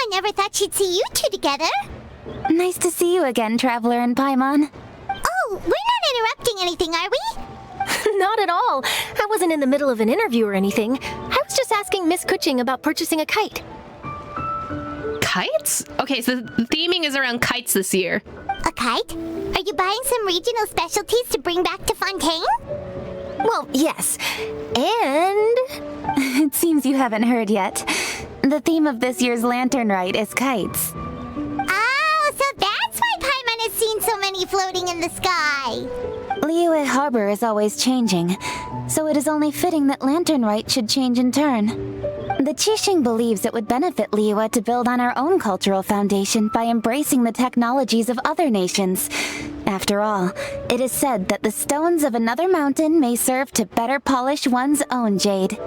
I never thought she'd see you two together. Nice to see you again, Traveler and Paimon. Oh, we're not interrupting anything, are we? Not at all. I wasn't in the middle of an interview or anything. I was just asking Miss Kuching about purchasing a kite. Kites? Okay, so the theming is around kites this year. A kite? Are you buying some regional specialties to bring back to Fontaine? Well, yes. And... It seems you haven't heard yet. The theme of this year's Lantern Rite is kites. Oh, so that's why Paimon has seen so many floating in the sky. Liyue Harbor is always changing, so it is only fitting that Lantern Rite should change in turn. The Qixing believes it would benefit Liyue to build on our own cultural foundation by embracing the technologies of other nations. After all, it is said that the stones of another mountain may serve to better polish one's own jade.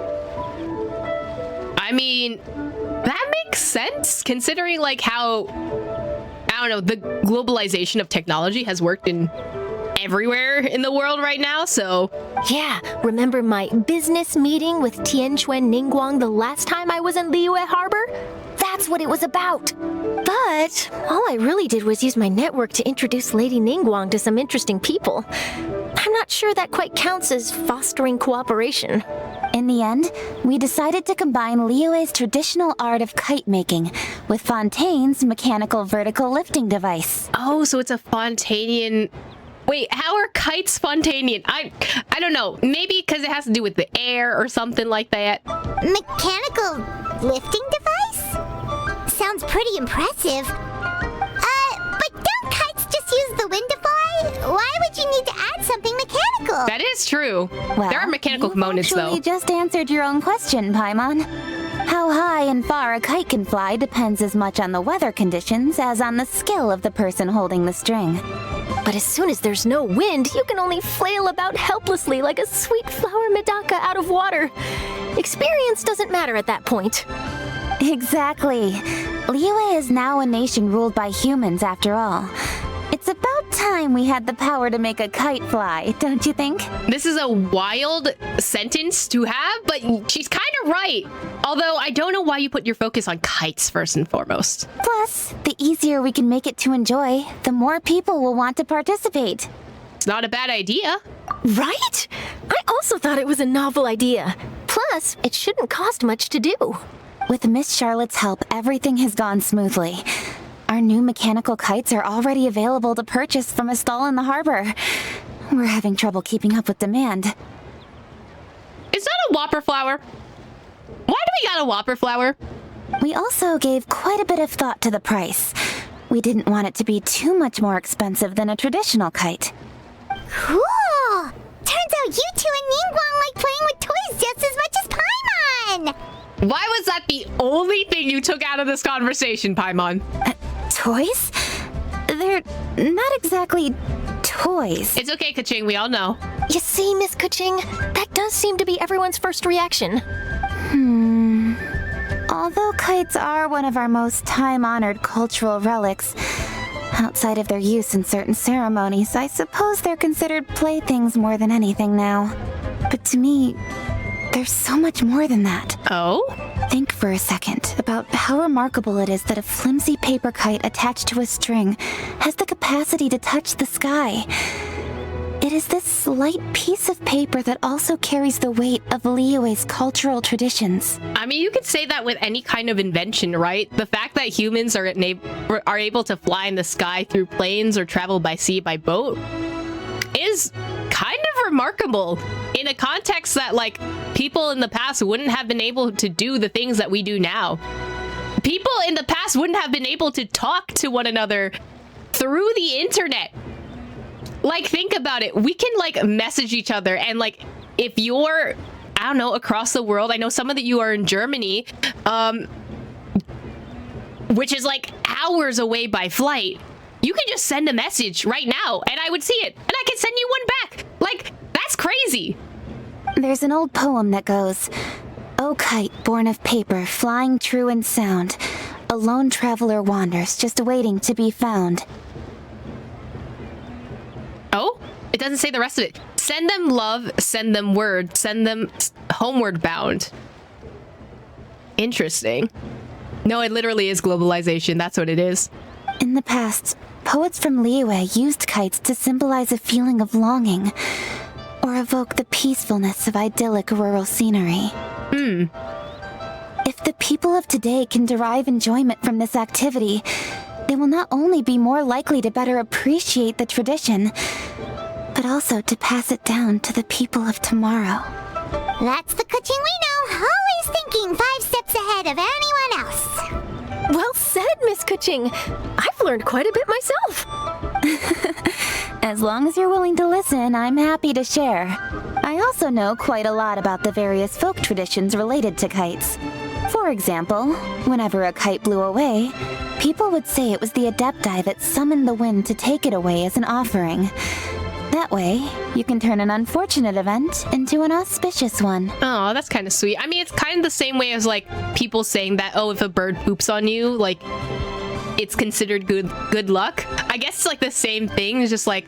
I mean, that makes sense, considering, like, how, I don't know, the globalization of technology has worked in everywhere in the world right now, so... Yeah, remember my business meeting with Tianquan Ningguang the last time I was in Liyue Harbor? That's what it was about. But all I really did was use my network to introduce Lady Ningguang to some interesting people. I'm not sure that quite counts as fostering cooperation. In the end, we decided to combine Liyue's traditional art of kite making with Fontaine's mechanical vertical lifting device. Oh, so it's a Fontainian... Wait, how are kites Fontainian? I don't know. Maybe because it has to do with the air or something like that. Mechanical lifting device? Sounds pretty impressive. But don't kites just use the wind to fly? Why would you need to add something mechanical? That is true. Well, there are mechanical components, though. You just answered your own question, Paimon. How high and far a kite can fly depends as much on the weather conditions as on the skill of the person holding the string. But as soon as there's no wind, you can only flail about helplessly like a sweet flower medaka out of water. Experience doesn't matter at that point. Exactly. Liyue is now a nation ruled by humans after all. It's about time we had the power to make a kite fly, don't you think? This is a wild sentence to have, but she's kind of right. Although I don't know why you put your focus on kites first and foremost. Plus, the easier we can make it to enjoy, the more people will want to participate. It's not a bad idea. Right? I also thought it was a novel idea. Plus, it shouldn't cost much to do. With Miss Charlotte's help, everything has gone smoothly. Our new mechanical kites are already available to purchase from a stall in the harbor. We're having trouble keeping up with demand. Is that a whopper flower? Why do we got a whopper flower? We also gave quite a bit of thought to the price. We didn't want it to be too much more expensive than a traditional kite. Cool! Turns out you two and Ningguang like playing with toys just as much as Paimon! Why was that the only thing you took out of this conversation, Paimon? Toys? They're not exactly toys. It's okay, Kaching, we all know. You see, Miss Kuching, that does seem to be everyone's first reaction. Although kites are one of our most time-honored cultural relics, outside of their use in certain ceremonies, I suppose they're considered playthings more than anything now. But to me, there's so much more than that. Oh? Think for a second about how remarkable it is that a flimsy paper kite attached to a string has the capacity to touch the sky. It is this slight piece of paper that also carries the weight of Liyue's cultural traditions. I mean, you could say that with any kind of invention, right? The fact that humans are able to fly in the sky through planes or travel by sea by boat is kind of remarkable in a context that, like, people in the past wouldn't have been able to do the things that we do now. People in the past wouldn't have been able to talk to one another through the internet. Like, think about it. We can, like, message each other, and, like, if you're, I don't know, across the world, I know some of you are in Germany, which is, like, hours away by flight, you can just send a message right now, and I would see it, and I can send you one back. Like, that's crazy. There's an old poem that goes, "O kite born of paper, flying true and sound, a lone traveler wanders, just waiting to be found." Oh? It doesn't say the rest of it. Send them love, send them word, send them homeward bound. Interesting. No, it literally is globalization. That's what it is. In the past, poets from Liyue used kites to symbolize a feeling of longing, or evoke the peacefulness of idyllic rural scenery. If the people of today can derive enjoyment from this activity, they will not only be more likely to better appreciate the tradition, but also to pass it down to the people of tomorrow. That's the Kuching we know, always thinking 5 steps ahead of anyone else. Well said, Miss Kuching. I've learned quite a bit myself. As long as you're willing to listen, I'm happy to share. I also know quite a lot about the various folk traditions related to kites. For example, whenever a kite blew away, people would say it was the Adepti that summoned the wind to take it away as an offering. That way, you can turn an unfortunate event into an auspicious one. Oh, that's kind of sweet. I mean, it's kind of the same way as, like, people saying that, oh, if a bird poops on you, like, it's considered good luck. I guess it's, like, the same thing. It's just like,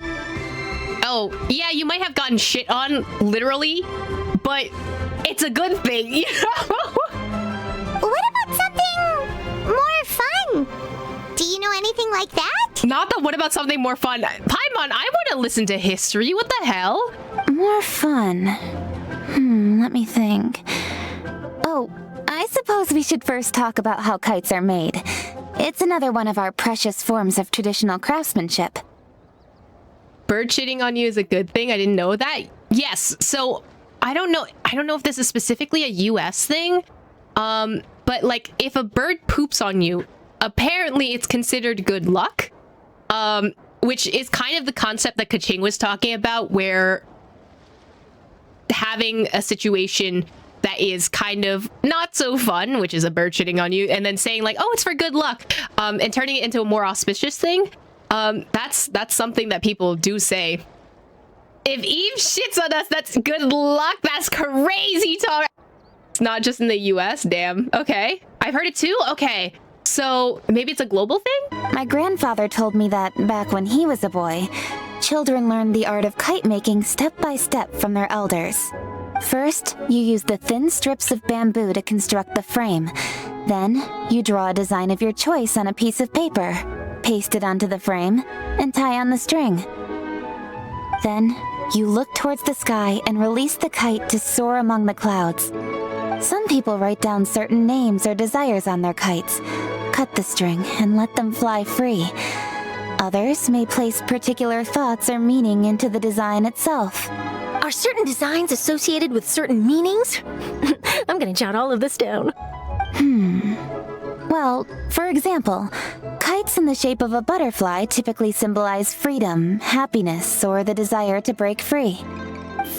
oh, yeah, you might have gotten shit on, literally, but it's a good thing, you know? What about something more fun? Do you know anything like that? Not the what about something more fun. Paimon, I want to listen to history. What the hell? More fun. Let me think. Oh, I suppose we should first talk about how kites are made. It's another one of our precious forms of traditional craftsmanship. Bird shitting on you is a good thing. I didn't know that. Yes. So I don't know if this is specifically a US thing. But like if a bird poops on you, apparently it's considered good luck. Which is kind of the concept that Kaching was talking about, where having a situation that is kind of not so fun, which is a bird shitting on you, and then saying like, oh, it's for good luck, and turning it into a more auspicious thing. That's something that people do say. If Eve shits on us, that's good luck. That's crazy talk. It's not just in the US, damn. Okay. I've heard it too? Okay. So maybe it's a global thing? My grandfather told me that back when he was a boy, children learned the art of kite making step by step from their elders. First, you use the thin strips of bamboo to construct the frame. Then, you draw a design of your choice on a piece of paper, paste it onto the frame, and tie on the string. Then, you look towards the sky and release the kite to soar among the clouds. Some people write down certain names or desires on their kites, cut the string, and let them fly free. Others may place particular thoughts or meaning into the design itself. Are certain designs associated with certain meanings? I'm gonna jot all of this down. Well, for example, kites in the shape of a butterfly typically symbolize freedom, happiness, or the desire to break free.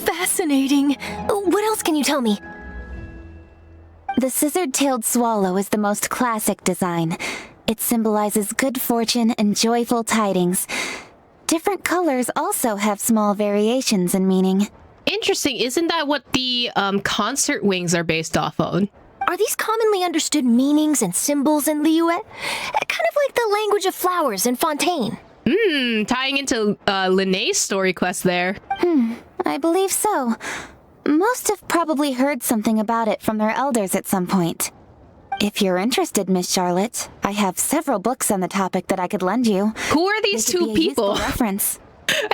Fascinating. What else can you tell me? The scissored-tailed swallow is the most classic design. It symbolizes good fortune and joyful tidings. Different colors also have small variations in meaning. Interesting. Isn't that what the concert wings are based off on? Are these commonly understood meanings and symbols in Liyue? Kind of like the language of flowers in Fontaine. Tying into Linnea's story quest there. I believe so. Most have probably heard something about it from their elders at some point. If you're interested, Miss Charlotte, I have several books on the topic that I could lend you. Who are these They could two be a people? useful reference.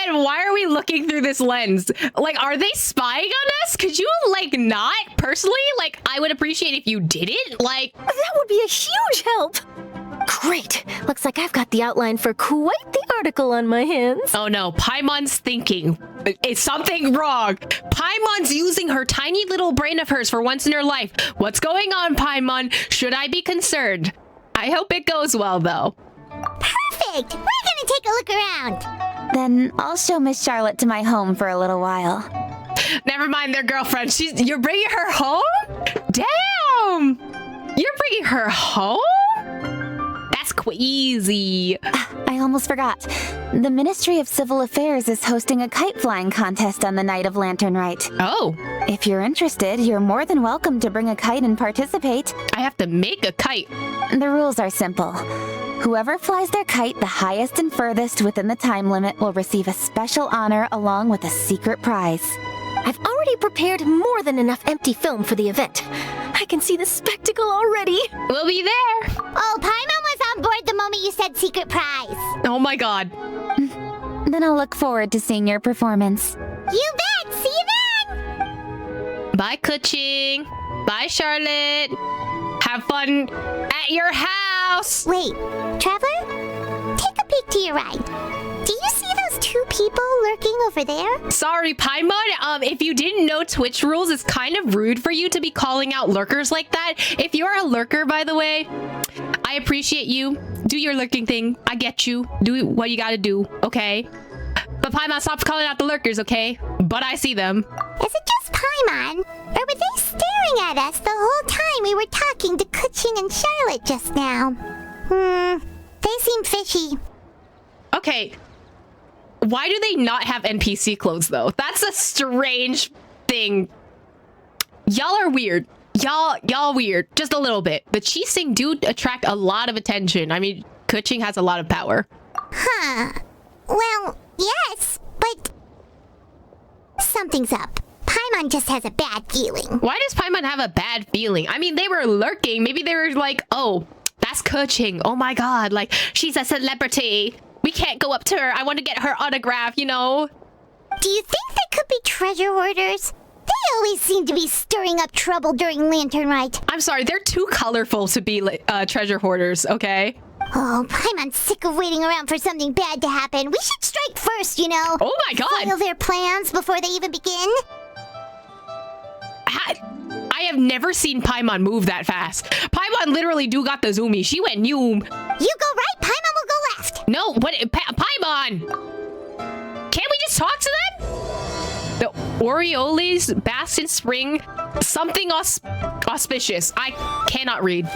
And why are we looking through this lens? Like, are they spying on us? Could you, like, not? Personally? Like, I would appreciate if you didn't. Like, That would be a huge help. Great. Looks like I've got the outline for quite the article on my hands. oh no, Paimon's thinking. Is something wrong? Paimon's using her tiny little brain of hers for once in her life. What's going on, Paimon? Should I be concerned? I hope it goes well, though. Perfect! We're gonna take a look around. Then I'll show Miss Charlotte to my home for a little while. Never mind their girlfriend. You're bringing her home? Damn! You're bringing her home? That's crazy. I almost forgot. The Ministry of Civil Affairs is hosting a kite flying contest on the night of Lantern Rite. Oh, If you're interested, you're more than welcome to bring a kite and participate. I have to make a kite. The rules are simple. Whoever flies their kite the highest and furthest within the time limit will receive a special honor along with a secret prize. I've already prepared more than enough empty film for the event. I can see the spectacle already. We'll be there. Oh, Paimon was on board the moment you said secret prize. Oh my god. Then I'll look forward to seeing your performance. You bet! See you then! Bye, Kuching. Bye, Charlotte. Have fun at your house. Wait, Traveler? Take a peek to your right. Do you see those two people lurking over there? Sorry, Paimon. If you didn't know Twitch rules, it's kind of rude for you to be calling out lurkers like that. If you're a lurker, by the way, I appreciate you. Do your lurking thing. I get you. Do what you gotta do, okay? But Paimon, stop calling out the lurkers, okay? But I see them. Is it just Paimon? Or were they staring at us the whole time we were talking to Kuching and Charlotte just now? They seem fishy. Okay. Why do they not have NPC clothes, though? That's a strange thing. Y'all are weird. Y'all weird. Just a little bit. The Qixing do attract a lot of attention. I mean, Kuching has a lot of power. Huh. Well, yes, but something's up. Paimon just has a bad feeling. Why does Paimon have a bad feeling? I mean, they were lurking. Maybe they were like, oh, that's Kuching. Oh my god, like, she's a celebrity. We can't go up to her. I want to get her autograph, you know? Do you think they could be treasure hoarders? They always seem to be stirring up trouble during Lantern Rite. I'm sorry, they're too colorful to be treasure hoarders, okay? Oh, Paimon's sick of waiting around for something bad to happen. We should strike first, you know? Oh my god! Foil their plans before they even begin. I have never seen Paimon move that fast. Paimon literally do got the zoomies. She went noom. You go right, Paimon will go left. No, what? Paimon! Can't we just talk to them? The Orioles, Bask in Spring, something auspicious. I cannot read.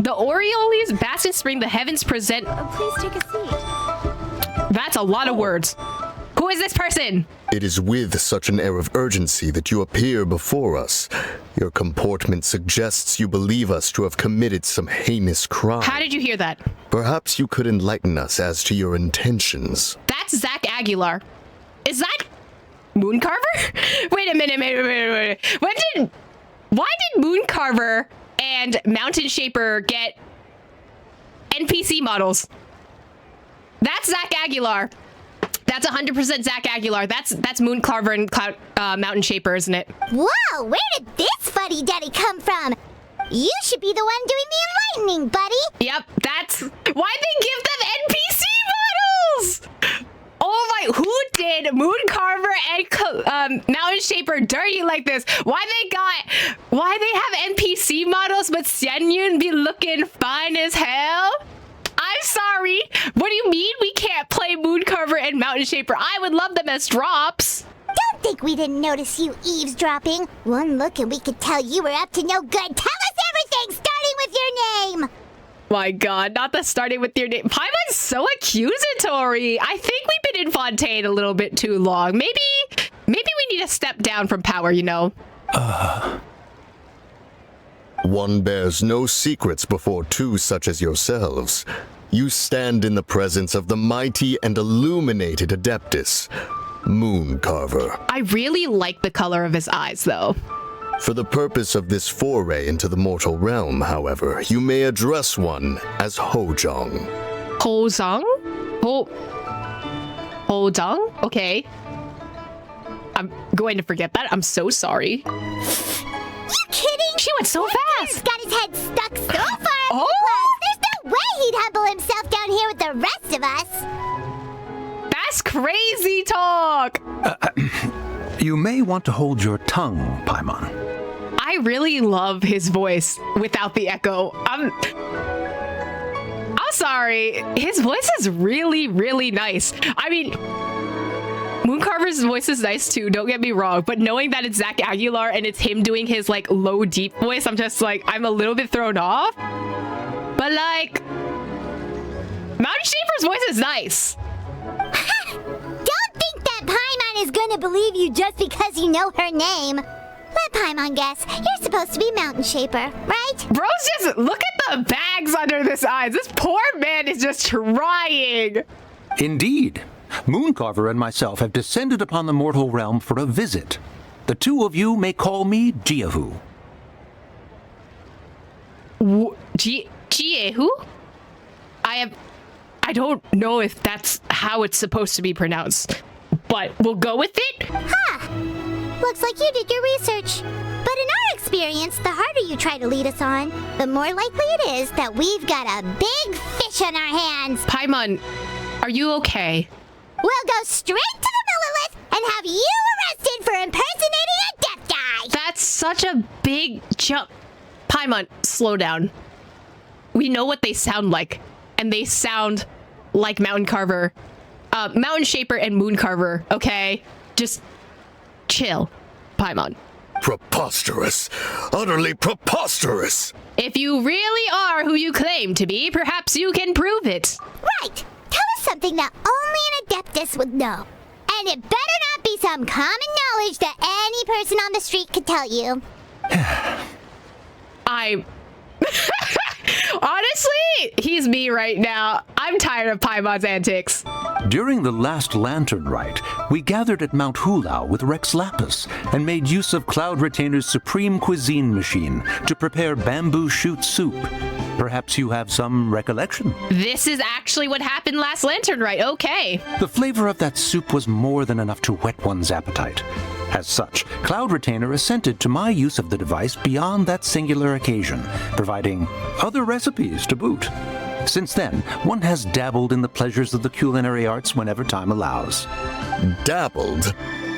The Orioles, Bask in Spring, the heavens present. Please take a seat. That's a lot of words. Who is this person? It is with such an air of urgency that you appear before us. Your comportment suggests you believe us to have committed some heinous crime. How did you hear that? Perhaps you could enlighten us as to your intentions. That's Zach Aguilar. Is that Mooncarver? Wait a minute. Why did Mooncarver and Mountain Shaper get NPC models? That's Zach Aguilar. That's 100% Zach Aguilar. That's Mooncarver and Mountain Shaper, isn't it? Whoa, where did this fuddy-duddy come from? You should be the one doing the enlightening, buddy. Yep, that's why they give them NPC models. Oh my, who did Mooncarver and Mountain Shaper dirty like this? Why they have NPC models, but Xianyun be looking fine as hell? I'm sorry. What do you mean we can't play Mooncarver and Mountain Shaper? I would love them as drops. Don't think we didn't notice you eavesdropping. One look and we could tell you were up to no good. Tell us everything, starting with your name. My god, not the starting with your name. Paimon's so accusatory. I think we've been in Fontaine a little bit too long. Maybe we need to step down from power, you know? One bears no secrets before two such as yourselves. You stand in the presence of the mighty and illuminated Adeptus, Mooncarver. I really like the color of his eyes, though. For the purpose of this foray into the mortal realm, however, you may address one as Hojong. Hozong? Hojong? Okay. I'm going to forget that. I'm so sorry. You kidding? She went so fast. He's got his head stuck so far up Oh! the clouds. There's no way he'd humble himself down here with the rest of us. That's crazy talk. You may want to hold your tongue, Paimon. I really love his voice without the echo. I'm sorry. His voice is really, really nice. I mean, Mooncarver's voice is nice too, don't get me wrong, but knowing that it's Zach Aguilar and it's him doing his like low deep voice, I'm just like, I'm a little bit thrown off. But like, Mountain Shaper's voice is nice. Don't think that Paimon is gonna believe you just because you know her name. Let Paimon guess. You're supposed to be Mountain Shaper, right? Bro's just, look at the bags under his eyes. This poor man is just trying. Indeed. Mooncarver and myself have descended upon the mortal realm for a visit. The two of you may call me Jiahu. Jiehu? I don't know if that's how it's supposed to be pronounced, but we'll go with it. Looks like you did your research. But in our experience, the harder you try to lead us on, the more likely it is that we've got a big fish on our hands. Paimon, are you okay? We'll go straight to the Millilith and have you arrested for impersonating a death guy. That's such a big jump. Paimon, slow down. We know what they sound like, and they sound like Mountain Carver, Mountain Shaper and Moon Carver, okay? Just chill, Paimon. Preposterous. Utterly preposterous. If you really are who you claim to be, perhaps you can prove it. Right. Tell us something that only an Adeptus would know. And it better not be some common knowledge that any person on the street could tell you. Honestly, he's me right now. I'm tired of Paimon's antics. During the last Lantern Rite, we gathered at Mount Hulao with Rex Lapis and made use of Cloud Retainer's supreme cuisine machine to prepare bamboo shoot soup. Perhaps you have some recollection? This is actually what happened last Lantern Rite, okay. The flavor of that soup was more than enough to whet one's appetite. As such, Cloud Retainer assented to my use of the device beyond that singular occasion, providing other recipes to boot. Since then, one has dabbled in the pleasures of the culinary arts whenever time allows. Dabbled?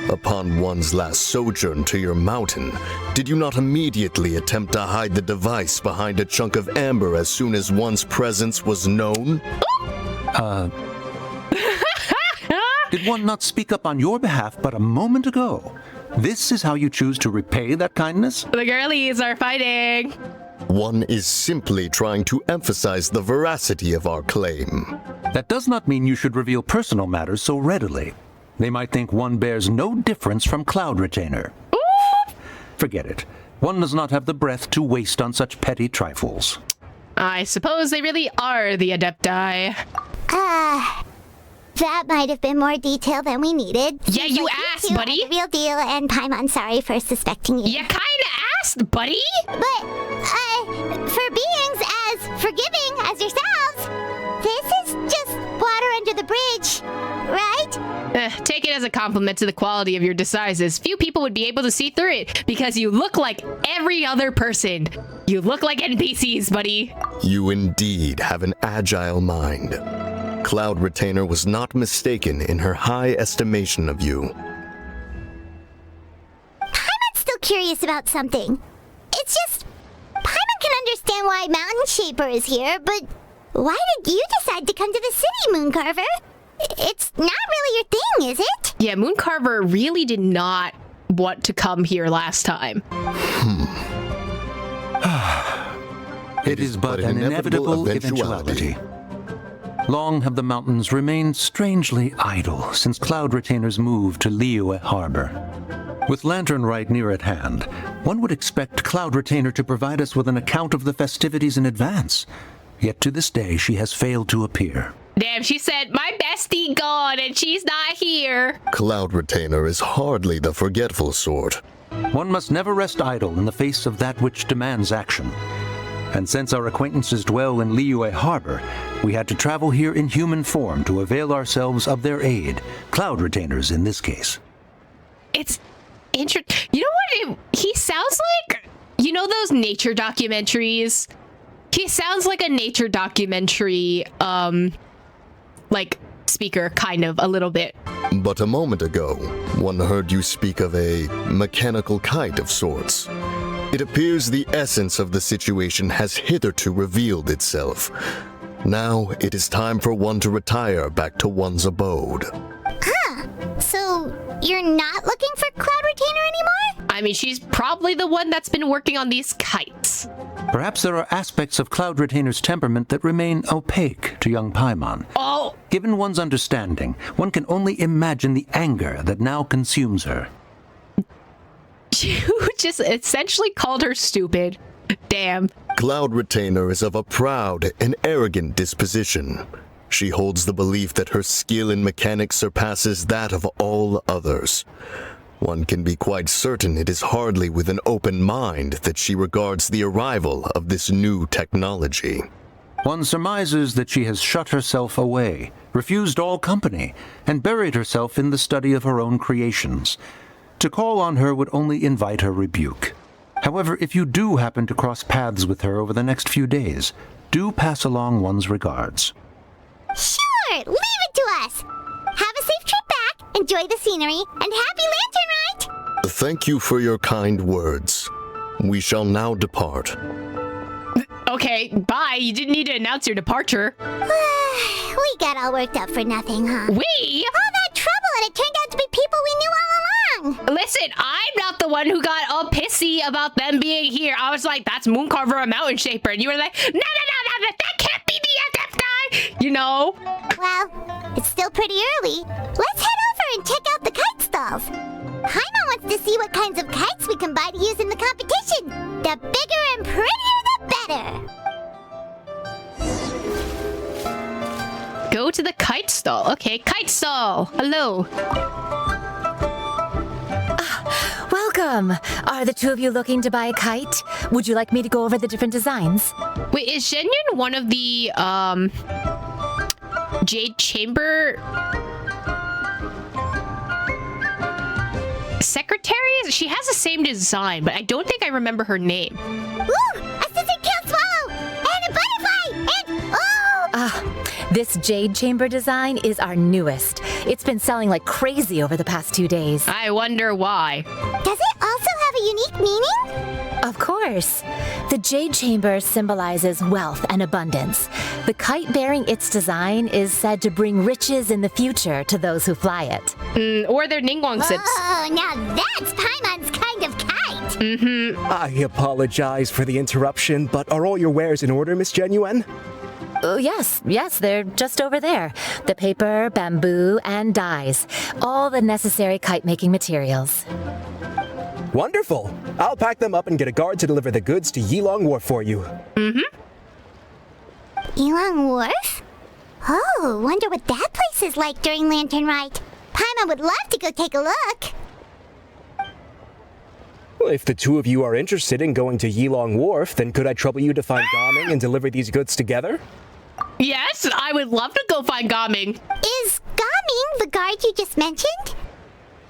Upon one's last sojourn to your mountain, did you not immediately attempt to hide the device behind a chunk of amber as soon as one's presence was known? Did one not speak up on your behalf but a moment ago? This is how you choose to repay that kindness? The girlies are fighting. One is simply trying to emphasize the veracity of our claim. That does not mean you should reveal personal matters so readily. They might think one bears no difference from Cloud Retainer. Forget it. One does not have the breath to waste on such petty trifles. I suppose they really are the Adepti. That might have been more detail than we needed. Yeah, Seems you like asked, two buddy. are the real deal, and Paimon, sorry for suspecting you. You kinda asked, buddy. But, for beings as forgiving as yourselves, this is just water under the bridge, right? Take it as a compliment to the quality of your disguises. Few people would be able to see through it because you look like every other person. You look like NPCs, buddy. You indeed have an agile mind. Cloud Retainer was not mistaken in her high estimation of you. Paimon's still curious about something. It's just, Paimon can understand why Mountain Shaper is here, but why did you decide to come to the city, Mooncarver? It's not really your thing, is it? Yeah, Mooncarver really did not want to come here last time. It is but an inevitable eventuality. Long have the mountains remained strangely idle since Cloud Retainer's move to Liyue Harbor. With Lantern Rite near at hand, one would expect Cloud Retainer to provide us with an account of the festivities in advance. Yet to this day, she has failed to appear. Damn, she said, my bestie gone and she's not here. Cloud Retainer is hardly the forgetful sort. One must never rest idle in the face of that which demands action. And since our acquaintances dwell in Liyue Harbor, we had to travel here in human form to avail ourselves of their aid, Cloud Retainers in this case. It's interesting. You know what? He sounds like, you know those nature documentaries? He sounds like a nature documentary, like, speaker, kind of, a little bit. But a moment ago, one heard you speak of a mechanical kite of sorts. It appears the essence of the situation has hitherto revealed itself. Now it is time for one to retire back to one's abode. So, you're not looking for Cloud Retainer anymore? I mean, she's probably the one that's been working on these kites. Perhaps there are aspects of Cloud Retainer's temperament that remain opaque to young Paimon. Oh! Given one's understanding, one can only imagine the anger that now consumes her. You just essentially called her stupid. Damn. Cloud Retainer is of a proud and arrogant disposition. She holds the belief that her skill in mechanics surpasses that of all others. One can be quite certain it is hardly with an open mind that she regards the arrival of this new technology. One surmises that she has shut herself away, refused all company, and buried herself in the study of her own creations. To call on her would only invite her rebuke. However, if you do happen to cross paths with her over the next few days, do pass along one's regards. Sure, leave it to us. Have a safe trip back, enjoy the scenery, and happy Lantern Rite! Thank you for your kind words. We shall now depart. Okay, bye. You didn't need to announce your departure. We got all worked up for nothing, huh? We? All that trouble, and it turned out to be people we knew all along! Listen, I'm not the one who got all pissy about them being here. I was like, that's Mooncarver, a mountain shaper. And you were like, no, that can't be the Adept guy. You know? Well, it's still pretty early. Let's head over and check out the kite stalls. Paimon wants to see what kinds of kites we can buy to use in the competition. The bigger and prettier, the better. Go to the kite stall. Okay, kite stall. Hello. Welcome! Are the two of you looking to buy a kite? Would you like me to go over the different designs? Wait, is Shenyun one of the, Jade Chamber secretaries? She has the same design, but I don't think I remember her name. Ooh, Assistant Count Swallow! And a butterfly! And, oh! This Jade Chamber design is our newest. It's been selling like crazy over the past 2 days. I wonder why. Does it also have a unique meaning? Of course. The Jade Chamber symbolizes wealth and abundance. The kite bearing its design is said to bring riches in the future to those who fly it. Or their Ningguang sips. Oh, now that's Paimon's kind of kite! I apologize for the interruption, but are all your wares in order, Miss Genuine? Oh, yes, they're just over there. The paper, bamboo, and dyes. All the necessary kite-making materials. Wonderful! I'll pack them up and get a guard to deliver the goods to Yilong Wharf for you. Yilong Wharf? Oh, wonder what that place is like during Lantern Rite. Paimon would love to go take a look. Well, if the two of you are interested in going to Yilong Wharf, then could I trouble you to find Gaming and deliver these goods together? Yes, I would love to go find Gaming. Is Gaming the guard you just mentioned?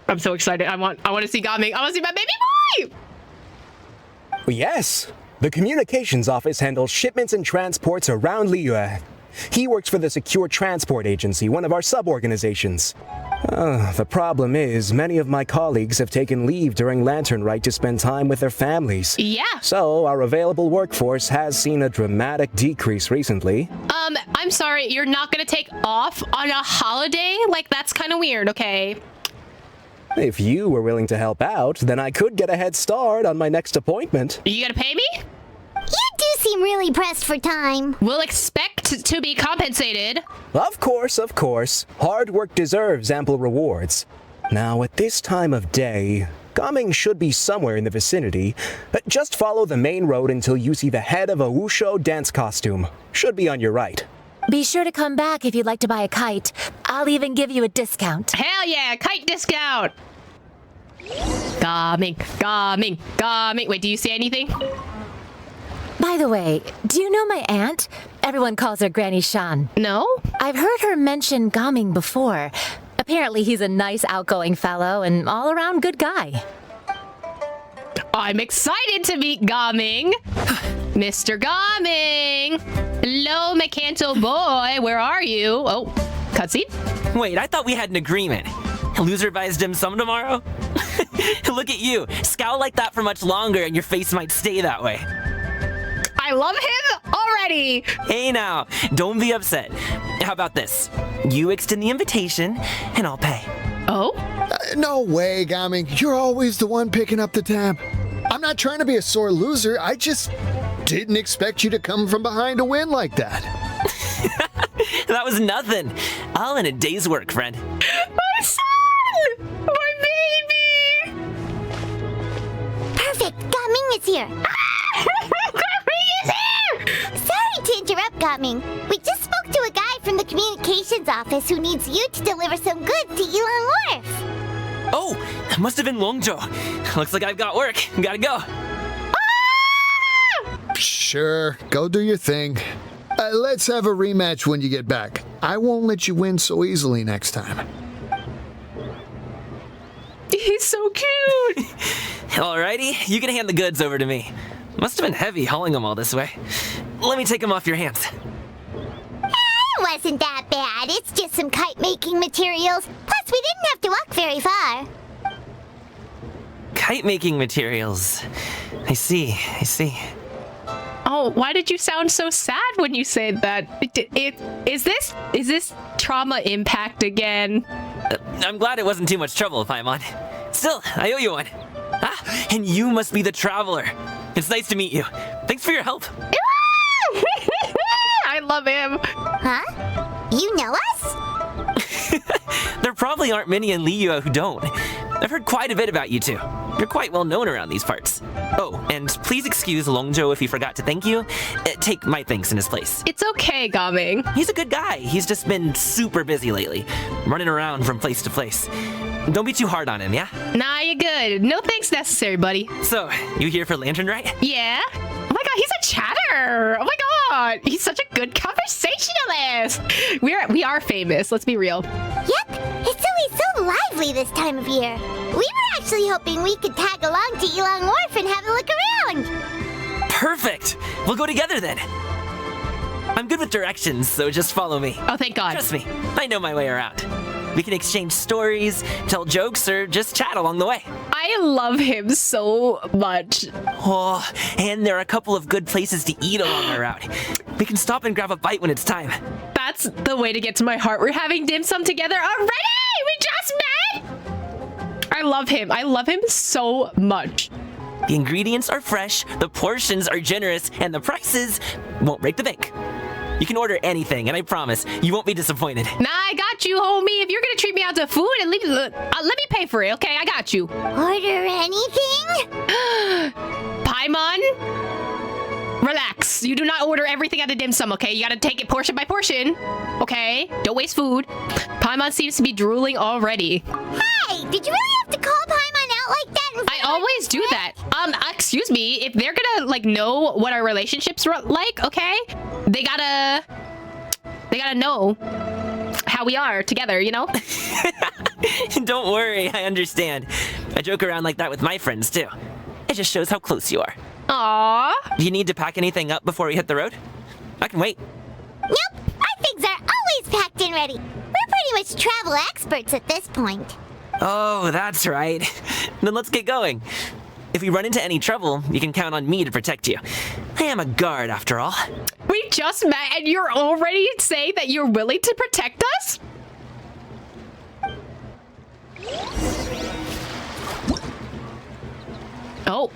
I'm so excited. I want to see Gaming. I want to see my baby boy. Well, yes. The communications office handles shipments and transports around Liyue. He works for the Secure Transport Agency, one of our sub-organizations. The problem is, many of my colleagues have taken leave during Lantern Rite to spend time with their families. Yeah. So, our available workforce has seen a dramatic decrease recently. I'm sorry, you're not gonna take off on a holiday? Like, that's kind of weird, okay? If you were willing to help out, then I could get a head start on my next appointment. You gonna pay me? You do seem really pressed for time. We'll expect to be compensated. Of course, of course. Hard work deserves ample rewards. Now, at this time of day, Gaming should be somewhere in the vicinity. Just follow the main road until you see the head of a Wushu dance costume. Should be on your right. Be sure to come back if you'd like to buy a kite. I'll even give you a discount. Hell yeah, kite discount. Gaming. Wait, do you see anything? By the way, do you know my aunt? Everyone calls her Granny Shan. No? I've heard her mention Gaming before. Apparently he's a nice, outgoing fellow and all-around good guy. I'm excited to meet Gaming. Mr. Gaming. Hello, my Canto boy. Where are you? Oh, cutscene? Wait, I thought we had an agreement. Loser buys dim sum tomorrow? Look at you. Scowl like that for much longer and your face might stay that way. I love him already. Hey now, don't be upset. How about this? You extend the invitation and I'll pay. Oh? No way, Gaming. You're always the one picking up the tab. I'm not trying to be a sore loser. I just didn't expect you to come from behind to win like that. That was nothing. All in a day's work, friend. My son! My baby! Perfect, Gaming is here. Gaming is here! Sorry to interrupt, Gaming. We just spoke to a guy from the communications office who needs you to deliver some goods to Yilong Wharf. Oh, Must have been Longzhou. Looks like I've got work. Gotta go. Sure, go do your thing. Let's have a rematch when you get back. I won't let you win so easily next time. He's so cute. Alrighty, you can hand the goods over to me. Must have been heavy hauling them all this way. Let me take them off your hands. It wasn't that bad. It's just some kite-making materials. Plus, we didn't have to walk very far. Kite-making materials. I see. Oh, why did you sound so sad when you said that? Is this trauma impact again? I'm glad it wasn't too much trouble, Paimon. Still, I owe you one. Ah, and you must be the traveler. It's nice to meet you. Thanks for your help. I love him. Huh? You know us? There probably aren't many in Liyue who don't. I've heard quite a bit about you two. You're quite well known around these parts. Oh, and please excuse Longzhou if he forgot to thank you. Take my thanks in his place. It's okay, Gaming. He's a good guy. He's just been super busy lately, running around from place to place. Don't be too hard on him, yeah? Nah, you're good. No thanks necessary, buddy. So, you here for Lantern Rite? Yeah? Oh my god, he's a chatter! Oh my god! He's such a good conversationalist! We are famous, let's be real. Yep, it's always so lively this time of year. We were actually hoping we could tag along to Yilong Wharf and have a look around. Perfect! We'll go together then. I'm good with directions, so just follow me. Oh, thank God. Trust me, I know my way around. We can exchange stories, tell jokes, or just chat along the way. I love him so much. Oh, and there are a couple of good places to eat along our route. We can stop and grab a bite when it's time. That's the way to get to my heart. We're having dim sum together already! We just met! I love him. I love him so much. The ingredients are fresh, the portions are generous, and the prices won't break the bank. You can order anything, and I promise you won't be disappointed. Nah, I got you, homie. If you're gonna treat me out to food, and let me pay for it, okay? I got you. Order anything? Paimon, relax. You do not order everything at the dim sum, okay? You gotta take it portion by portion, okay? Don't waste food. Paimon seems to be drooling already. Hey, did you really have to call Paimon out like that? I always do that. Excuse me, if they're gonna, like, know what our relationship's like, okay? They gotta know how we are together, you know? Don't worry, I understand. I joke around like that with my friends, too. It just shows how close you are. Aww. Do you need to pack anything up before we hit the road? I can wait. Nope, our things are always packed and ready. We're pretty much travel experts at this point. Oh, that's right. Then let's get going. If we run into any trouble, you can count on me to protect you. I am a guard, after all. We just met and you're already saying that you're willing to protect us? Oh.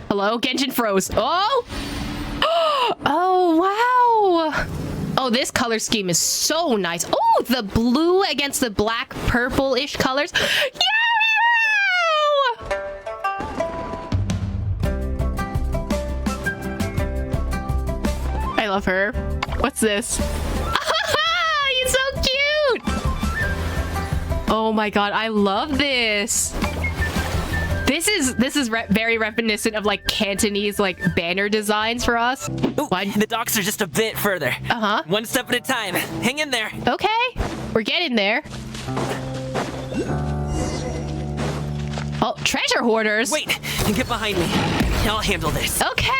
Hello? Genshin froze. Oh! Oh, wow! Oh, this color scheme is so nice. Oh, the blue against the black purple-ish colors. Yeah! I love her. What's this? He's so cute! Oh my god, I love this. This is very reminiscent of like Cantonese like banner designs for us. Ooh, the docks are just a bit further. Uh-huh. One step at a time. Hang in there. Okay, we're getting there. Oh, treasure hoarders. Wait, get behind me. I'll handle this. Okay.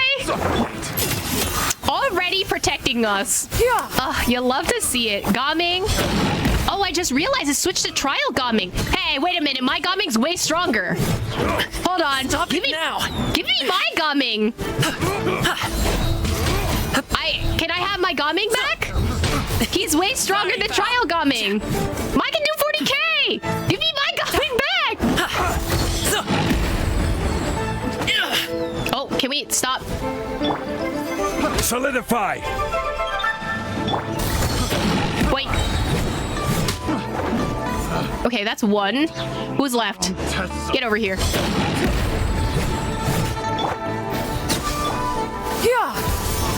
Already protecting us. Yeah. You love to see it. Gaming. Oh, I just realized it switched to trial Gaming. Hey, wait a minute. My Gaming's way stronger. Hold on. Stop it now. Give me my Gaming. Can I have my Gaming back? He's way stronger than trial Gaming. Mine can do 40k. Give me my Gaming back. Oh, can we stop? Solidify! Wait. Okay, that's one. Who's left? Get over here.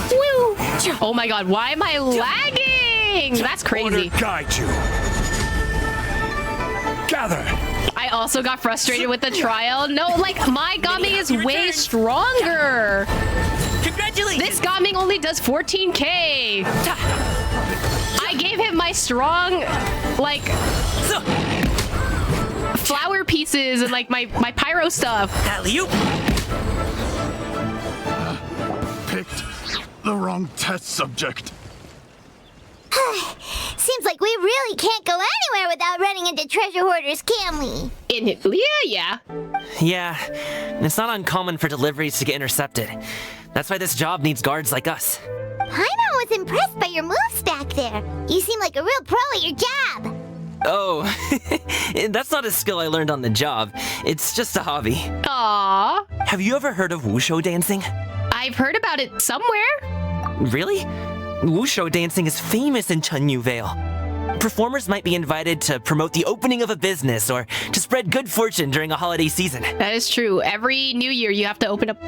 Woo! Oh my god, why am I lagging? That's crazy. Order guide you. Gather. I also got frustrated with the trial. No, like, my Gaming is way stronger. Congratulations! This Gaming only does 14k. I gave him my strong, like, flower pieces and, like, my pyro stuff. Alley-oop! Picked the wrong test subject. Seems like we really can't go anywhere without running into treasure hoarders, can we? Yeah. Yeah, it's not uncommon for deliveries to get intercepted. That's why this job needs guards like us. Paimon was impressed by your moves back there. You seem like a real pro at your job. Oh, that's not a skill I learned on the job. It's just a hobby. Aww. Have you ever heard of wushu dancing? I've heard about it somewhere. Really? Wushu dancing is famous in Chunyu Vale. Performers might be invited to promote the opening of a business or to spread good fortune during a holiday season. That is true. Every New Year, you have to open up.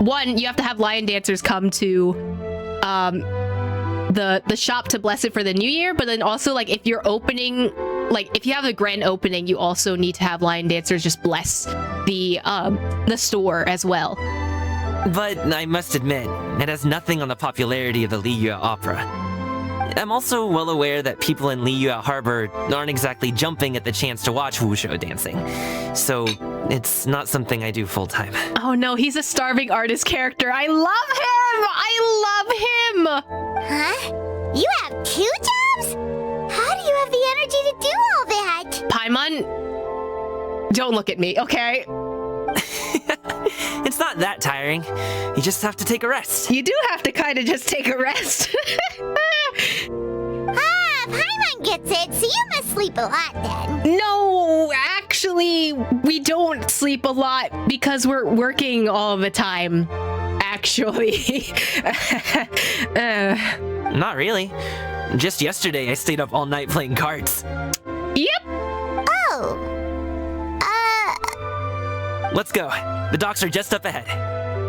You have to have lion dancers come to the shop to bless it for the New Year. But then also, like, if you're opening, like, if you have a grand opening, you also need to have lion dancers just bless the store as well. But I must admit, it has nothing on the popularity of the Liyue Opera. I'm also well aware that people in Liyue Harbor aren't exactly jumping at the chance to watch wushu dancing. So it's not something I do full-time. Oh no, he's a starving artist character. I love him! Huh? You have 2 jobs? How do you have the energy to do all that? Paimon, don't look at me, okay? It's not that tiring. You just have to take a rest. You do have to kind of just take a rest. Paimon gets it, so you must sleep a lot then. No, actually, we don't sleep a lot because we're working all the time. Actually. Not really. Just yesterday, I stayed up all night playing cards. Yep. Oh. Let's go. The docks are just up ahead.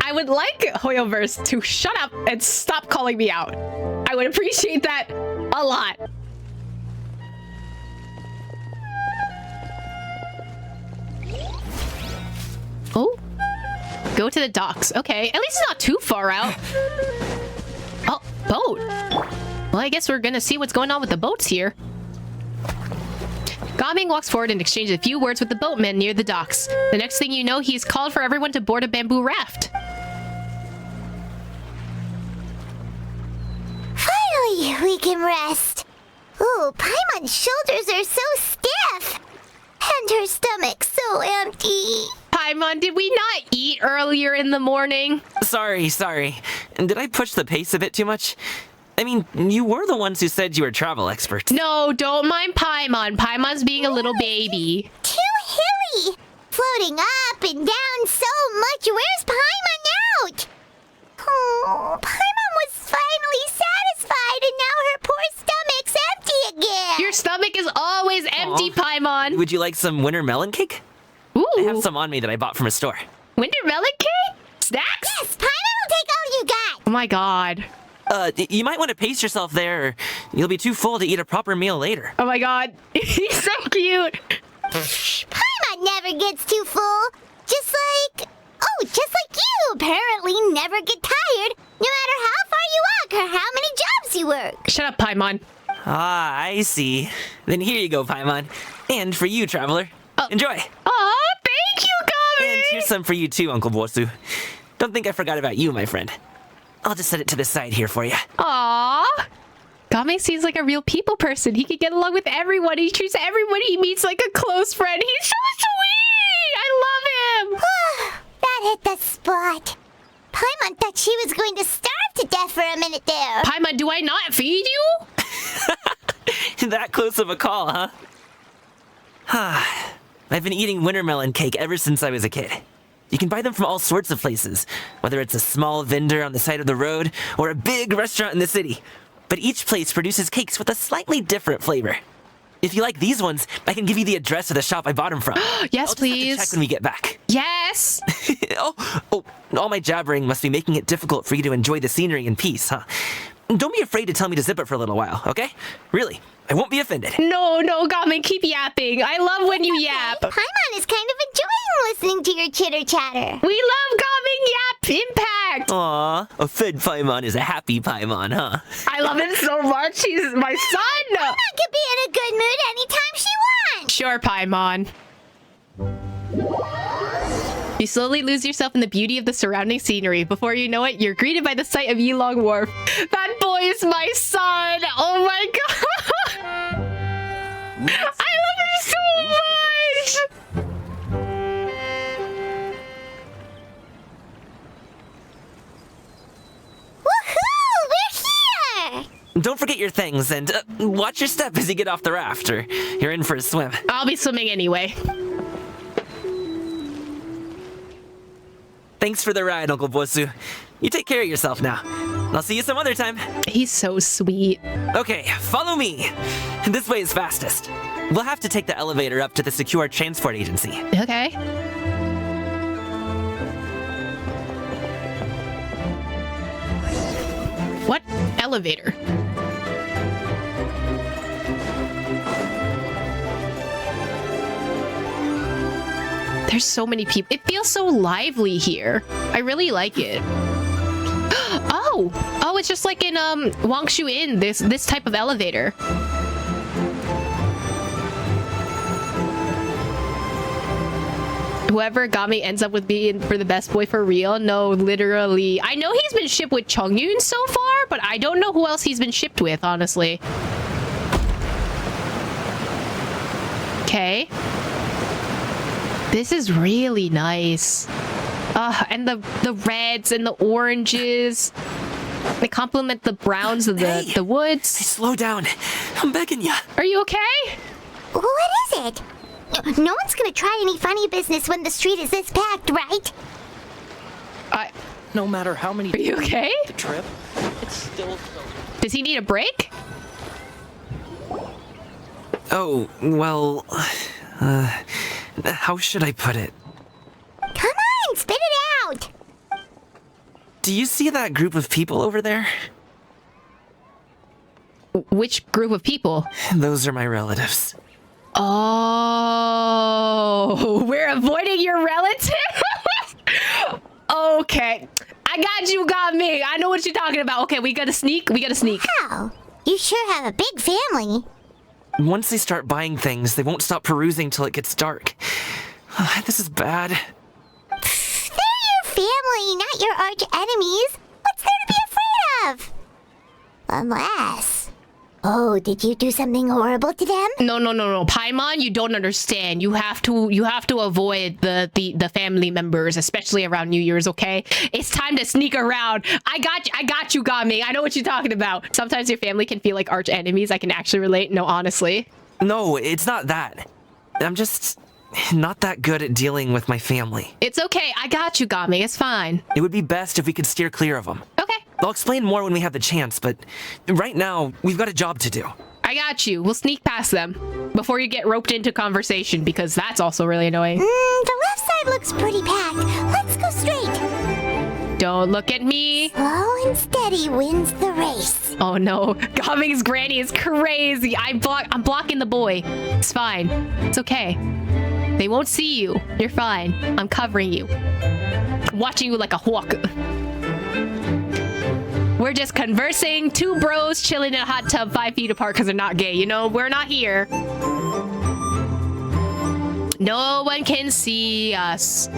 I would like Hoyoverse to shut up and stop calling me out. I would appreciate that a lot. Oh, go to the docks. Okay, at least it's not too far out. Oh, boat. Well, I guess we're gonna see what's going on with the boats here. Gaming walks forward and exchanges a few words with the boatman near the docks. The next thing you know, he's called for everyone to board a bamboo raft. Finally, we can rest. Ooh, Paimon's shoulders are so stiff. And her stomach so empty. Paimon, did we not eat earlier in the morning? Sorry. Did I push the pace a bit too much? I mean, you were the ones who said you were travel experts. No, don't mind Paimon. Paimon's being a little baby. Too hilly. Floating up and down so much. Where's Paimon out? Oh, Paimon was finally satisfied and now her poor stomach's empty again. Your stomach is always empty, Paimon. Would you like some winter melon cake? Ooh. I have some on me that I bought from a store. Winter melon cake? Snacks? Yes, Paimon will take all you got. Oh my god. You might want to pace yourself there, or you'll be too full to eat a proper meal later. Oh my god. He's so cute. Paimon never gets too full. Just like you apparently never get tired, no matter how far you walk or how many jobs you work. Shut up, Paimon. Ah, I see. Then here you go, Paimon. And for you, traveler. Enjoy. Aw, thank you, Gaming. And here's some for you too, Uncle Bosu. Don't think I forgot about you, my friend. I'll just set it to the side here for you. Aww. Gaming seems like a real people person. He can get along with everyone. He treats everyone he meets like a close friend. He's so sweet. I love him. That hit the spot. Paimon thought she was going to starve to death for a minute there. Paimon, do I not feed you? That close of a call, huh? I've been eating winter melon cake ever since I was a kid. You can buy them from all sorts of places, whether it's a small vendor on the side of the road or a big restaurant in the city. But each place produces cakes with a slightly different flavor. If you like these ones, I can give you the address of the shop I bought them from. Yes, I'll please. Just have to check when we get back. Yes. Oh, all my jabbering must be making it difficult for you to enjoy the scenery in peace, huh? Don't be afraid to tell me to zip it for a little while, okay? Really, I won't be offended. No, Gamin, keep yapping. I love when you yap. Paimon is kind of enjoying listening to your chitter-chatter. We love Gamin Yap Impact. Aw, a fed Paimon is a happy Paimon, huh? I love him so much. He's my son. Paimon could be in a good mood anytime she wants. Sure, Paimon. You slowly lose yourself in the beauty of the surrounding scenery. Before you know it, you're greeted by the sight of Yilong Wharf. That boy is my son! Oh my god! I love her so much! Woohoo! We're here! Don't forget your things, and watch your step as you get off the raft, or you're in for a swim. I'll be swimming anyway. Thanks for the ride, Uncle Bosu. You take care of yourself now. I'll see you some other time. He's so sweet. Okay, follow me. This way is fastest. We'll have to take the elevator up to the secure transport agency. Okay. What elevator? There's so many people. It feels so lively here. I really like it. Oh, it's just like in Wangshu Inn, this type of elevator. Whoever Game ends up with being for the best boy for real. No, literally. I know he's been shipped with Chongyun so far, but I don't know who else he's been shipped with, honestly. Okay. This is really nice. And the reds and the oranges. They complement the browns of the woods. Hey, slow down. I'm begging ya. Are you okay? What is it? No one's gonna try any funny business when the street is this packed, right? No matter how many... Are you okay? The trip, it's still... Does he need a break? Oh, well... how should I put it? Come on, spit it out! Do you see that group of people over there? Which group of people? Those are my relatives. Oh, we're avoiding your relative? Okay. I got you, got me. I know what you're talking about. Okay, we gotta sneak. Wow, you sure have a big family. Once they start buying things, they won't stop perusing till it gets dark. This is bad. They're your family, not your arch enemies. What's there to be afraid of? Unless... Oh, did you do something horrible to them? No. Paimon, you don't understand. You have to avoid the family members, especially around New Year's, okay? It's time to sneak around. I got you, Game. I know what you're talking about. Sometimes your family can feel like arch enemies. I can actually relate. No, honestly. No, it's not that. I'm just not that good at dealing with my family. It's okay. I got you, Game. It's fine. It would be best if we could steer clear of them. Okay. I'll explain more when we have the chance, but right now, we've got a job to do. I got you. We'll sneak past them before you get roped into conversation, because that's also really annoying. The left side looks pretty packed. Let's go straight. Don't look at me. Slow and steady wins the race. Oh no, Gaming's granny is crazy. I'm blocking the boy. It's fine. It's okay. They won't see you. You're fine. I'm covering you. I'm watching you like a hawk. We're just conversing, two bros chilling in a hot tub 5 feet apart because they're not gay. You know, we're not here. No one can see us.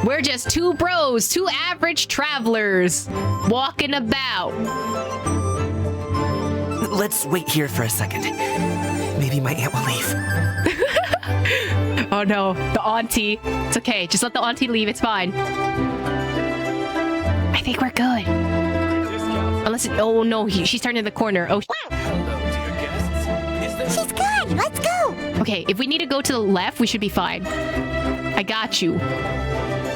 We're just two bros, two average travelers walking about. Let's wait here for a second. Maybe my aunt will leave. Oh no, the auntie. It's okay, just let the auntie leave, it's fine. I think we're good. Unless, oh no, she's turning the corner. Oh. She's good. Let's go. Okay, if we need to go to the left, we should be fine. I got you.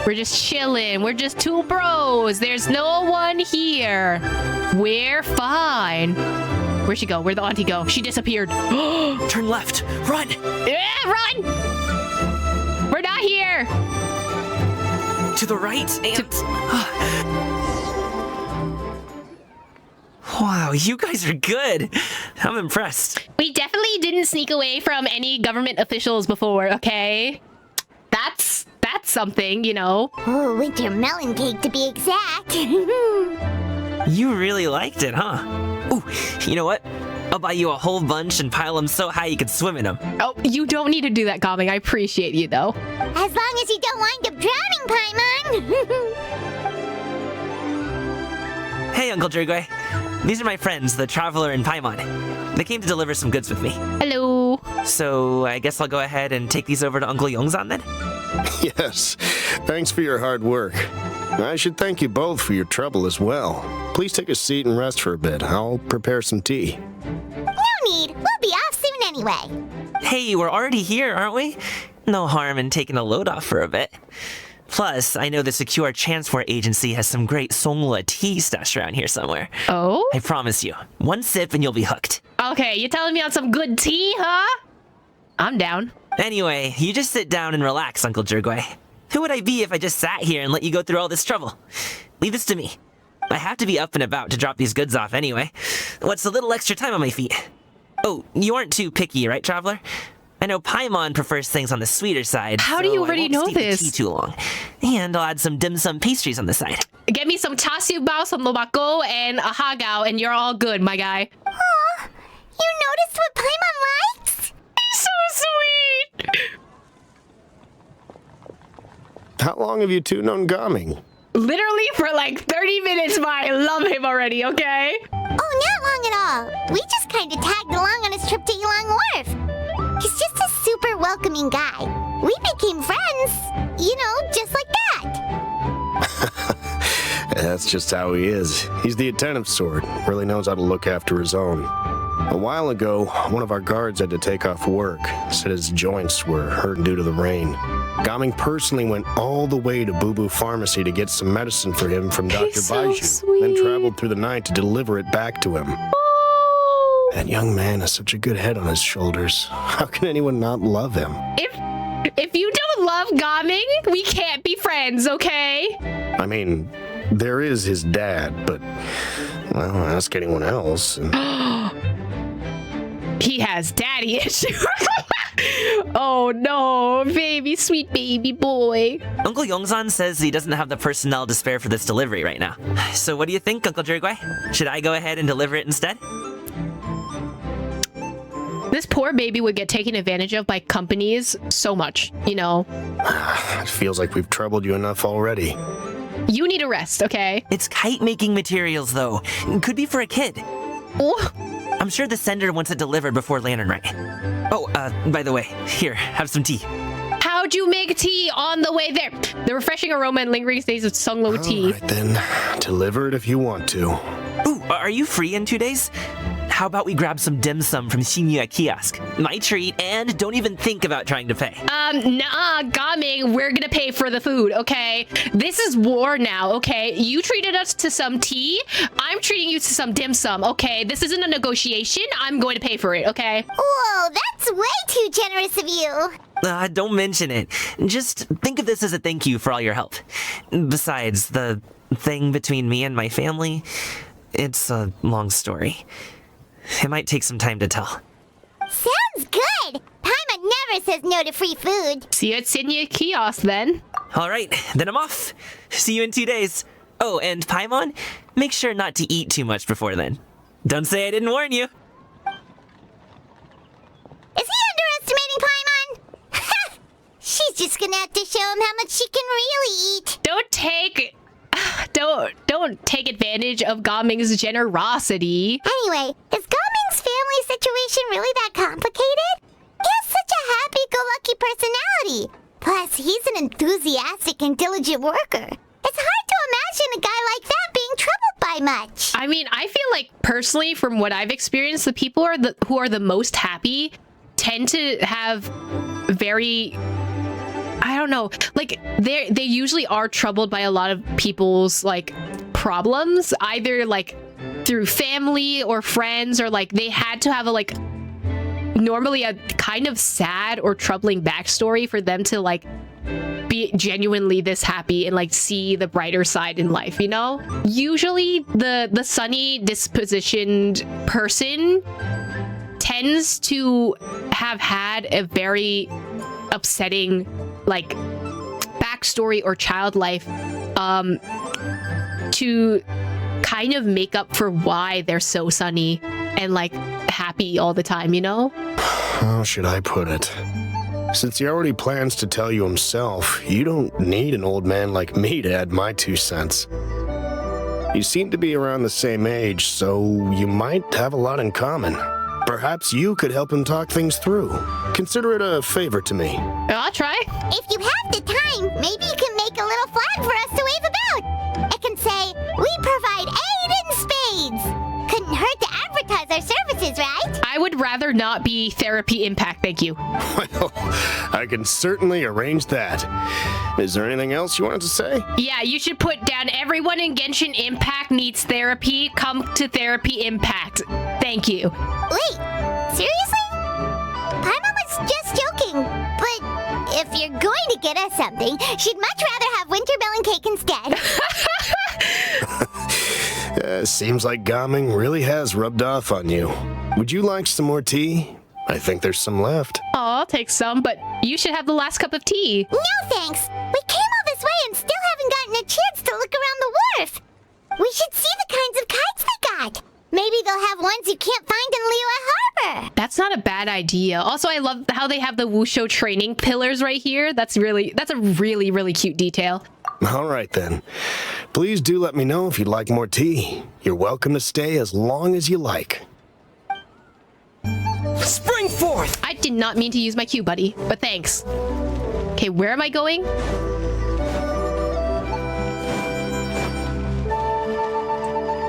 We're just chilling. We're just two bros. There's no one here. We're fine. Where'd she go? Where'd the auntie go? She disappeared. Turn left. Run. Yeah, run. We're not here. To the right and... Wow, you guys are good. I'm impressed. We definitely didn't sneak away from any government officials before, okay? That's something, you know. Oh, winter melon cake to be exact. You really liked it, huh? Ooh, you know what? I'll buy you a whole bunch and pile them so high you could swim in them. Oh, you don't need to do that, Gaming. I appreciate you, though. As long as you don't wind up drowning, Paimon. Hey, Uncle Jirgwe. These are my friends, the Traveler and Paimon. They came to deliver some goods with me. Hello. So I guess I'll go ahead and take these over to Uncle Yongzan then? Yes. Thanks for your hard work. I should thank you both for your trouble as well. Please take a seat and rest for a bit. I'll prepare some tea. No need. We'll be off soon anyway. Hey, we're already here, aren't we? No harm in taking a load off for a bit. Plus, I know the Secure Transport Agency has some great Songhua tea stashed around here somewhere. Oh? I promise you, one sip and you'll be hooked. Okay, you telling me on some good tea, huh? I'm down. Anyway, you just sit down and relax, Uncle Jirgwe. Who would I be if I just sat here and let you go through all this trouble? Leave this to me. I have to be up and about to drop these goods off anyway. What's a little extra time on my feet? Oh, you aren't too picky, right, Traveler? I know Paimon prefers things on the sweeter side. How do you already know this? The tea too long. And I'll add some dim sum pastries on the side. Get me some char siu bao, some lobako, and a hagao, and you're all good, my guy. Aw, you noticed what Paimon likes? He's so sweet! How long have you two known Gaming? Literally for like 30 minutes, but I love him already, okay? Oh, not long at all. We just kind of tagged along on his trip to Ylang Wharf. He's just a super welcoming guy. We became friends, you know, just like that. That's just how he is. He's the attentive sort. Really knows how to look after his own. A while ago, one of our guards had to take off work. Said his joints were hurt due to the rain. Gaming personally went all the way to Boo Boo Pharmacy to get some medicine for him from Dr. Baiju, then traveled through the night to deliver it back to him. Oh. That young man has such a good head on his shoulders. How can anyone not love him? If you don't love Gaming, we can't be friends, okay? I mean, there is his dad, but, well, ask anyone else. He has daddy issues. Oh no, baby, sweet baby boy. Uncle Yongzan says he doesn't have the personnel to spare for this delivery right now. So what do you think, Uncle Jirgwe? Should I go ahead and deliver it instead? This poor baby would get taken advantage of by companies so much, you know. It feels like we've troubled you enough already. You need a rest, okay? It's kite-making materials, though. Could be for a kid. Oh. I'm sure the sender wants it delivered before Lantern Rite. Oh, by the way, here, have some tea. How'd you make tea on the way there? The refreshing aroma and lingering taste of Sunglo tea. All right, then. Deliver it if you want to. Ooh, are you free in 2 days? How about we grab some dim sum from Shinya Kiosk? My treat, and don't even think about trying to pay. Nah, Gaming, we're gonna pay for the food, okay? This is war now, okay? You treated us to some tea, I'm treating you to some dim sum, okay? This isn't a negotiation, I'm going to pay for it, okay? Whoa, that's way too generous of you. Don't mention it. Just think of this as a thank you for all your help. Besides, the thing between me and my family, it's a long story. It might take some time to tell. Sounds good. Paimon never says no to free food. See you at Shinya Kiosk, then. All right, then I'm off. See you in 2 days. Oh, and Paimon, make sure not to eat too much before then. Don't say I didn't warn you. Is he underestimating Paimon? She's just gonna have to show him how much she can really eat. Don't take advantage of Gaming's generosity. Anyway, is Gaming's family situation really that complicated? He has such a happy-go-lucky personality. Plus, he's an enthusiastic and diligent worker. It's hard to imagine a guy like that being troubled by much. I mean, I feel like personally, from what I've experienced, the people who are the most happy tend to have very, I don't know, like they usually are troubled by a lot of people's like problems, either like through family or friends, or like they had to have a like normally a kind of sad or troubling backstory for them to like be be genuinely this happy and like see the brighter side in life, you know? Usually the sunny dispositioned person tends to have had a very upsetting like backstory or child life to kind of make up for why they're so sunny and like happy all the time, you know? How should I put it? Since he already plans to tell you himself, you don't need an old man like me to add my 2 cents. You seem to be around the same age, so you might have a lot in common. Perhaps you could help him talk things through. Consider it a favor to me. I'll try. If you have the time, maybe you can make a little flag for us to wave about. It can say, "We provide aid in spades." Couldn't hurt to advertise our services, right? I would rather not be therapy impact, thank you. Well, I can certainly arrange that. Is there anything else you wanted to say? Yeah, you should put down everyone in Genshin Impact needs therapy. Come to Therapy Impact. Thank you. Wait, seriously? Paimon was just joking, but if you're going to get us something, she'd much rather have wintermelon cake instead. Seems like Gaming really has rubbed off on you. Would you like some more tea? I think there's some left. Oh, I'll take some, but you should have the last cup of tea. No thanks. We came all this way and still haven't gotten a chance to look around the wharf. We should see the kinds of kites they got. Maybe they'll have ones you can't find in Liyue Harbor. That's not a bad idea. Also, I love how they have the Wushu training pillars right here. That's a really, really cute detail. All right, then. Please do let me know if you'd like more tea. You're welcome to stay as long as you like. Spring forth! I did not mean to use my cue, buddy, but thanks. Okay, where am I going?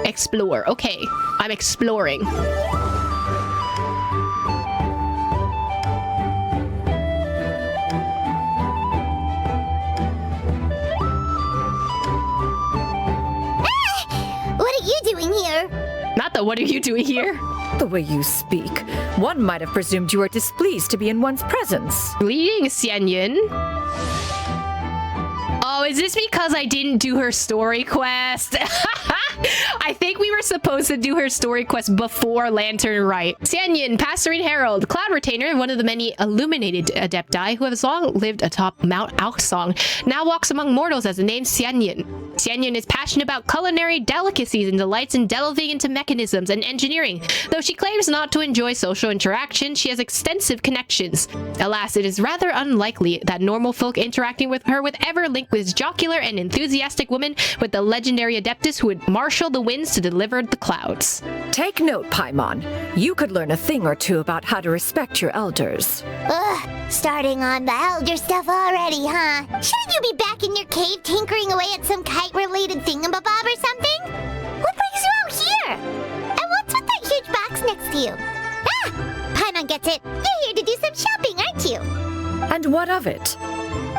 Explore. Okay, I'm exploring. What are you doing here? Not the what are you doing here? The way you speak, one might have presumed you were displeased to be in one's presence. Greetings, Xianyun. Oh, is this because I didn't do her story quest? I think we were supposed to do her story quest before Lantern Rite. Xianyun, Pastoring Herald, Cloud Retainer, one of the many illuminated adepti who has long lived atop Mount Aoksong, now walks among mortals as the name Xianyun. Xianyun is passionate about culinary delicacies and delights in delving into mechanisms and engineering. Though she claims not to enjoy social interaction, she has extensive connections. Alas, it is rather unlikely that normal folk interacting with her would ever link with jocular and enthusiastic woman with the legendary adeptus who would marshal the winds to deliver the clouds. Take note, Paimon. You could learn a thing or two about how to respect your elders. Ugh, starting on the elder stuff already, huh? Shouldn't you be back in your cave tinkering away at some kite-related thingamabob or something? What brings you out here? And what's with that huge box next to you? Ah, Paimon gets it. You're here to do some shopping, aren't you? And what of it?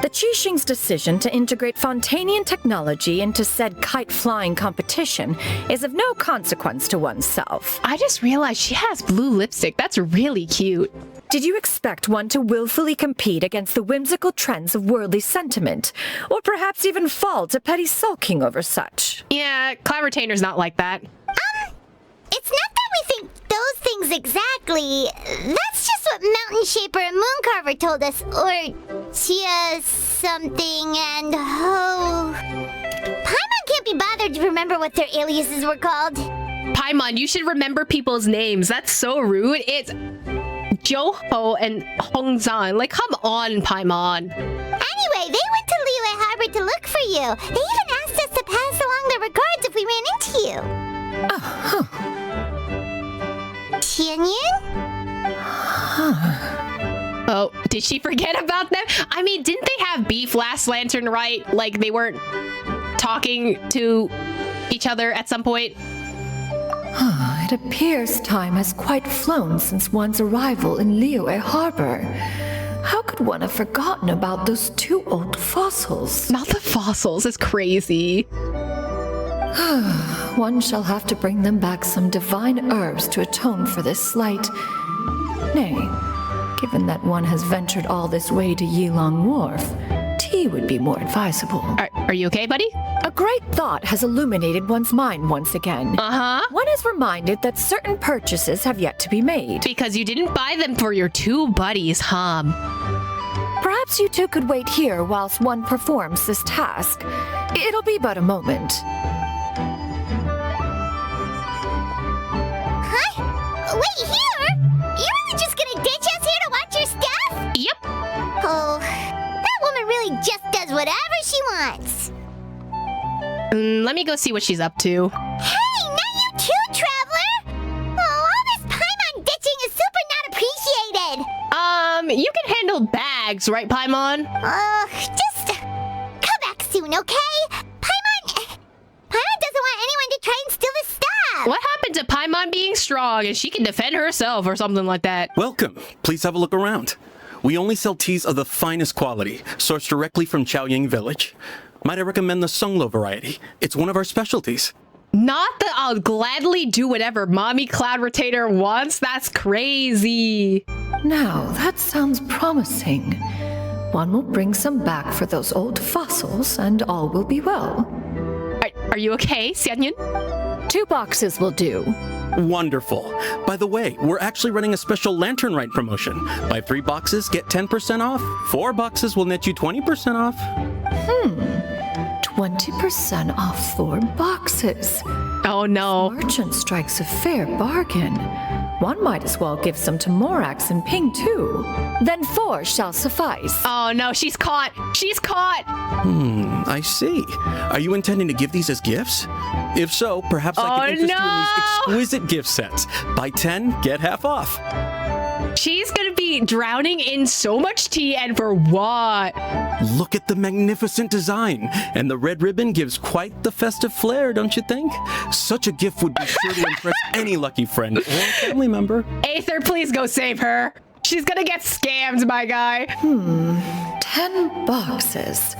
The Qixing's decision to integrate Fontanian technology into said kite-flying competition is of no consequence to oneself. I just realized she has blue lipstick. That's really cute. Did you expect one to willfully compete against the whimsical trends of worldly sentiment? Or perhaps even fall to petty sulking over such? Yeah, Cloud Retainer's not like that. It's not that we think those things exactly. That's just what Mountain Shaper and Mooncarver told us. Or Chia something and Ho. Paimon can't be bothered to remember what their aliases were called. Paimon, you should remember people's names. That's so rude. It's Joho and Hongzan. Like, come on, Paimon. Anyway, they went to Liyue Harbor to look for you. They even asked us to pass along their regards if we ran into you. Xianyun? Oh, did she forget about them? I mean, didn't they have beef last Lantern Rite? Like, they weren't talking to each other at some point? It appears time has quite flown since one's arrival in Liyue Harbor. How could one have forgotten about those two old fossils? Not the fossils, it's crazy. One shall have to bring them back some divine herbs to atone for this slight. Nay, given that one has ventured all this way to Yilong Wharf, tea would be more advisable. Are you okay, buddy? A great thought has illuminated one's mind once again. Uh-huh. One is reminded that certain purchases have yet to be made. Because you didn't buy them for your two buddies, huh? Perhaps you two could wait here whilst one performs this task. It'll be but a moment. Huh? Wait here? You're really just gonna ditch us here to watch your stuff? Yep. Oh, that woman really just does whatever she wants. Let me go see what she's up to. Hey, not you too, Traveler! Oh, all this Paimon ditching is super not appreciated. You can handle bags, right, Paimon? Just come back soon, okay? Paimon doesn't want anyone to try and steal his stuff. What happened to Paimon being strong and she can defend herself or something like that? Welcome. Please have a look around. We only sell teas of the finest quality, sourced directly from Chaoying Village. Might I recommend the Songlo variety? It's one of our specialties. Not that I'll gladly do whatever Mommy Cloud Retainer wants. That's crazy. Now, that sounds promising. One will bring some back for those old fossils, and all will be well. Are you okay, Xianyun? 2 boxes will do. Wonderful. By the way, we're actually running a special Lantern Rite promotion. Buy 3 boxes, get 10% off. 4 boxes will net you 20% off. 20% off 4 boxes. Oh no. Merchant strikes a fair bargain. One might as well give some to Morax and Ping too. Then 4 shall suffice. Oh no, she's caught. She's caught. I see. Are you intending to give these as gifts? If so, perhaps I can interest you in these exquisite gift sets. Buy 10, get half off. She's gonna be drowning in so much tea, and for what? Look at the magnificent design. And the red ribbon gives quite the festive flair, don't you think? Such a gift would be sure to impress any lucky friend or family member. Aether, please go save her. She's gonna get scammed, my guy. 10 boxes.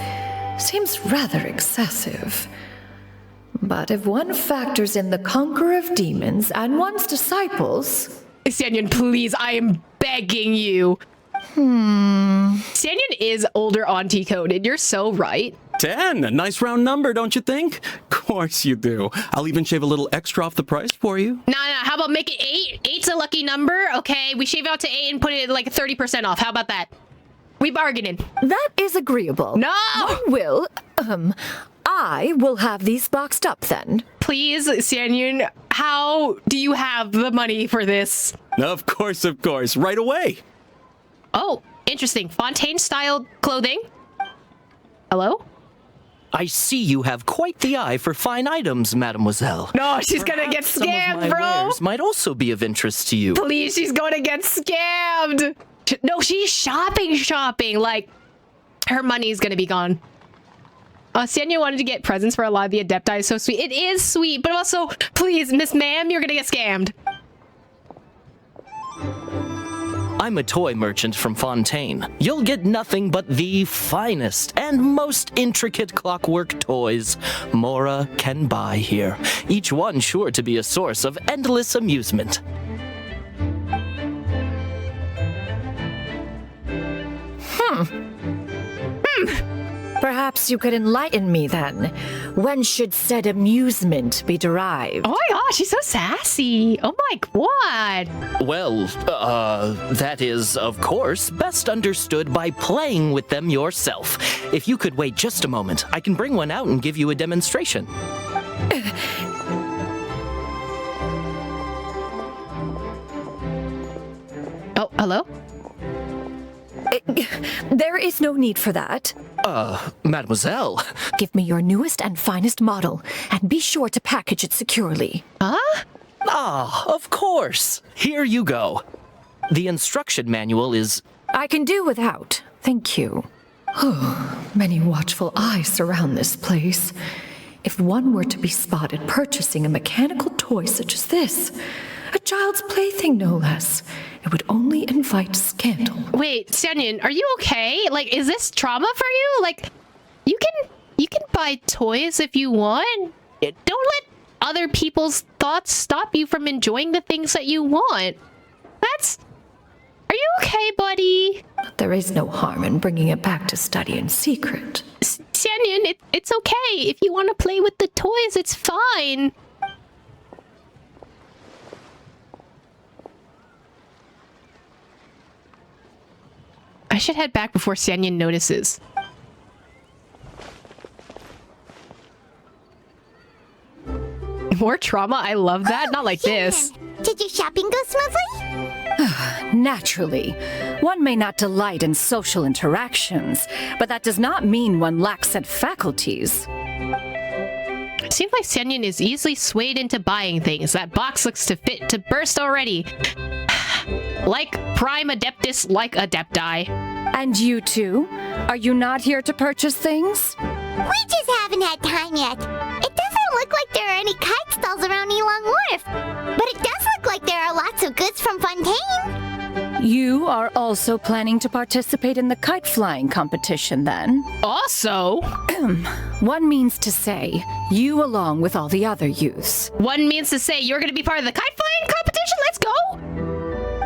Seems rather excessive. But if one factors in the conqueror of demons and one's disciples... Xianyun, please, I am begging you. Xianyun is older auntie coded. You're so right. 10, a nice round number, don't you think? Of course you do. I'll even shave a little extra off the price for you. Nah, how about make it 8? 8's a lucky number, okay? We shave out to 8 and put it like 30% off. How about that? We bargaining. That is agreeable. No! I will have these boxed up then. Please, Xianyun, how do you have the money for this? Of course, right away. Oh, interesting. Fontaine-style clothing? Hello? I see you have quite the eye for fine items, mademoiselle. No, she's gonna get scammed, bro! Wares might also be of interest to you. Please, she's gonna get scammed! No, she's shopping. Like, her money's gonna be gone. Xianyun wanted to get presents for a lot of the Adepti. So sweet. It is sweet, but also, please, Miss Ma'am, you're gonna get scammed. I'm a toy merchant from Fontaine. You'll get nothing but the finest and most intricate clockwork toys Mora can buy here. Each one sure to be a source of endless amusement. Perhaps you could enlighten me then. When should said amusement be derived? Oh my gosh, she's so sassy. Oh my god. Well, that is, of course, best understood by playing with them yourself. If you could wait just a moment, I can bring one out and give you a demonstration. Oh, hello? There is no need for that. Mademoiselle. Give me your newest and finest model, and be sure to package it securely. Huh? Ah, of course. Here you go. The instruction manual is... I can do without. Thank you. Many watchful eyes surround this place. If one were to be spotted purchasing a mechanical toy such as this, a child's plaything no less, it would only invite scandal. Wait, Xianyun, are you okay? Like, is this trauma for you? Like, you can buy toys if you want. Don't let other people's thoughts stop you from enjoying the things that you want. Are you okay, buddy? But there is no harm in bringing it back to study in secret. Sanyan, it's okay. If you want to play with the toys, it's fine. I should head back before Sanyan notices. More trauma? I love that. Not like this. Did your shopping go smoothly? Naturally. One may not delight in social interactions, but that does not mean one lacks said faculties. It seems like Sanyan is easily swayed into buying things. That box looks to fit to burst already. Like Prime Adeptus, like Adepti. And you too? Are you not here to purchase things? We just haven't had time yet. It doesn't look like there are any kite stalls around Elong Wharf, but it does look like there are lots of goods from Fontaine. You are also planning to participate in the kite flying competition then? Also? One means to say, you along with all the other youths. One means to say you're going to be part of the kite flying competition? Let's go!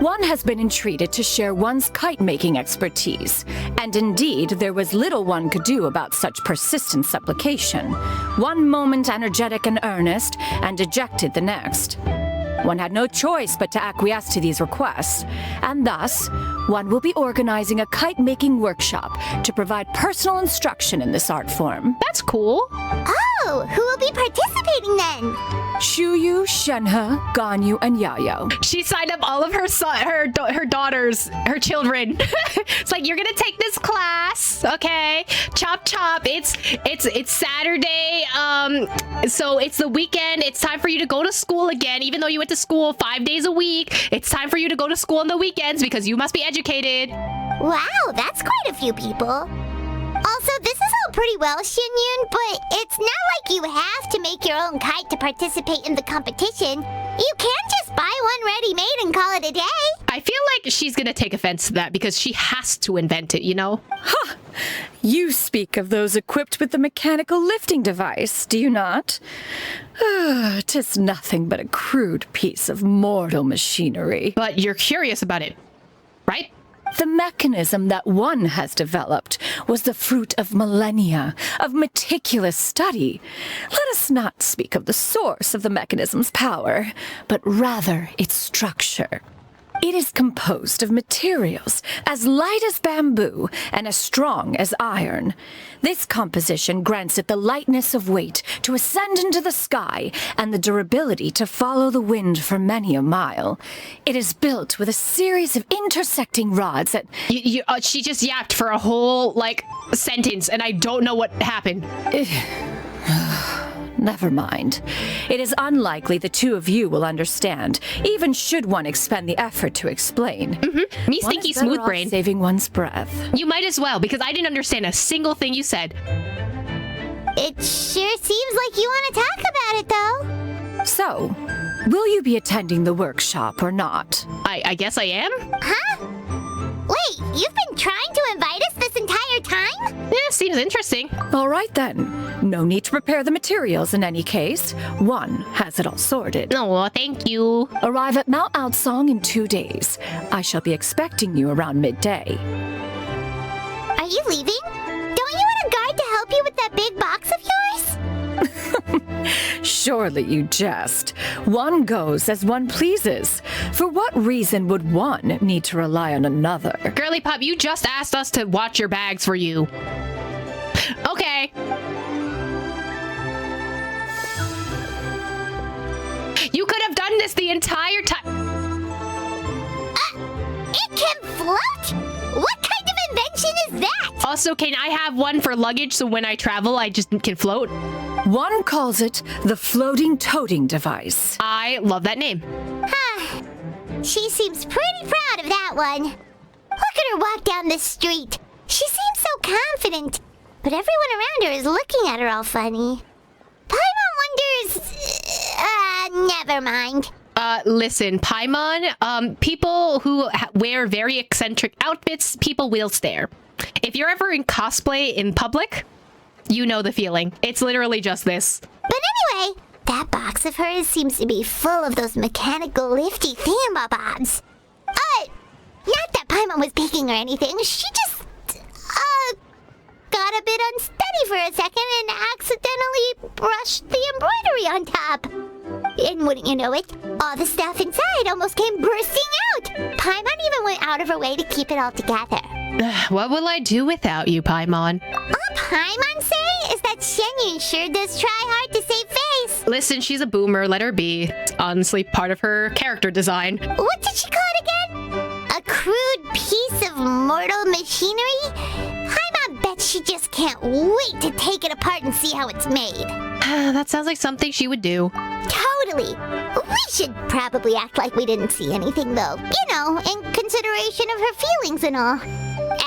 One has been entreated to share one's kite-making expertise, and indeed there was little one could do about such persistent supplication. One moment energetic and earnest, and dejected the next. One had no choice but to acquiesce to these requests, and thus, one will be organizing a kite-making workshop to provide personal instruction in this art form. That's cool. Oh, who will be participating then? Shuyu, Shenhe, Ganyu, and Yayo. She signed up all of her daughters, her children. It's like, you're gonna take this class, okay? Chop chop. It's Saturday. So it's the weekend. It's time for you to go to school again, even though you went to school 5 days a week. It's time for you to go to school on the weekends because you must be educated. Wow, that's quite a few people. Also, this is all pretty well, Xinyun, but it's not like you have to make your own kite to participate in the competition. You can just buy one ready-made and call it a day. I feel like she's gonna take offense to that because she has to invent it, you know? Huh! You speak of those equipped with the mechanical lifting device, do you not? 'Tis nothing but a crude piece of mortal machinery. But you're curious about it, right? The mechanism that one has developed was the fruit of millennia of meticulous study. Let us not speak of the source of the mechanism's power, but rather its structure. It is composed of materials as light as bamboo and as strong as iron. This composition grants it the lightness of weight to ascend into the sky and the durability to follow the wind for many a mile. It is built with a series of intersecting rods that... She just yapped for a whole, sentence, and I don't know what happened. Never mind. It is unlikely the two of you will understand, even should one expend the effort to explain. Mm-hmm. Me, stinky smooth brain. Saving one's breath. You might as well, because I didn't understand a single thing you said. It sure seems like you want to talk about it, though. So, will you be attending the workshop or not? I guess I am? Huh? Wait, you've been trying to invite us this entire time? Yeah, seems interesting. All right then. No need to prepare the materials in any case. One has it all sorted. Oh, thank you. Arrive at Mount Outsong in 2 days. I shall be expecting you around midday. Are you leaving? Don't you want a guide to help you with that big box of yours? Surely you jest. One goes as one pleases. For what reason would one need to rely on another? Girly Pop, you just asked us to watch your bags for you. Okay. You could have done this the entire time. It can float? What kind of invention is that? Also, can I have one for luggage so when I travel, I just can float? One calls it the floating toting device. I love that name. Huh. She seems pretty proud of that one. Look at her walk down the street. She seems so confident, but everyone around her is looking at her all funny. Paimon wonders... never mind. Listen, Paimon, people who wear very eccentric outfits, people will stare. If you're ever in cosplay in public, you know the feeling. It's literally just this. But anyway, that box of hers seems to be full of those mechanical lifty thingamabobs. Not the Paimon was baking or anything. She just, got a bit unsteady for a second and accidentally brushed the embroidery on top. And wouldn't you know it, all the stuff inside almost came bursting out. Paimon even went out of her way to keep it all together. What will I do without you, Paimon? All Paimon say is that Shenyun sure does try hard to save face. Listen, she's a boomer. Let her be. It's honestly part of her character design. What did she call it again? A crude piece of mortal machinery? Paimon bets she just can't wait to take it apart and see how it's made. That sounds like something she would do. Totally. We should probably act like we didn't see anything, though. You know, in consideration of her feelings and all.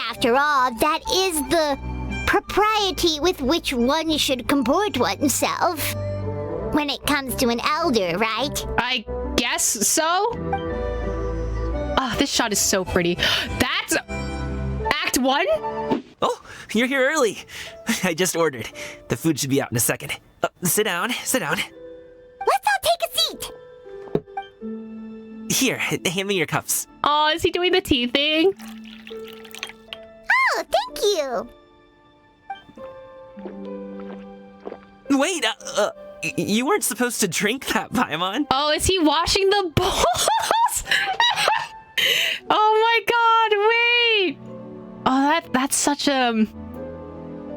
After all, that is the propriety with which one should comport oneself. When it comes to an elder, right? I guess so. Oh, this shot is so pretty. That's Act 1? Oh, you're here early. I just ordered. The food should be out in a second. Sit down, sit down. Let's all take a seat. Here, hand me your cups. Oh, is he doing the tea thing? Oh, thank you. Wait, you weren't supposed to drink that, Paimon. Oh, is he washing the bowls? Oh my god, wait! Oh, that's such a...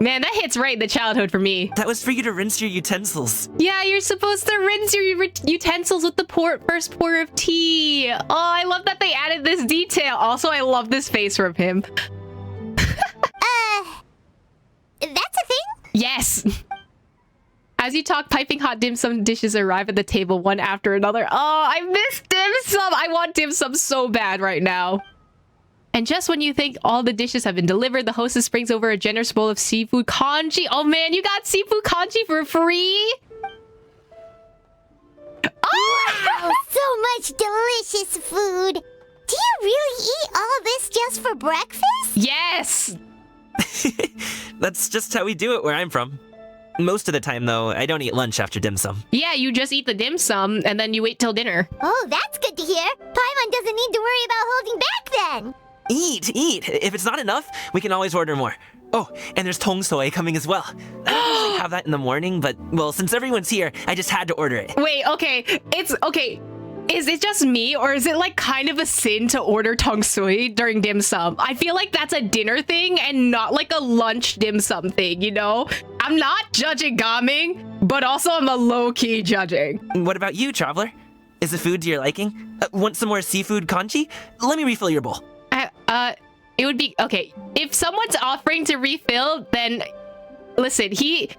Man, that hits right in the childhood for me. That was for you to rinse your utensils. Yeah, you're supposed to rinse your utensils with the first pour of tea. Oh, I love that they added this detail. Also, I love this face from him. That's a thing? Yes. As you talk, piping hot dim sum dishes arrive at the table one after another. Oh, I miss dim sum. I want dim sum so bad right now. And just when you think all the dishes have been delivered, the hostess brings over a generous bowl of seafood congee. Oh man, you got seafood congee for free? Oh! Wow, so much delicious food. Do you really eat all this just for breakfast? Yes! That's just how we do it where I'm from. Most of the time, though, I don't eat lunch after dim sum. Yeah, you just eat the dim sum and then you wait till dinner. Oh, that's good to hear. Paimon doesn't need to worry about holding back then. Eat! If it's not enough, we can always order more. Oh, and there's tong soy coming as well. I don't usually have that in the morning, but, well, since everyone's here, I just had to order it. Wait, okay. Okay. Is it just me, or is it like kind of a sin to order tong soy during dim sum? I feel like that's a dinner thing and not like a lunch dim sum thing, you know? I'm not judging Gaming, but also I'm a low-key judging. What about you, Traveler? Is the food to your liking? Want some more seafood congee? Let me refill your bowl. It would be, okay, if someone's offering to refill, then, listen, he's,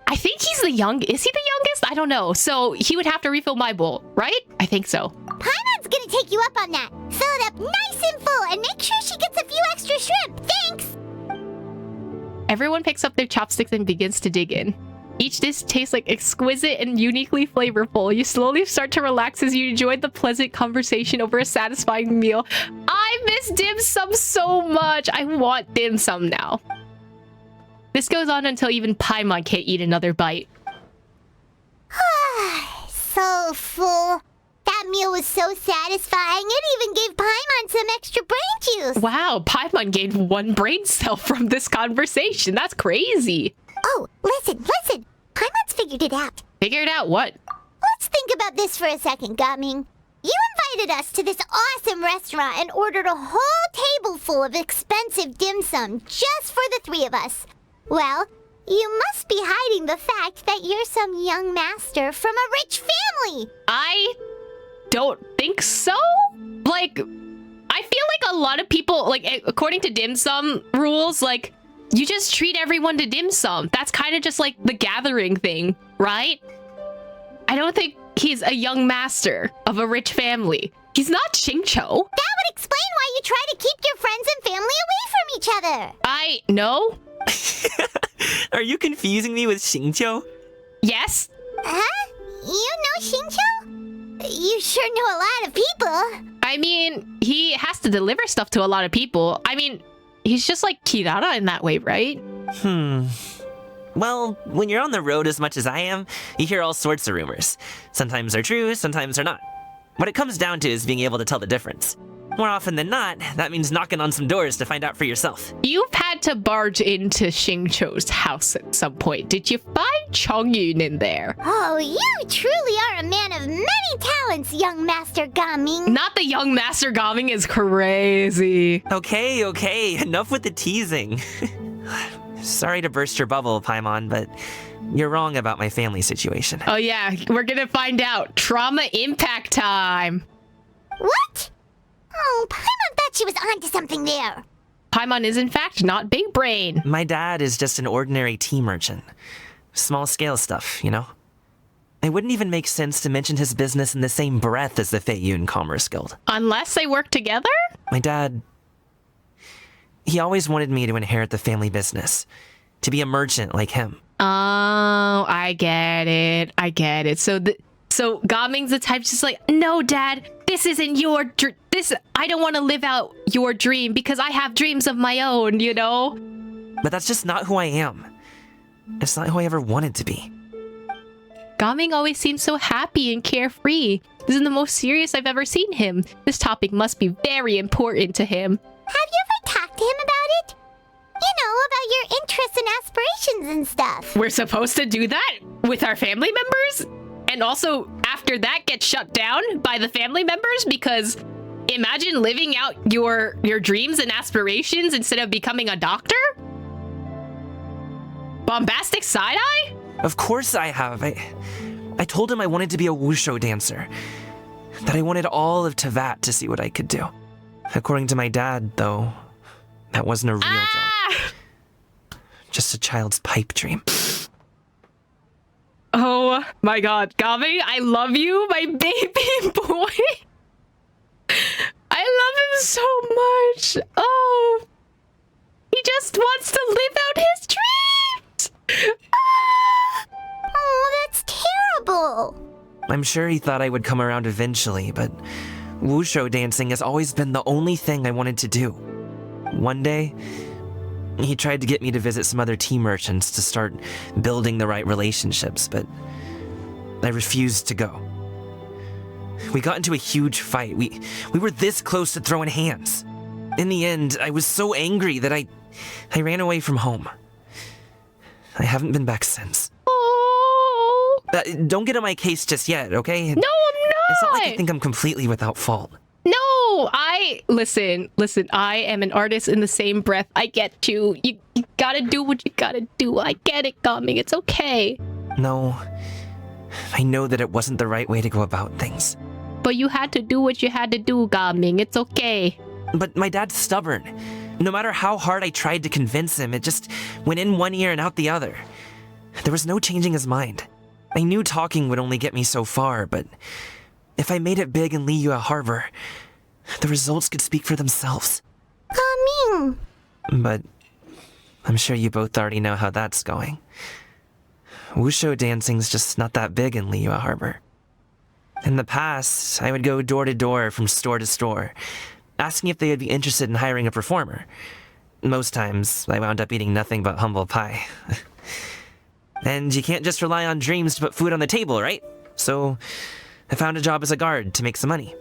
I think he's the youngest. Is he the youngest? I don't know. So he would have to refill my bowl, right? I think so. Paimon's gonna take you up on that. Fill it up nice and full and make sure she gets a few extra shrimp. Thanks! Everyone picks up their chopsticks and begins to dig in. Each dish tastes like exquisite and uniquely flavorful. You slowly start to relax as you enjoy the pleasant conversation over a satisfying meal. I miss dim sum so much. I want dim sum now. This goes on until even Paimon can't eat another bite. So full. That meal was so satisfying. It even gave Paimon some extra brain juice. Wow, Paimon gained 1 brain cell from this conversation. That's crazy. Oh, listen. Paimon's figured it out. Figured out what? Let's think about this for a second, Gaming. You invited us to this awesome restaurant and ordered a whole table full of expensive dim sum just for the 3 of us. Well, you must be hiding the fact that you're some young master from a rich family. I don't think so. Like, I feel like a lot of people, like, according to dim sum rules, like, you just treat everyone to dim sum. That's kind of just like the gathering thing, right? I don't think he's a young master of a rich family. He's not Xingqiu. That would explain why you try to keep your friends and family away from each other. I know. Are you confusing me with Xingqiu? Yes. Huh? You know Xingqiu? You sure know a lot of people. I mean, he has to deliver stuff to a lot of people. I mean, he's just like Kirara in that way, right? Well, when you're on the road as much as I am, you hear all sorts of rumors. Sometimes they're true, sometimes they're not. What it comes down to is being able to tell the difference. More often than not, that means knocking on some doors to find out for yourself. You've had to barge into Xingqiu's house at some point. Did you find Chongyun in there? Oh, you truly are a man of many talents, young Master Gaming. Not the young Master Gaming is crazy. Okay, enough with the teasing. Sorry to burst your bubble, Paimon, but you're wrong about my family situation. Oh yeah, we're gonna find out. Trauma impact time. What? Oh, Paimon thought she was onto something there. Paimon is in fact not big brain. My dad is just an ordinary tea merchant. Small scale stuff, you know? It wouldn't even make sense to mention his business in the same breath as the Feiyun Commerce Guild. Unless they work together? My dad... he always wanted me to inherit the family business. To be a merchant like him. Oh, I get it. So Gaming's the type just like, no, Dad, this isn't your I don't want to live out your dream because I have dreams of my own, you know? But that's just not who I am. It's not who I ever wanted to be. Gaming always seems so happy and carefree. This is the most serious I've ever seen him. This topic must be very important to him. Have you ever talked to him about it? You know, about your interests and aspirations and stuff. We're supposed to do that with our family members? And also, after that gets shut down by the family members? Because imagine living out your dreams and aspirations instead of becoming a doctor? Bombastic side-eye? Of course I have. I told him I wanted to be a wushu dancer. That I wanted all of Tevat to see what I could do. According to my dad, though, that wasn't a real job. Just a child's pipe dream. Oh my god, Gaming, I love you, my baby boy. I love him so much. Oh, he just wants to live out his dreams. Oh, that's terrible. I'm sure he thought I would come around eventually, but wushu dancing has always been the only thing I wanted to do. One day, he tried to get me to visit some other tea merchants to start building the right relationships, but I refused to go. We got into a huge fight. We were this close to throwing hands. In the end, I was so angry that I ran away from home. I haven't been back since. Oh. Don't get on my case just yet, okay? No, I'm not. It's not like I think I'm completely without fault. No, listen, I am an artist in the same breath. I get you. You gotta do what you gotta do. I get it, Gaming. It's okay. No, I know that it wasn't the right way to go about things. But you had to do what you had to do, Gaming. It's okay. But my dad's stubborn. No matter how hard I tried to convince him, it just went in one ear and out the other. There was no changing his mind. I knew talking would only get me so far, but if I made it big in Liyue Harbor, the results could speak for themselves. Gaming. But I'm sure you both already know how that's going. Wushu dancing's just not that big in Liyue Harbor. In the past, I would go door to door from store to store, asking if they would be interested in hiring a performer. Most times, I wound up eating nothing but humble pie. And you can't just rely on dreams to put food on the table, right? So I found a job as a guard to make some money.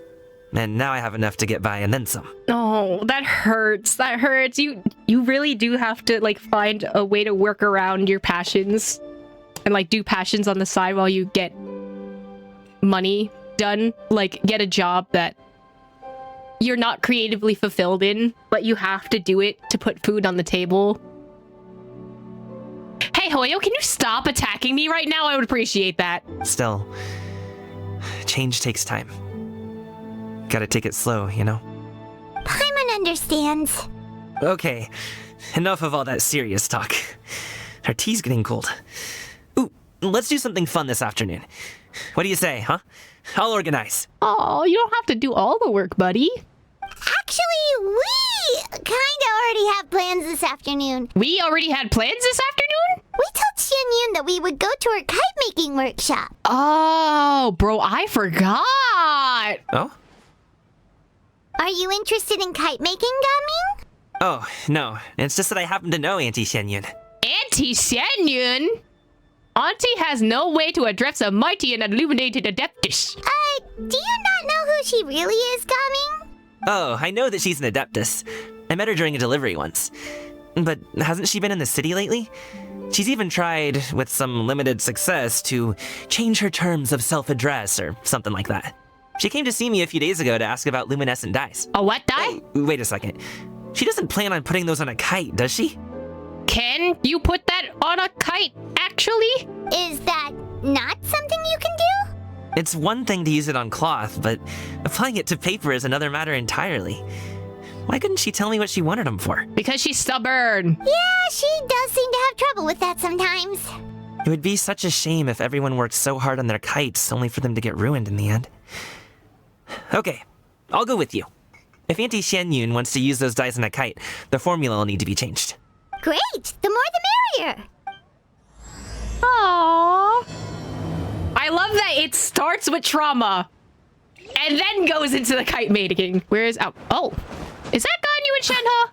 And now I have enough to get by and then some. Oh, that hurts. That hurts. You really do have to like find a way to work around your passions and like do passions on the side while you get money done. Like get a job that you're not creatively fulfilled in, but you have to do it to put food on the table. Hey, Hoyo, can you stop attacking me right now? I would appreciate that. Still, change takes time. Gotta take it slow, you know? Paimon understands. Okay, enough of all that serious talk. Our tea's getting cold. Ooh, let's do something fun this afternoon. What do you say, huh? I'll organize. Oh, you don't have to do all the work, buddy. Actually, we kinda already have plans this afternoon. We already had plans this afternoon? We told Xianyun that we would go to her kite-making workshop. Oh, bro, I forgot. Oh? Are you interested in kite-making, Gaming? Oh, no. It's just that I happen to know Auntie Xianyun. Auntie Xianyun? Auntie has no way to address a mighty and illuminated adeptus. Do you not know who she really is, Gaming? Oh, I know that she's an Adeptus. I met her during a delivery once. But hasn't she been in the city lately? She's even tried, with some limited success, to change her terms of self-address or something like that. She came to see me a few days ago to ask about luminescent dyes. A what dye? Wait a second. She doesn't plan on putting those on a kite, does she? Can you put that on a kite, actually? Is that not something you can do? It's one thing to use it on cloth, but applying it to paper is another matter entirely. Why couldn't she tell me what she wanted them for? Because she's stubborn. Yeah, she does seem to have trouble with that sometimes. It would be such a shame if everyone worked so hard on their kites only for them to get ruined in the end. Okay, I'll go with you. If Auntie Xianyun wants to use those dyes on a kite, the formula will need to be changed. Great! The more the merrier! Aww. I love that it starts with trauma and then goes into the kite making. Where is... Oh. Is that Ganyu and Shenhe?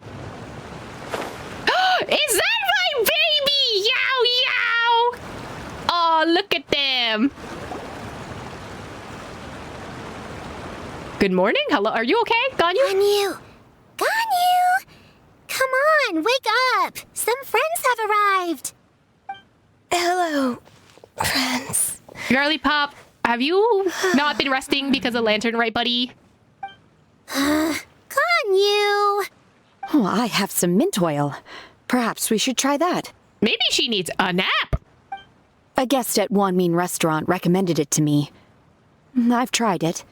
Is that my baby? Yow, yow! Oh, look at them. Good morning. Hello. Are you okay, Ganyu? Ganyu! Ganyu! Come on, wake up! Some friends have arrived! Hello, friends. Girly Pop, have you not been resting because of Lantern, right, buddy? Ganyu! Oh, I have some mint oil. Perhaps we should try that. Maybe she needs a nap. A guest at Wanmin Restaurant recommended it to me. I've tried it.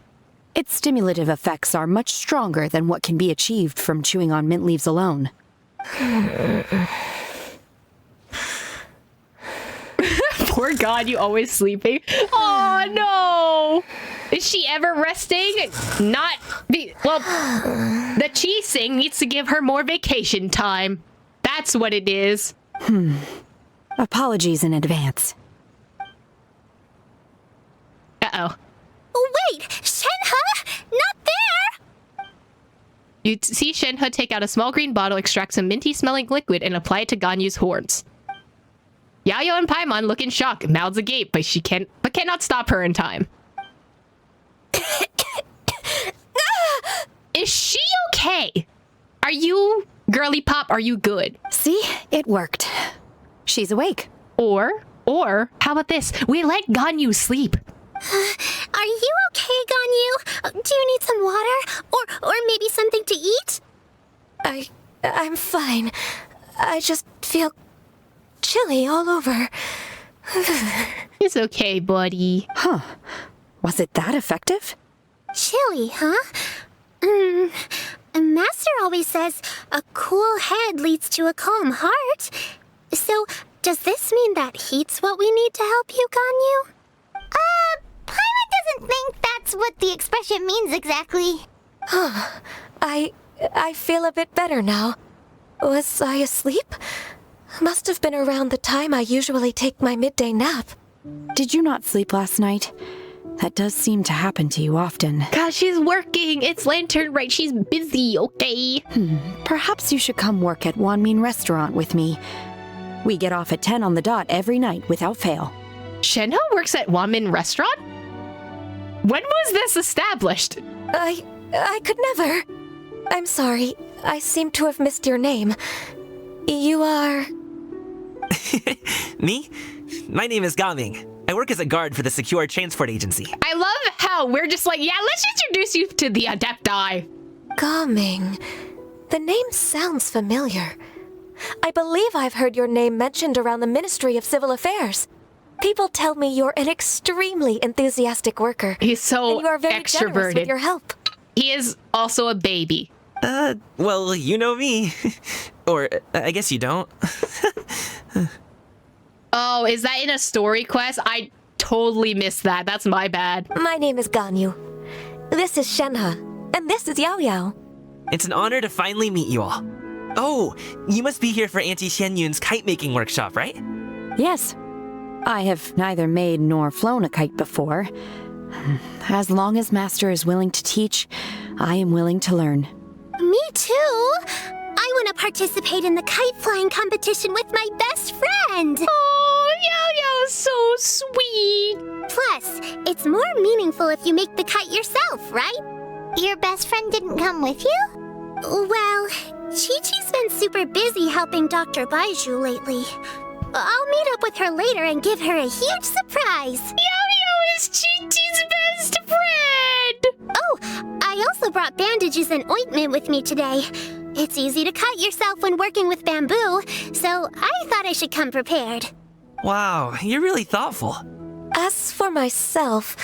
Its stimulative effects are much stronger than what can be achieved from chewing on mint leaves alone. Poor God, you always sleeping. Oh no! Is she ever resting? Well, the Qixing needs to give her more vacation time. That's what it is. Apologies in advance. Uh-oh. Wait! Shenhe! Not there! You see Shenhe take out a small green bottle, extract some minty-smelling liquid, and apply it to Ganyu's horns. Yayo and Paimon look in shock, mouths agape, but cannot stop her in time. Is she okay? Are you, Girly Pop, are you good? See? It worked. She's awake. Or, how about this? We let Ganyu sleep. Are you okay, Ganyu? Do you need some water? Or maybe something to eat? I'm fine. I just feel chilly all over. It's okay, buddy. Huh. Was it that effective? Chilly, huh? Master always says a cool head leads to a calm heart. So, does this mean that heat's what we need to help you, Ganyu? Paimon doesn't think that's what the expression means exactly. I feel a bit better now. Was I asleep? Must have been around the time I usually take my midday nap. Did you not sleep last night? That does seem to happen to you often. Gosh, she's working. It's Lantern, right? She's busy, okay? Perhaps you should come work at Wanmin Restaurant with me. We get off at 10 on the dot every night without fail. Shenhe works at Wanmin Restaurant? When was this established? I could never. I'm sorry. I seem to have missed your name. You are... Me? My name is Gaming. I work as a guard for the Secure Transport Agency. I love how we're just like, yeah, let's introduce you to the Adepti. Gaming. The name sounds familiar. I believe I've heard your name mentioned around the Ministry of Civil Affairs. People tell me you're an extremely enthusiastic worker. He's so and you are very extroverted. generous with your help. He is also a baby. Well, you know me. Or, I guess you don't. Oh, is that in a story quest? I totally missed that. That's my bad. My name is Ganyu. This is Shenhe. And this is Yao Yao. It's an honor to finally meet you all. Oh, you must be here for Auntie Xianyun's kite-making workshop, right? Yes. I have neither made nor flown a kite before. As long as Master is willing to teach, I am willing to learn. Me too. I want to participate in the kite flying competition with my best friend. Oh, Yao Yao is so sweet. Plus, it's more meaningful if you make the kite yourself, right? Your best friend didn't come with you? Well, Chi-Chi's been super busy helping Dr. Baiju lately. I'll meet up with her later and give her a huge surprise. Yao is Chi-Chi's best friend! Oh, I also brought bandages and ointment with me today. It's easy to cut yourself when working with bamboo, so I thought I should come prepared. Wow, you're really thoughtful. As for myself,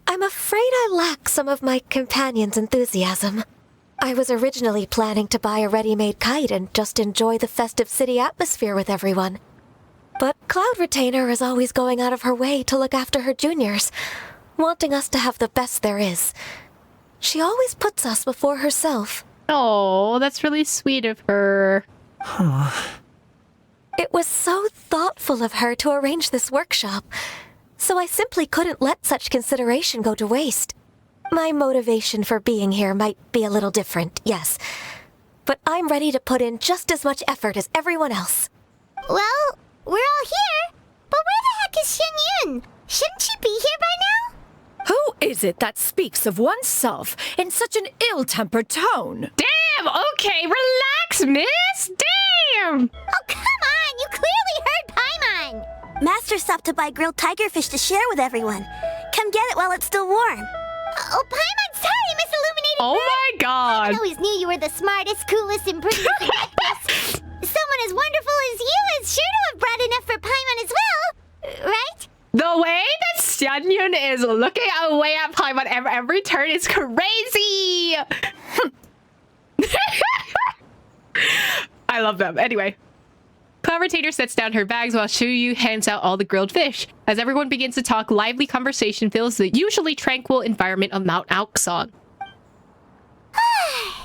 I'm afraid I lack some of my companion's enthusiasm. I was originally planning to buy a ready-made kite and just enjoy the festive city atmosphere with everyone. But Cloud Retainer is always going out of her way to look after her juniors, wanting us to have the best there is. She always puts us before herself. Oh, that's really sweet of her. It was so thoughtful of her to arrange this workshop, so I simply couldn't let such consideration go to waste. My motivation for being here might be a little different, yes, but I'm ready to put in just as much effort as everyone else. Well, we're all here, but where the heck is Xianyun? Shouldn't she be here by now? Who is it that speaks of oneself in such an ill-tempered tone? Damn! Okay, relax, miss! Damn! Oh, come on! You clearly heard Paimon! Master stopped to buy grilled tigerfish to share with everyone. Come get it while it's still warm. Oh, Paimon, sorry, Miss Illuminating Oh my god! I always knew you were the smartest, coolest, and prettiest and best. Someone as wonderful as you is sure to have brought enough for Paimon as well, right? The way that Xianyun is looking away at Paimon every turn is crazy! I love them. Anyway. Cloud Retainer sets down her bags while Shuyu hands out all the grilled fish. As everyone begins to talk, lively conversation fills the usually tranquil environment of Mount Aoksan.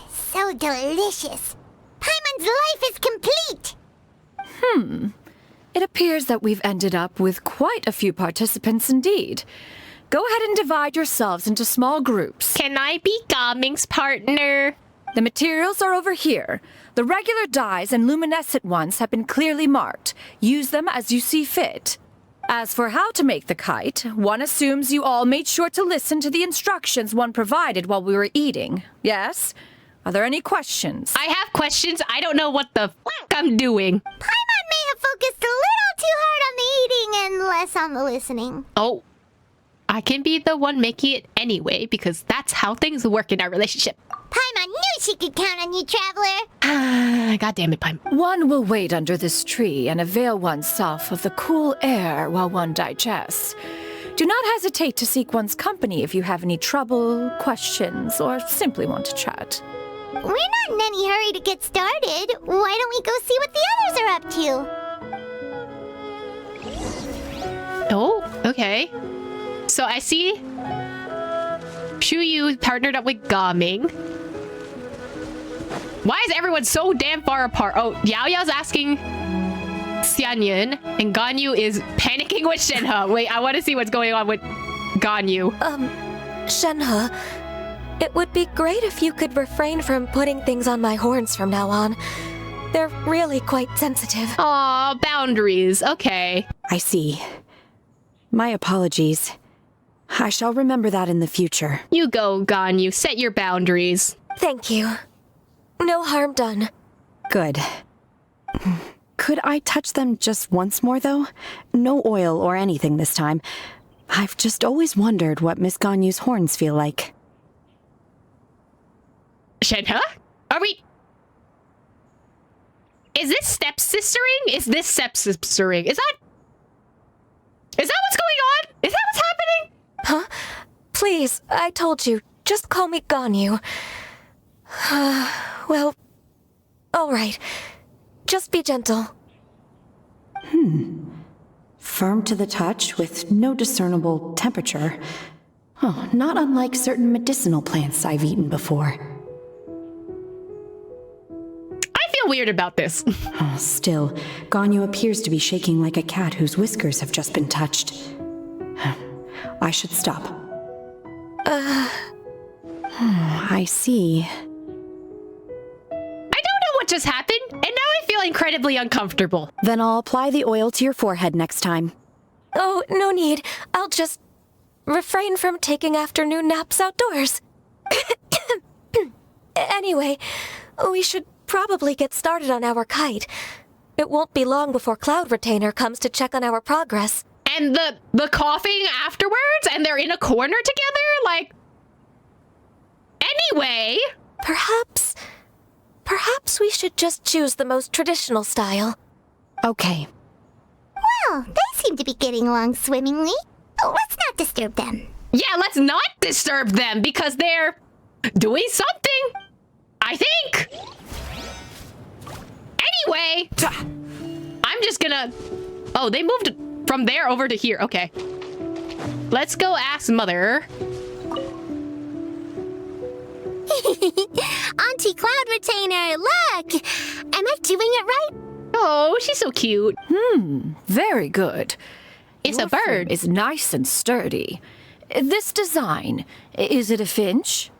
So delicious. Paimon's life is complete. It appears that we've ended up with quite a few participants indeed. Go ahead and divide yourselves into small groups. Can I be Gaming's partner? The materials are over here. The regular dyes and luminescent ones have been clearly marked. Use them as you see fit. As for how to make the kite, one assumes you all made sure to listen to the instructions one provided while we were eating. Yes? Are there any questions? I have questions. I don't know what the fuck I'm doing. Paimon may have focused a little too hard on the eating and less on the listening. Oh. I can be the one making it anyway, because that's how things work in our relationship. Paimon knew she could count on you, Traveler. God damn it, Paimon. One will wait under this tree and avail oneself of the cool air while one digests. Do not hesitate to seek one's company if you have any trouble, questions, or simply want to chat. We're not in any hurry to get started. Why don't we go see what the others are up to? Oh, okay. So I see Shuyu partnered up with Gaming. Why is everyone so damn far apart? Oh, Yao Yao's asking Xianyun, and Ganyu is panicking with Shenhe. Wait, I want to see what's going on with Ganyu. Shenhe, it would be great if you could refrain from putting things on my horns from now on. They're really quite sensitive. Aw, boundaries. Okay. I see. My apologies. I shall remember that in the future. You go, Ganyu. Set your boundaries. Thank you. No harm done. Good. Could I touch them just once more, though? No oil or anything this time. I've just always wondered what Miss Ganyu's horns feel like. Shenhe? Are we... Is this stepsistering? Is this stepsistering? Is that what's going on? Is that what's happening? Huh? Please, I told you. Just call me Ganyu. Well, all right. Just be gentle. Firm to the touch with no discernible temperature. Oh, not unlike certain medicinal plants I've eaten before. I feel weird about this. Still, Ganyu appears to be shaking like a cat whose whiskers have just been touched. I should stop. I see. I don't know what just happened, and now I feel incredibly uncomfortable. Then I'll apply the oil to your forehead next time. Oh, no need. I'll just refrain from taking afternoon naps outdoors. Anyway, we should probably get started on our kite. It won't be long before Cloud Retainer comes to check on our progress. And the coughing afterwards, and they're in a corner together? Like... Anyway... Perhaps we should just choose the most traditional style. Okay. Well, they seem to be getting along swimmingly. Let's not disturb them. Yeah, let's not disturb them because they're doing something, I think. Anyway, I'm just gonna... Oh, they moved from there over to here. Okay. Let's go ask Mother. Auntie Cloud Retainer, look! Am I doing it right? Oh, she's so cute. Very good. It's Your a bird. frame is nice and sturdy. This design, is it a finch?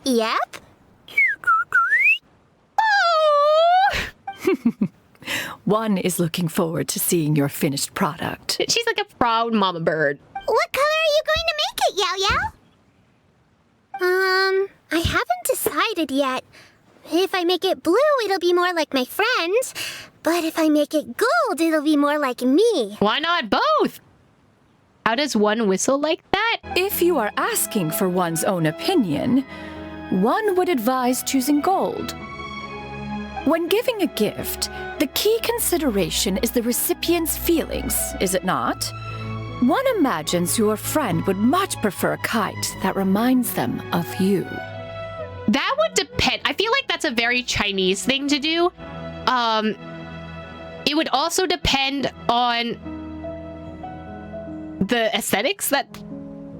Yep. Oh! One is looking forward to seeing your finished product. She's like a proud mama bird. What color are you going to make it, Yao Yao? I haven't decided yet. If I make it blue, it'll be more like my friends. But if I make it gold, it'll be more like me. Why not both? How does one whistle like that? If you are asking for one's own opinion, one would advise choosing gold. When giving a gift, the key consideration is the recipient's feelings, is it not? One imagines your friend would much prefer a kite that reminds them of you. That would depend. I feel like that's a very Chinese thing to do. It would also depend on the aesthetics that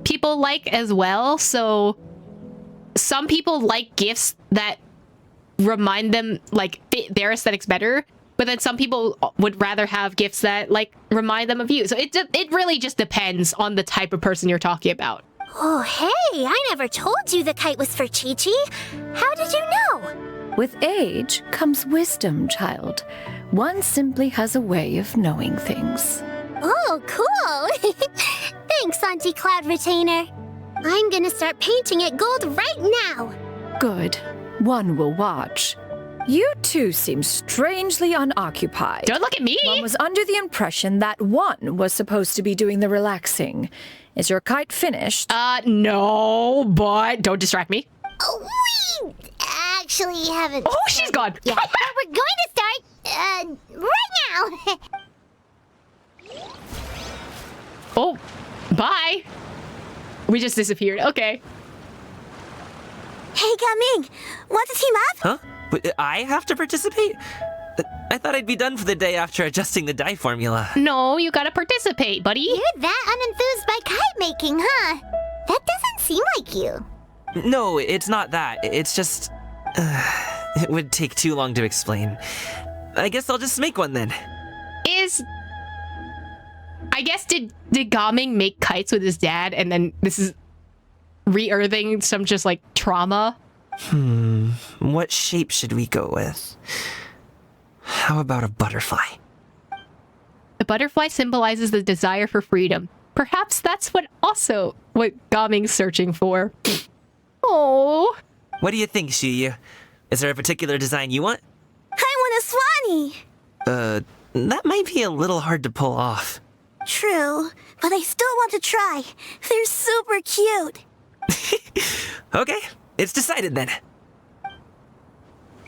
people like as well. So some people like gifts that remind them, like, fit their aesthetics better. But then some people would rather have gifts that, like, remind them of you. So it really just depends on the type of person you're talking about. Oh, hey, I never told you the kite was for Chi-Chi. How did you know? With age comes wisdom, child. One simply has a way of knowing things. Oh, cool. Thanks, Auntie Cloud Retainer. I'm gonna start painting it gold right now. Good. One will watch. You two seem strangely unoccupied. Don't look at me! One was under the impression that one was supposed to be doing the relaxing. Is your kite finished? No, but don't distract me. We actually haven't... Oh, she's gone! Yeah, but we're going to start, right now. Oh, bye. We just disappeared. Okay. Hey, Gaming, want to team up? Huh? But I have to participate? I thought I'd be done for the day after adjusting the dye formula. No, you gotta participate, buddy. You're that unenthused by kite making, huh? That doesn't seem like you. No, it's not that. It's just... it would take too long to explain. I guess I'll just make one then. I guess did Gaming make kites with his dad and then this is re-earthing some just like trauma? What shape should we go with? How about a butterfly? The butterfly symbolizes the desire for freedom. Perhaps that's what Gaming's searching for. Oh. What do you think, Shuyu? Is there a particular design you want? I want a swanee. That might be a little hard to pull off. True, but I still want to try. They're super cute. Okay, it's decided then.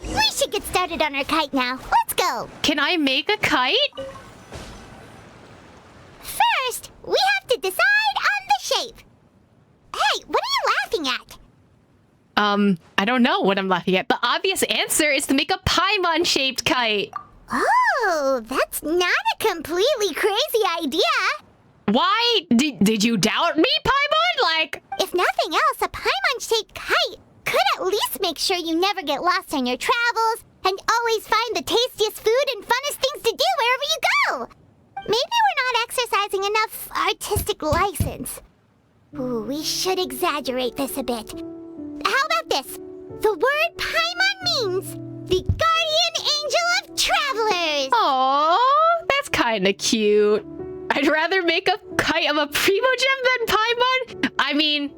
We should get started on our kite now. Let's go. Can I make a kite? First, we have to decide on the shape. Hey, what are you laughing at? I don't know what I'm laughing at. The obvious answer is to make a Paimon-shaped kite. Oh, that's not a completely crazy idea. Why? Did you doubt me, Paimon? Like... If nothing else, a Paimon-shaped kite could at least make sure you never get lost on your travels and always find the tastiest food and funnest things to do wherever you go. Maybe we're not exercising enough artistic license. Ooh, we should exaggerate this a bit. How about this? The word Paimon means the guardian angel of travelers. Oh, that's kind of cute. I'd rather make a kite of a Primogem than Paimon. I mean,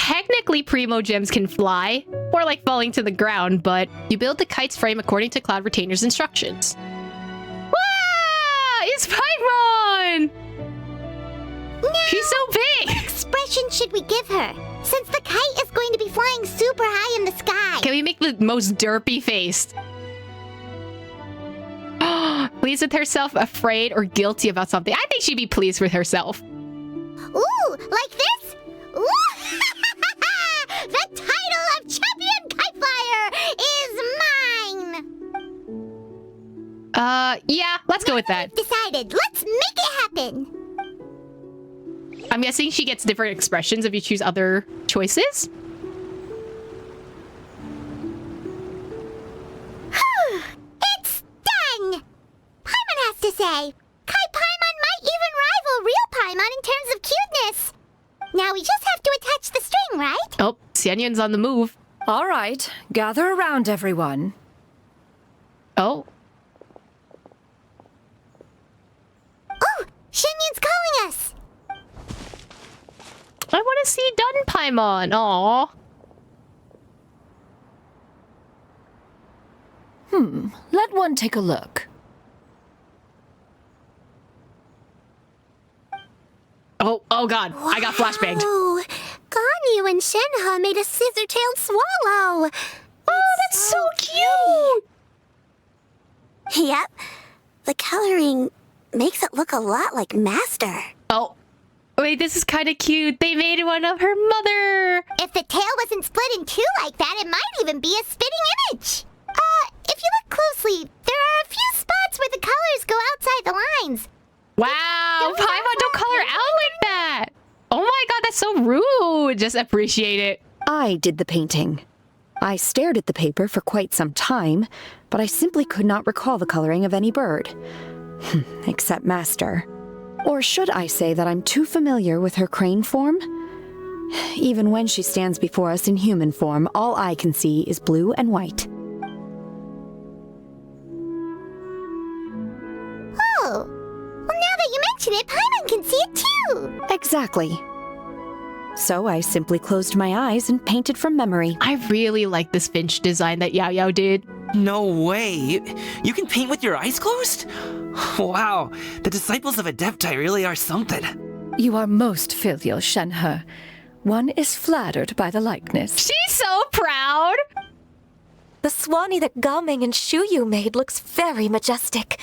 technically Primo Gems can fly, or like falling to the ground, but you build the kite's frame according to Cloud Retainer's instructions. Wow! It's Paimon! Now, she's so big! What expression should we give her? Since the kite is going to be flying super high in the sky. Can we make the most derpy face? Pleased with herself, afraid, or guilty about something. I think she'd be pleased with herself. Ooh, like this? Ooh! The title of Champion Kite Flyer is mine! Yeah, let's go with that. Decided. Let's make it happen. I'm guessing she gets different expressions if you choose other choices. It's done! Paimon has to say, Kai Paimon might even rival real Paimon in terms of cuteness. Now we just have to attach the string, right? Oh, Xianyun's on the move. All right, gather around, everyone. Oh. Oh, Xianyun's calling us. I want to see Dun Paimon. Aww. Let one take a look. Oh god, I got flashbanged. Oh, Ganyu and Shenhe made a scissor-tailed swallow. Oh, that's so cute. Yep, the coloring makes it look a lot like Master. Oh, wait, this is kind of cute. They made one of her mother. If the tail wasn't split in two like that, it might even be a spitting image. If you look closely, there are a few spots where the colors go outside the lines. Wow, Paimon, don't color out like that. Oh my god, that's so rude. Just appreciate it. I did the painting. I stared at the paper for quite some time, but I simply could not recall the coloring of any bird. Except Master. Or should I say that I'm too familiar with her crane form? Even when she stands before us in human form, all I can see is blue and white. Oh, well now that you mention it, Paimon can see it too. Exactly. So I simply closed my eyes and painted from memory. I really like this Finch design that Yao Yao did. No way! You can paint with your eyes closed? Wow, the disciples of Adepti really are something. You are most filial, Shenhe. One is flattered by the likeness. She's so proud! The Swanee that Gaming and Shuyu made looks very majestic.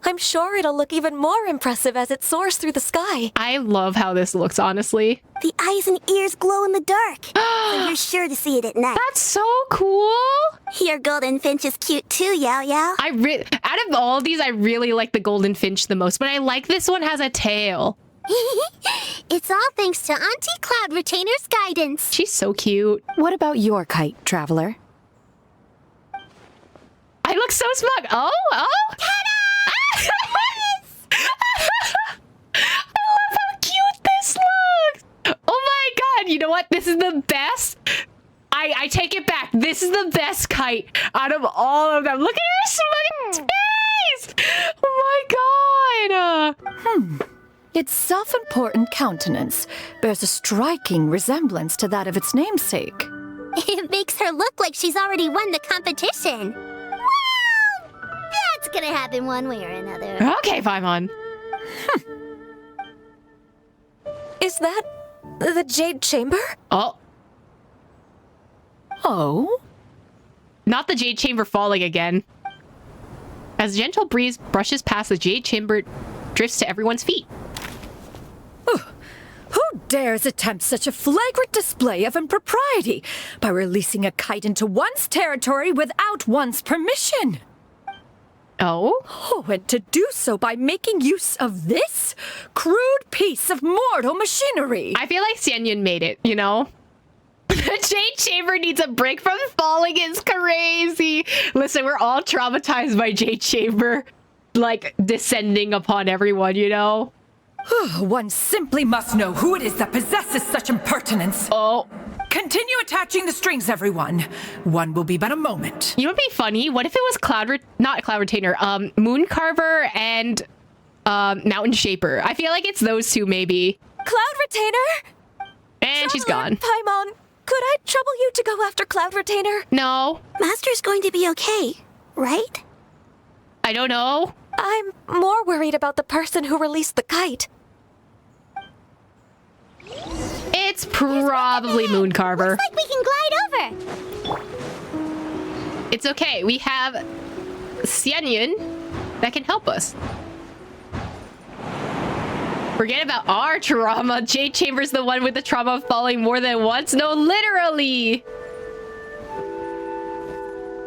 I'm sure it'll look even more impressive as it soars through the sky. I love how this looks, honestly. The eyes and ears glow in the dark, so you're sure to see it at night. That's so cool! Your golden finch is cute too, Yao Yao. Out of all of these, I really like the golden finch the most, but I like this one has a tail. It's all thanks to Auntie Cloud Retainer's guidance. She's so cute. What about your kite, Traveler? I look so smug. Oh! Ta-da! I love how cute this looks. Oh my god, you know what? This is the best. I take it back. This is the best kite out of all of them. Look at her smug face! Oh my god! Its self-important countenance bears a striking resemblance to that of its namesake. It makes her look like she's already won the competition. Well, that's gonna happen one way or another. Okay, Paimon. Is that the Jade Chamber? Oh. Oh? Not the Jade Chamber falling again. As a gentle breeze brushes past, the Jade Chamber drifts to everyone's feet. Who dares attempt such a flagrant display of impropriety by releasing a kite into one's territory without one's permission? Oh? Oh, and to do so by making use of this crude piece of mortal machinery. I feel like Xianyun made it, you know? The Jade Chamber needs a break from falling. It's crazy. Listen, we're all traumatized by Jade Chamber, like, descending upon everyone, you know? One simply must know who it is that possesses such impertinence. Oh. Continue attaching the strings, everyone. One will be but a moment. You know what'd be funny? What if it was not Cloud Retainer, Moon Carver and Mountain Shaper? I feel like it's those two, maybe. Cloud Retainer? And she's gone. Paimon, could I trouble you to go after Cloud Retainer? No. Master's going to be okay, right? I don't know. I'm more worried about the person who released the kite. It's probably Mooncarver. Looks like we can glide over. It's okay. We have Xianyun that can help us. Forget about our trauma. Jade Chamber's the one with the trauma of falling more than once. No, literally.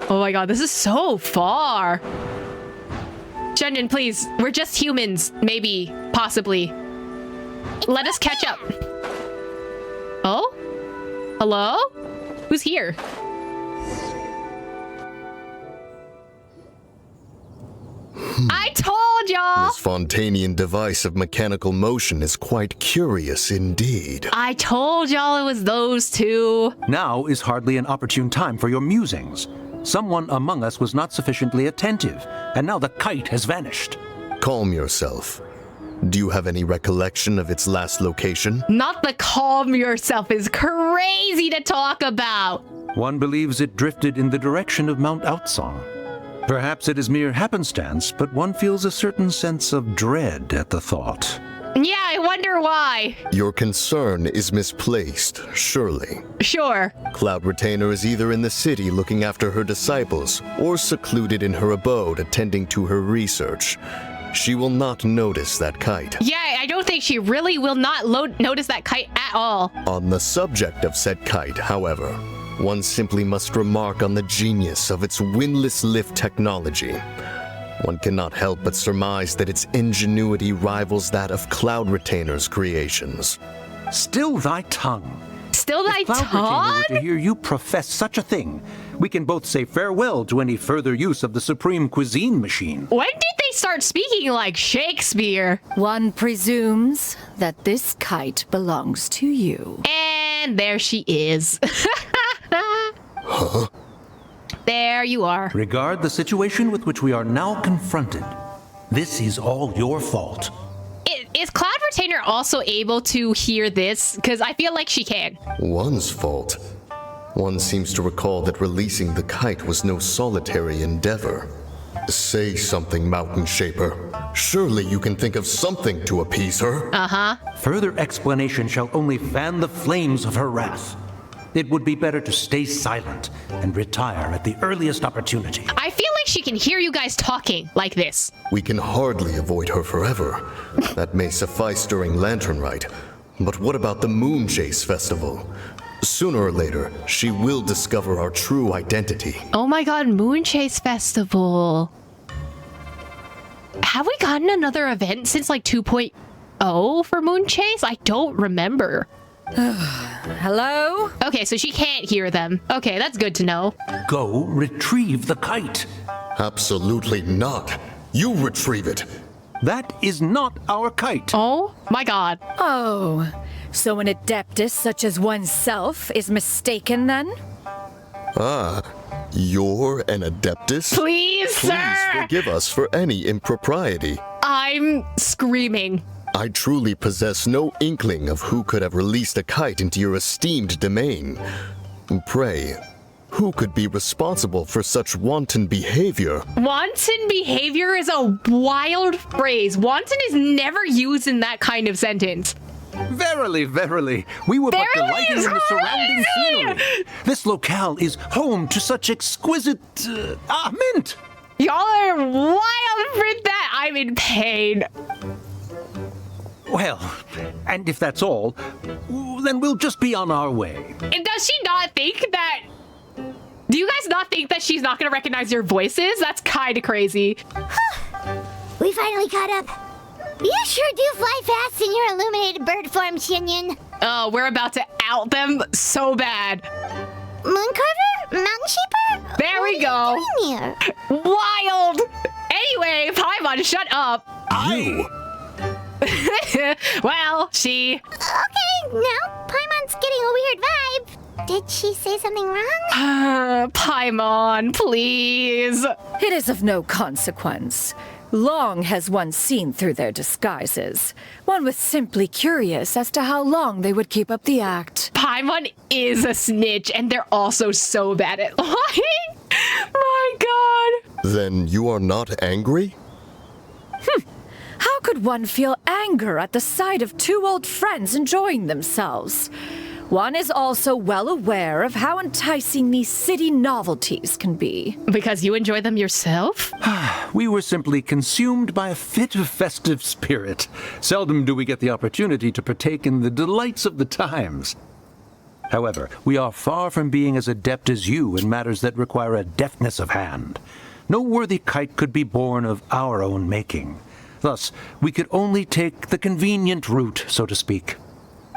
Oh my god, this is so far. Xianyun, please. We're just humans. Maybe. Possibly. Let us catch up. Oh? Hello? Who's here? I told y'all! This Fontanian device of mechanical motion is quite curious indeed. I told y'all it was those two. Now is hardly an opportune time for your musings. Someone among us was not sufficiently attentive, and now the kite has vanished. Calm yourself. Do you have any recollection of its last location? Not the calm yourself is crazy to talk about. One believes it drifted in the direction of Mount Outsong. Perhaps it is mere happenstance, but one feels a certain sense of dread at the thought. Yeah, I wonder why. Your concern is misplaced, surely. Sure. Cloud Retainer is either in the city looking after her disciples, or secluded in her abode attending to her research. She will not notice that kite. Yeah, I don't think she really will not notice that kite at all. On the subject of said kite, however, one simply must remark on the genius of its windless lift technology. One cannot help but surmise that its ingenuity rivals that of Cloud Retainer's creations. Still thy tongue. Still thy if Cloud tongue? Retainer were to hear you profess such a thing, we can both say farewell to any further use of the supreme cuisine machine. When did they start speaking like Shakespeare? One presumes that this kite belongs to you. And there she is. Huh? There you are. Regard the situation with which we are now confronted. This is all your fault. Is Cloud Retainer also able to hear this? Because I feel like she can. One's fault. One seems to recall that releasing the kite was no solitary endeavor. Say something, Mountain Shaper. Surely you can think of something to appease her. Uh-huh. Further explanation shall only fan the flames of her wrath. It would be better to stay silent and retire at the earliest opportunity. I feel like she can hear you guys talking like this. We can hardly avoid her forever. That may suffice during Lantern Rite. But what about the Moon Chase Festival? Sooner or later, she will discover our true identity. Oh my god, Moon Chase Festival. Have we gotten another event since like 2.0 for Moon Chase? I don't remember. Hello? Okay, so she can't hear them. Okay, that's good to know. Go retrieve the kite. Absolutely not. You retrieve it. That is not our kite. Oh my god. Oh, so an adeptus such as oneself is mistaken then? Ah, you're an adeptus? Please, sir! Forgive us for any impropriety. I'm screaming. I truly possess no inkling of who could have released a kite into your esteemed domain. Pray, who could be responsible for such wanton behavior? Wanton behavior is a wild phrase. Wanton is never used in that kind of sentence. Verily, verily, we were but delighting in the surrounding scenery. This locale is home to such exquisite mint. Y'all are wild for that. I'm in pain. Well, and if that's all, then we'll just be on our way. And does she not think that... Do you guys not think that she's not going to recognize your voices? That's kind of crazy. We finally caught up. You sure do fly fast in your illuminated bird form, Xianyun. Oh, we're about to out them so bad. Mooncarver? Mountain Sheeper? There we go. What are you doing here? Wild. Anyway, Paimon, shut up. You? Well, she... Okay, now Paimon's getting a weird vibe. Did she say something wrong? Paimon, please. It is of no consequence. Long has one seen through their disguises. One was simply curious as to how long they would keep up the act. Paimon is a snitch, and they're also so bad at lying. My god. Then you are not angry? How could one feel anger at the sight of two old friends enjoying themselves? One is also well aware of how enticing these city novelties can be. Because you enjoy them yourself? We were simply consumed by a fit of festive spirit. Seldom do we get the opportunity to partake in the delights of the times. However, we are far from being as adept as you in matters that require a deftness of hand. No worthy kite could be born of our own making. Thus, we could only take the convenient route, so to speak.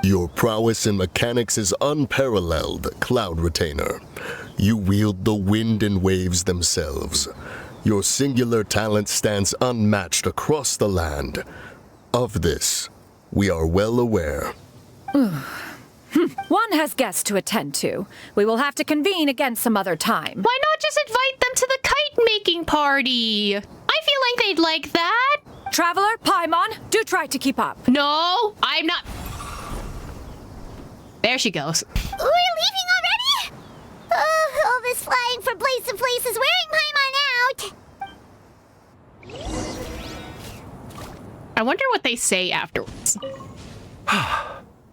Your prowess in mechanics is unparalleled, Cloud Retainer. You wield the wind and waves themselves. Your singular talent stands unmatched across the land. Of this, we are well aware. One has guests to attend to. We will have to convene again some other time. Why not just invite them to the kite-making party? I feel like they'd like that. Traveler, Paimon, do try to keep up. No, I'm not. There she goes. We're leaving already? Oh, all this flying from place to place is wearing Paimon out. I wonder what they say afterwards.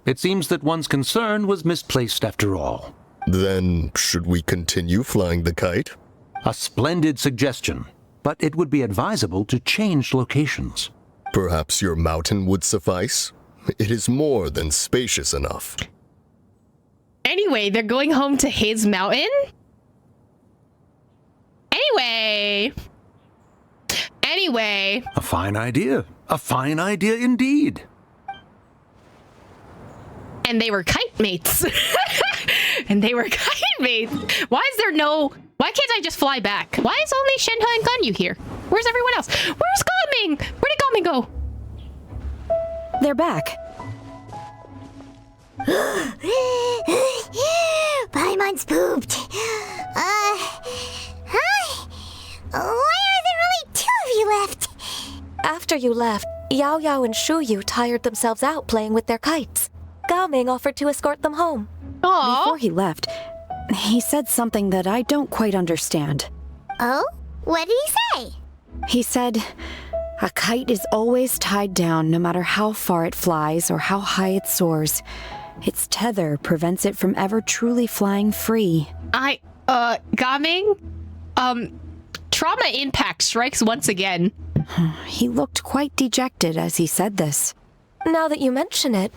It seems that one's concern was misplaced after all. Then, should we continue flying the kite? A splendid suggestion, but it would be advisable to change locations. Perhaps your mountain would suffice? It is more than spacious enough. Anyway, they're going home to his mountain? Anyway. A fine idea. A fine idea indeed. And they were kite mates. Why can't I just fly back? Why is only Shenhe and Ganyu here? Where's everyone else? Where's Gaming? Where did Gaming go? They're back. Paimon's pooped. Hi. Why are there only two of you left? After you left, Yao Yao and Shuyu tired themselves out playing with their kites. Gao Ming offered to escort them home. Aww. Before he left, he said something that I don't quite understand. Oh? What did he say? He said, a kite is always tied down no matter how far it flies or how high it soars. Its tether prevents it from ever truly flying free. Gaming? Trauma impact strikes once again. He looked quite dejected as he said this. Now that you mention it,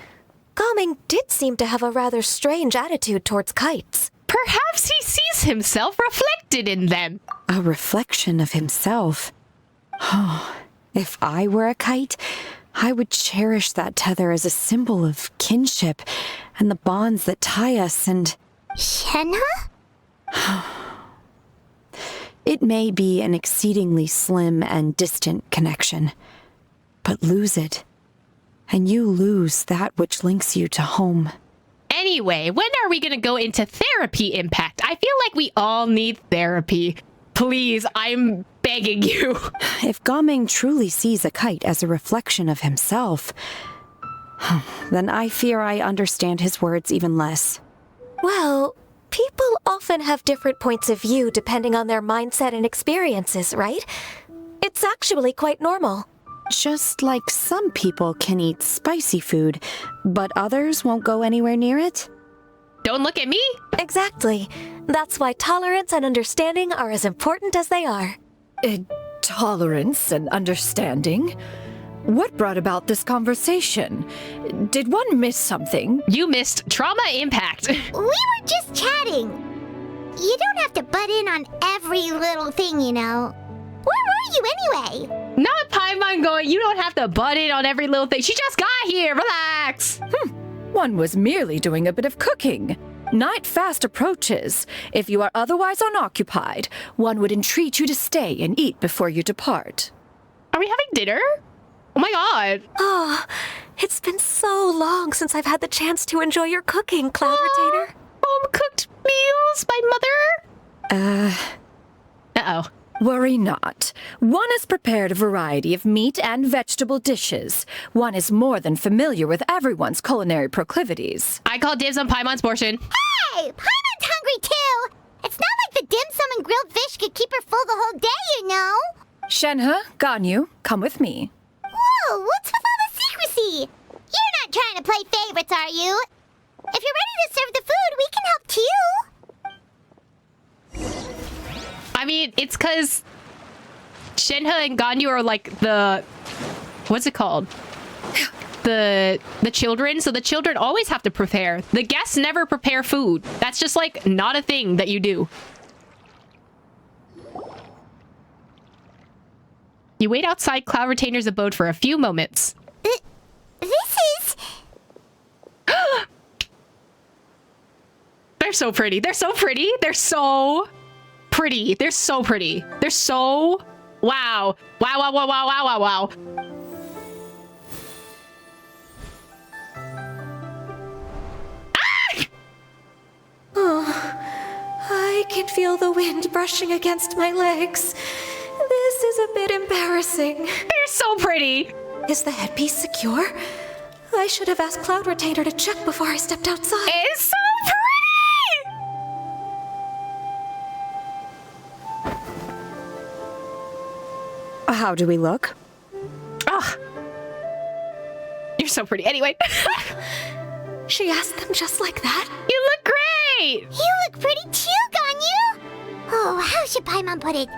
Gao Ming did seem to have a rather strange attitude towards kites. Perhaps he sees himself reflected in them. A reflection of himself. Oh, if I were a kite, I would cherish that tether as a symbol of kinship and the bonds that tie us and... Shenhe? It may be an exceedingly slim and distant connection, but lose it, and you lose that which links you to home. Anyway, when are we gonna go into therapy impact? I feel like we all need therapy. Please, I'm begging you. If Gaming truly sees a kite as a reflection of himself, then I fear I understand his words even less. Well, people often have different points of view depending on their mindset and experiences, right? It's actually quite normal. Just like some people can eat spicy food, but others won't go anywhere near it? Don't look at me. Exactly. That's why tolerance and understanding are as important as they are. Tolerance and understanding? What brought about this conversation? Did one miss something? You missed trauma impact. We were just chatting. You don't have to butt in on every little thing, you know. Where were you anyway? Not Paimon going, you don't have to butt in on every little thing. She just got here. Relax. One was merely doing a bit of cooking. Night fast approaches. If you are otherwise unoccupied, one would entreat you to stay and eat before you depart. Are we having dinner? Oh my god. Oh, it's been so long since I've had the chance to enjoy your cooking, Cloud Retainer. Home-cooked meals by mother? Uh-oh. Worry not. One has prepared a variety of meat and vegetable dishes. One is more than familiar with everyone's culinary proclivities. I call dibs on Paimon's portion. Hey, Paimon's hungry too! It's not like the dim sum and grilled fish could keep her full the whole day, you know! Shenhe, Ganyu, come with me. Whoa, what's with all the secrecy? You're not trying to play favorites, are you? If you're ready to serve the food, we can help too. I mean, it's because Shenhe and Ganyu are like the... What's it called? The children. So the children always have to prepare. The guests never prepare food. That's just like not a thing that you do. You wait outside Cloud Retainer's abode for a few moments. This is... They're so pretty. They're so pretty. They're so pretty. They're so pretty. They're so... Wow. Wow, wow, wow, wow, wow, wow, wow. Ah! Oh, I can feel the wind brushing against my legs. This is a bit embarrassing. They're so pretty. Is the headpiece secure? I should have asked Cloud Retainer to check before I stepped outside. It's so pretty! How do we look? Ah, you're so pretty. Anyway. She asked them just like that? You look great! You look pretty too, Ganyu! Oh, how should Paimon put it?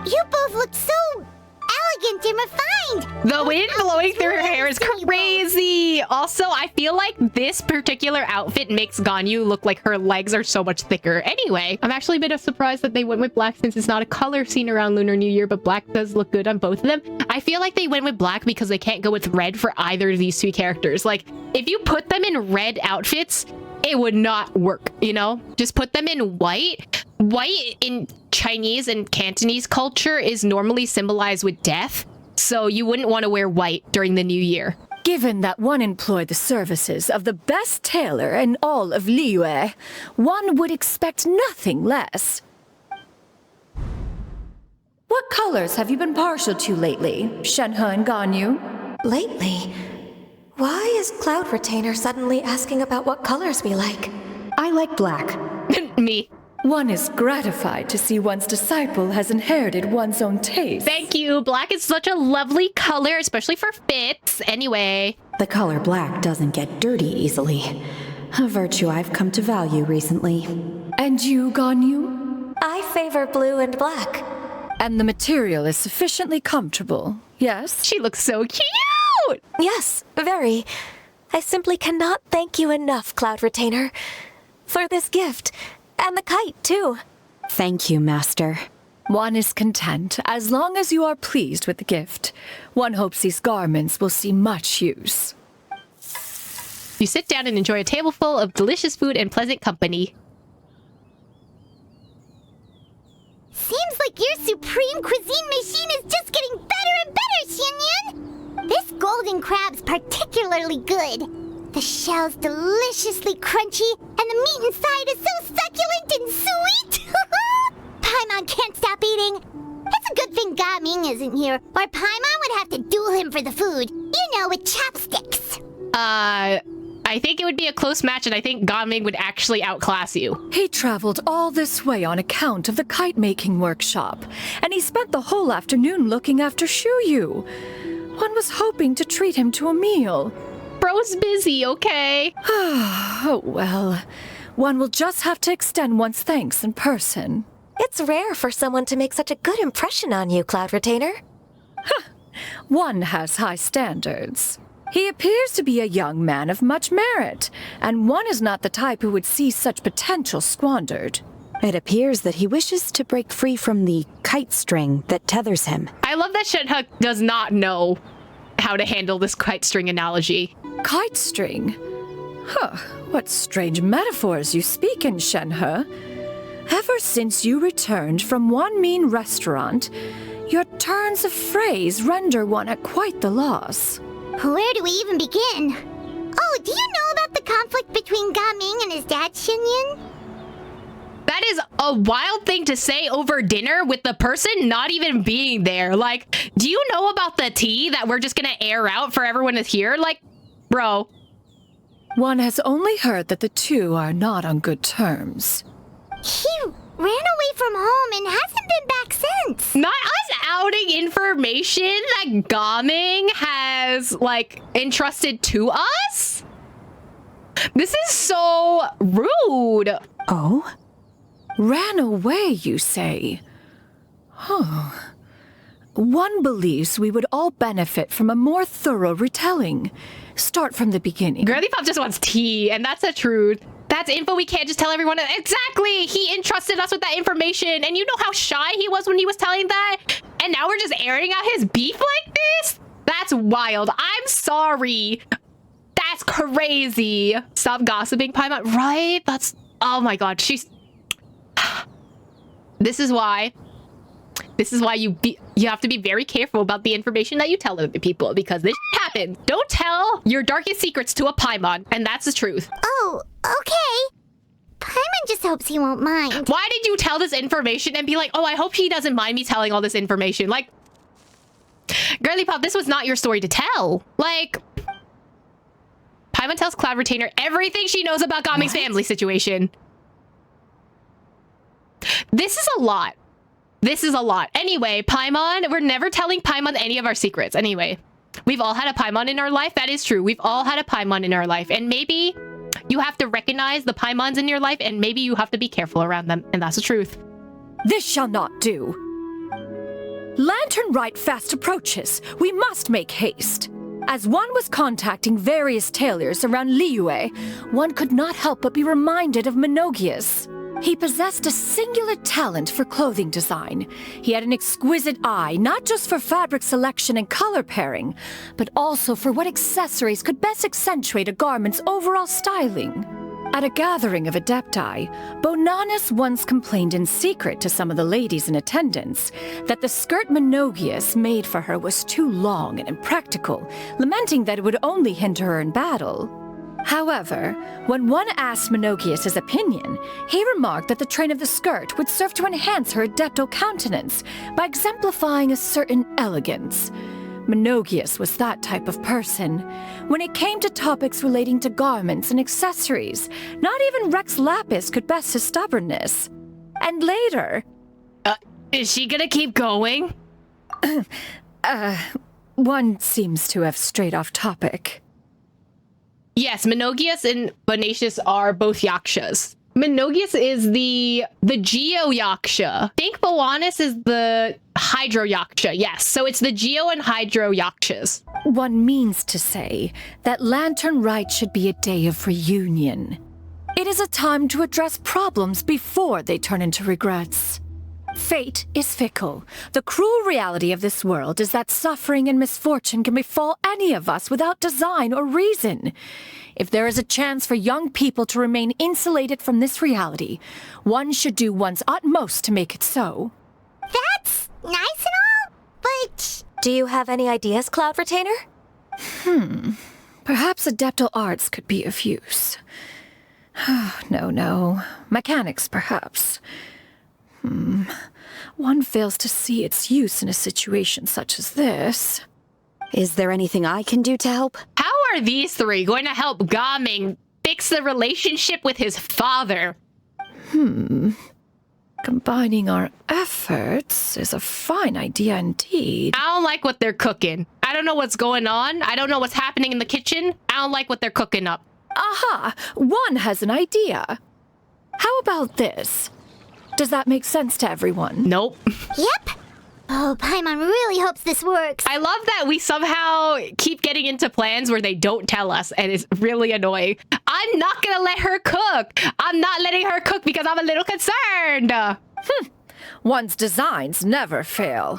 You both look so elegant and refined! The wind blowing through her hair is crazy! Also, I feel like this particular outfit makes Ganyu look like her legs are so much thicker. Anyway, I'm actually a bit surprised that they went with black since it's not a color scene around Lunar New Year, but black does look good on both of them. I feel like they went with black because they can't go with red for either of these two characters. Like, if you put them in red outfits, it would not work, you know? Just put them in white. White in Chinese and Cantonese culture is normally symbolized with death, so you wouldn't want to wear white during the new year. Given that one employed the services of the best tailor in all of Liyue, one would expect nothing less. What colors have you been partial to lately, Shenhe and Ganyu? Lately? Why is Cloud Retainer suddenly asking about what colors we like? I like black. Me. One is gratified to see one's disciple has inherited one's own taste. Thank you. Black is such a lovely color, especially for fits. Anyway. The color black doesn't get dirty easily. A virtue I've come to value recently. And you, Ganyu? I favor blue and black. And the material is sufficiently comfortable, yes? She looks so cute! Yes, very. I simply cannot thank you enough, Cloud Retainer, for this gift. And the kite, too. Thank you, Master. One is content, as long as you are pleased with the gift. One hopes these garments will see much use. You sit down and enjoy a table full of delicious food and pleasant company. Seems like your supreme cuisine machine is just getting better and better, Xianyun! This golden crab's particularly good. The shell's deliciously crunchy, and the meat inside is so succulent and sweet! Paimon can't stop eating. It's a good thing Gaming isn't here, or Paimon would have to duel him for the food. You know, with chopsticks. I think it would be a close match, and I think Gaming would actually outclass you. He traveled all this way on account of the kite-making workshop, and he spent the whole afternoon looking after Shuyu. One was hoping to treat him to a meal. Bro's busy, okay? Oh, well. One will just have to extend one's thanks in person. It's rare for someone to make such a good impression on you, Cloud Retainer. One has high standards. He appears to be a young man of much merit, and one is not the type who would see such potential squandered. It appears that he wishes to break free from the kite string that tethers him. I love that Shenhe does not know how to handle this kite string analogy. Kite string? Huh, what strange metaphors you speak in, Shenhe. Ever since you returned from one mean restaurant, your turns of phrase render one at quite the loss. Where do we even begin? Oh, do you know about the conflict between Gaming and his dad, Xianyun? That is a wild thing to say over dinner with the person not even being there. Like, do you know about the tea that we're just gonna air out for everyone to hear? Like, bro. One has only heard that the two are not on good terms. He ran away from home and hasn't been back since. Not us outing information that Gaming has, like, entrusted to us? This is so rude. Oh? Ran away, you say? Huh. One believes we would all benefit from a more thorough retelling. Start from the beginning. Girly Pop just wants tea, and that's the truth. That's info we can't just tell everyone. Exactly! He entrusted us with that information, and you know how shy he was when he was telling that? And now we're just airing out his beef like this? That's wild. I'm sorry. That's crazy. Stop gossiping, Paimon. Right? That's... Oh my god, she's... This is why you have to be very careful about the information that you tell other people, because this happens. Don't tell your darkest secrets to a Paimon, and that's the truth. Oh, okay. Paimon just hopes he won't mind. Why did you tell this information and be like, oh, I hope he doesn't mind me telling all this information? Like, Girly Pop, this was not your story to tell. Like, Paimon tells Cloud Retainer everything she knows about Gaming's family situation. This is a lot. This is a lot. Anyway, Paimon, we're never telling Paimon any of our secrets. Anyway, we've all had a Paimon in our life. That is true. We've all had a Paimon in our life. And maybe you have to recognize the Paimons in your life, and maybe you have to be careful around them. And that's the truth. This shall not do. Lantern Rite fast approaches. We must make haste. As one was contacting various tailors around Liyue, one could not help but be reminded of Menogias. He possessed a singular talent for clothing design. He had an exquisite eye, not just for fabric selection and color pairing, but also for what accessories could best accentuate a garment's overall styling. At a gathering of adepti, Bonanis once complained in secret to some of the ladies in attendance that the skirt Menogias made for her was too long and impractical, lamenting that it would only hinder her in battle. However, when one asked Menogias his opinion, he remarked that the train of the skirt would serve to enhance her adeptal countenance by exemplifying a certain elegance. Menogias was that type of person. When it came to topics relating to garments and accessories, not even Rex Lapis could best his stubbornness. And later... Is she gonna keep going? One seems to have strayed off topic. Yes, Menogias and Bonacious are both Yakshas. Menogias is the Geo Yaksha. I think Boanis is the Hydro Yaksha. Yes, so it's the Geo and Hydro Yakshas. One means to say that Lantern Rite should be a day of reunion. It is a time to address problems before they turn into regrets. Fate is fickle. The cruel reality of this world is that suffering and misfortune can befall any of us without design or reason. If there is a chance for young people to remain insulated from this reality, one should do one's utmost to make it so. That's nice and all, but... Do you have any ideas, Cloud Retainer? Perhaps adeptal arts could be of use. No. Mechanics, perhaps. One fails to see its use in a situation such as this. Is there anything I can do to help? How are these three going to help Gaming fix the relationship with his father? Combining our efforts is a fine idea indeed. I don't like what they're cooking. I don't know what's going on. I don't know what's happening in the kitchen. I don't like what they're cooking up. Aha! One has an idea. How about this? Does that make sense to everyone? Nope. Yep. Oh, Paimon really hopes this works. I love that we somehow keep getting into plans where they don't tell us, and it's really annoying. I'm not gonna let her cook. I'm not letting her cook because I'm a little concerned. One's designs never fail.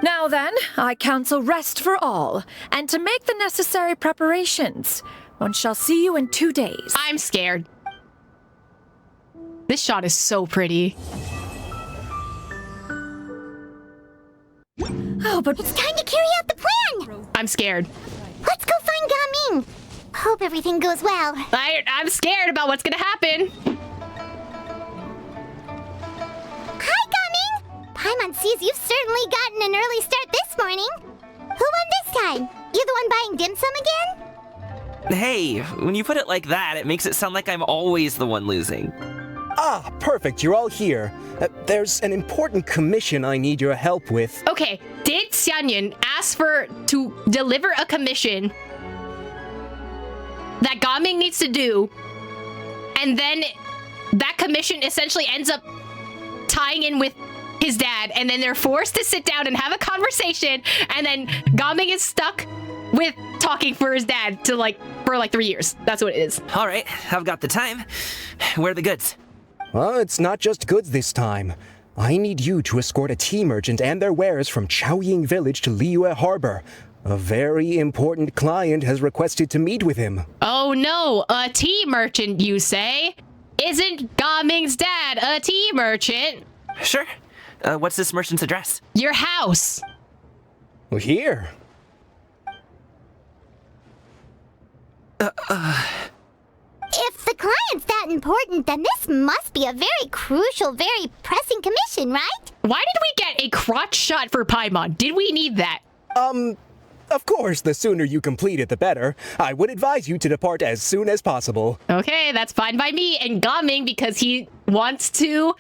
Now then, I counsel rest for all, and to make the necessary preparations. One shall see you in 2 days. I'm scared. This shot is so pretty. Oh, but it's time to carry out the plan! I'm scared. Let's go find Gaming. Hope everything goes well. I'm scared about what's gonna happen. Paimon sees you've certainly gotten an early start this morning. Who won this time? You the one buying dim sum again? Hey, when you put it like that, it makes it sound like I'm always the one losing. Ah, perfect, you're all here. There's an important commission I need your help with. Okay, did Xianyan ask to deliver a commission that Gaming needs to do, and then that commission essentially ends up tying in with his dad, and then they're forced to sit down and have a conversation, and then Gaming is stuck with talking for his dad for 3 years. That's what it is. All right, I've got the time. Where are the goods? Well, it's not just goods this time. I need you to escort a tea merchant and their wares from Chaoying Village to Liyue Harbor. A very important client has requested to meet with him. Oh no, a tea merchant, you say? Isn't Gaming's dad a tea merchant? Sure. What's this merchant's address? Your house. Well, here. If the client's that important, then this must be a very crucial, very pressing commission, right? Why did we get a crotch shot for Paimon? Did we need that? Of course, the sooner you complete it, the better. I would advise you to depart as soon as possible. Okay, that's fine by me. And Gaming, because he wants to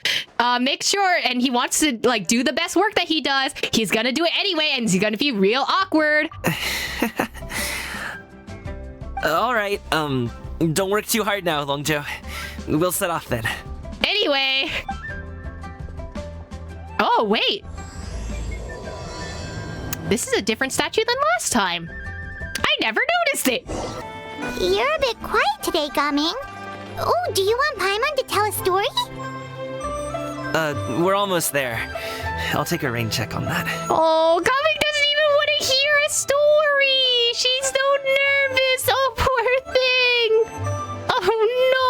make sure, and he wants to do the best work that he does, he's gonna do it anyway, and he's gonna be real awkward. All right, don't work too hard now, Longjo. We'll set off then. Anyway. Oh, wait. This is a different statue than last time. I never noticed it. You're a bit quiet today, Gaming. Oh, do you want Paimon to tell a story? We're almost there. I'll take a rain check on that. Oh, Gaming doesn't even want to hear a story. She's so nervous. Oh, poor thing. Oh, no.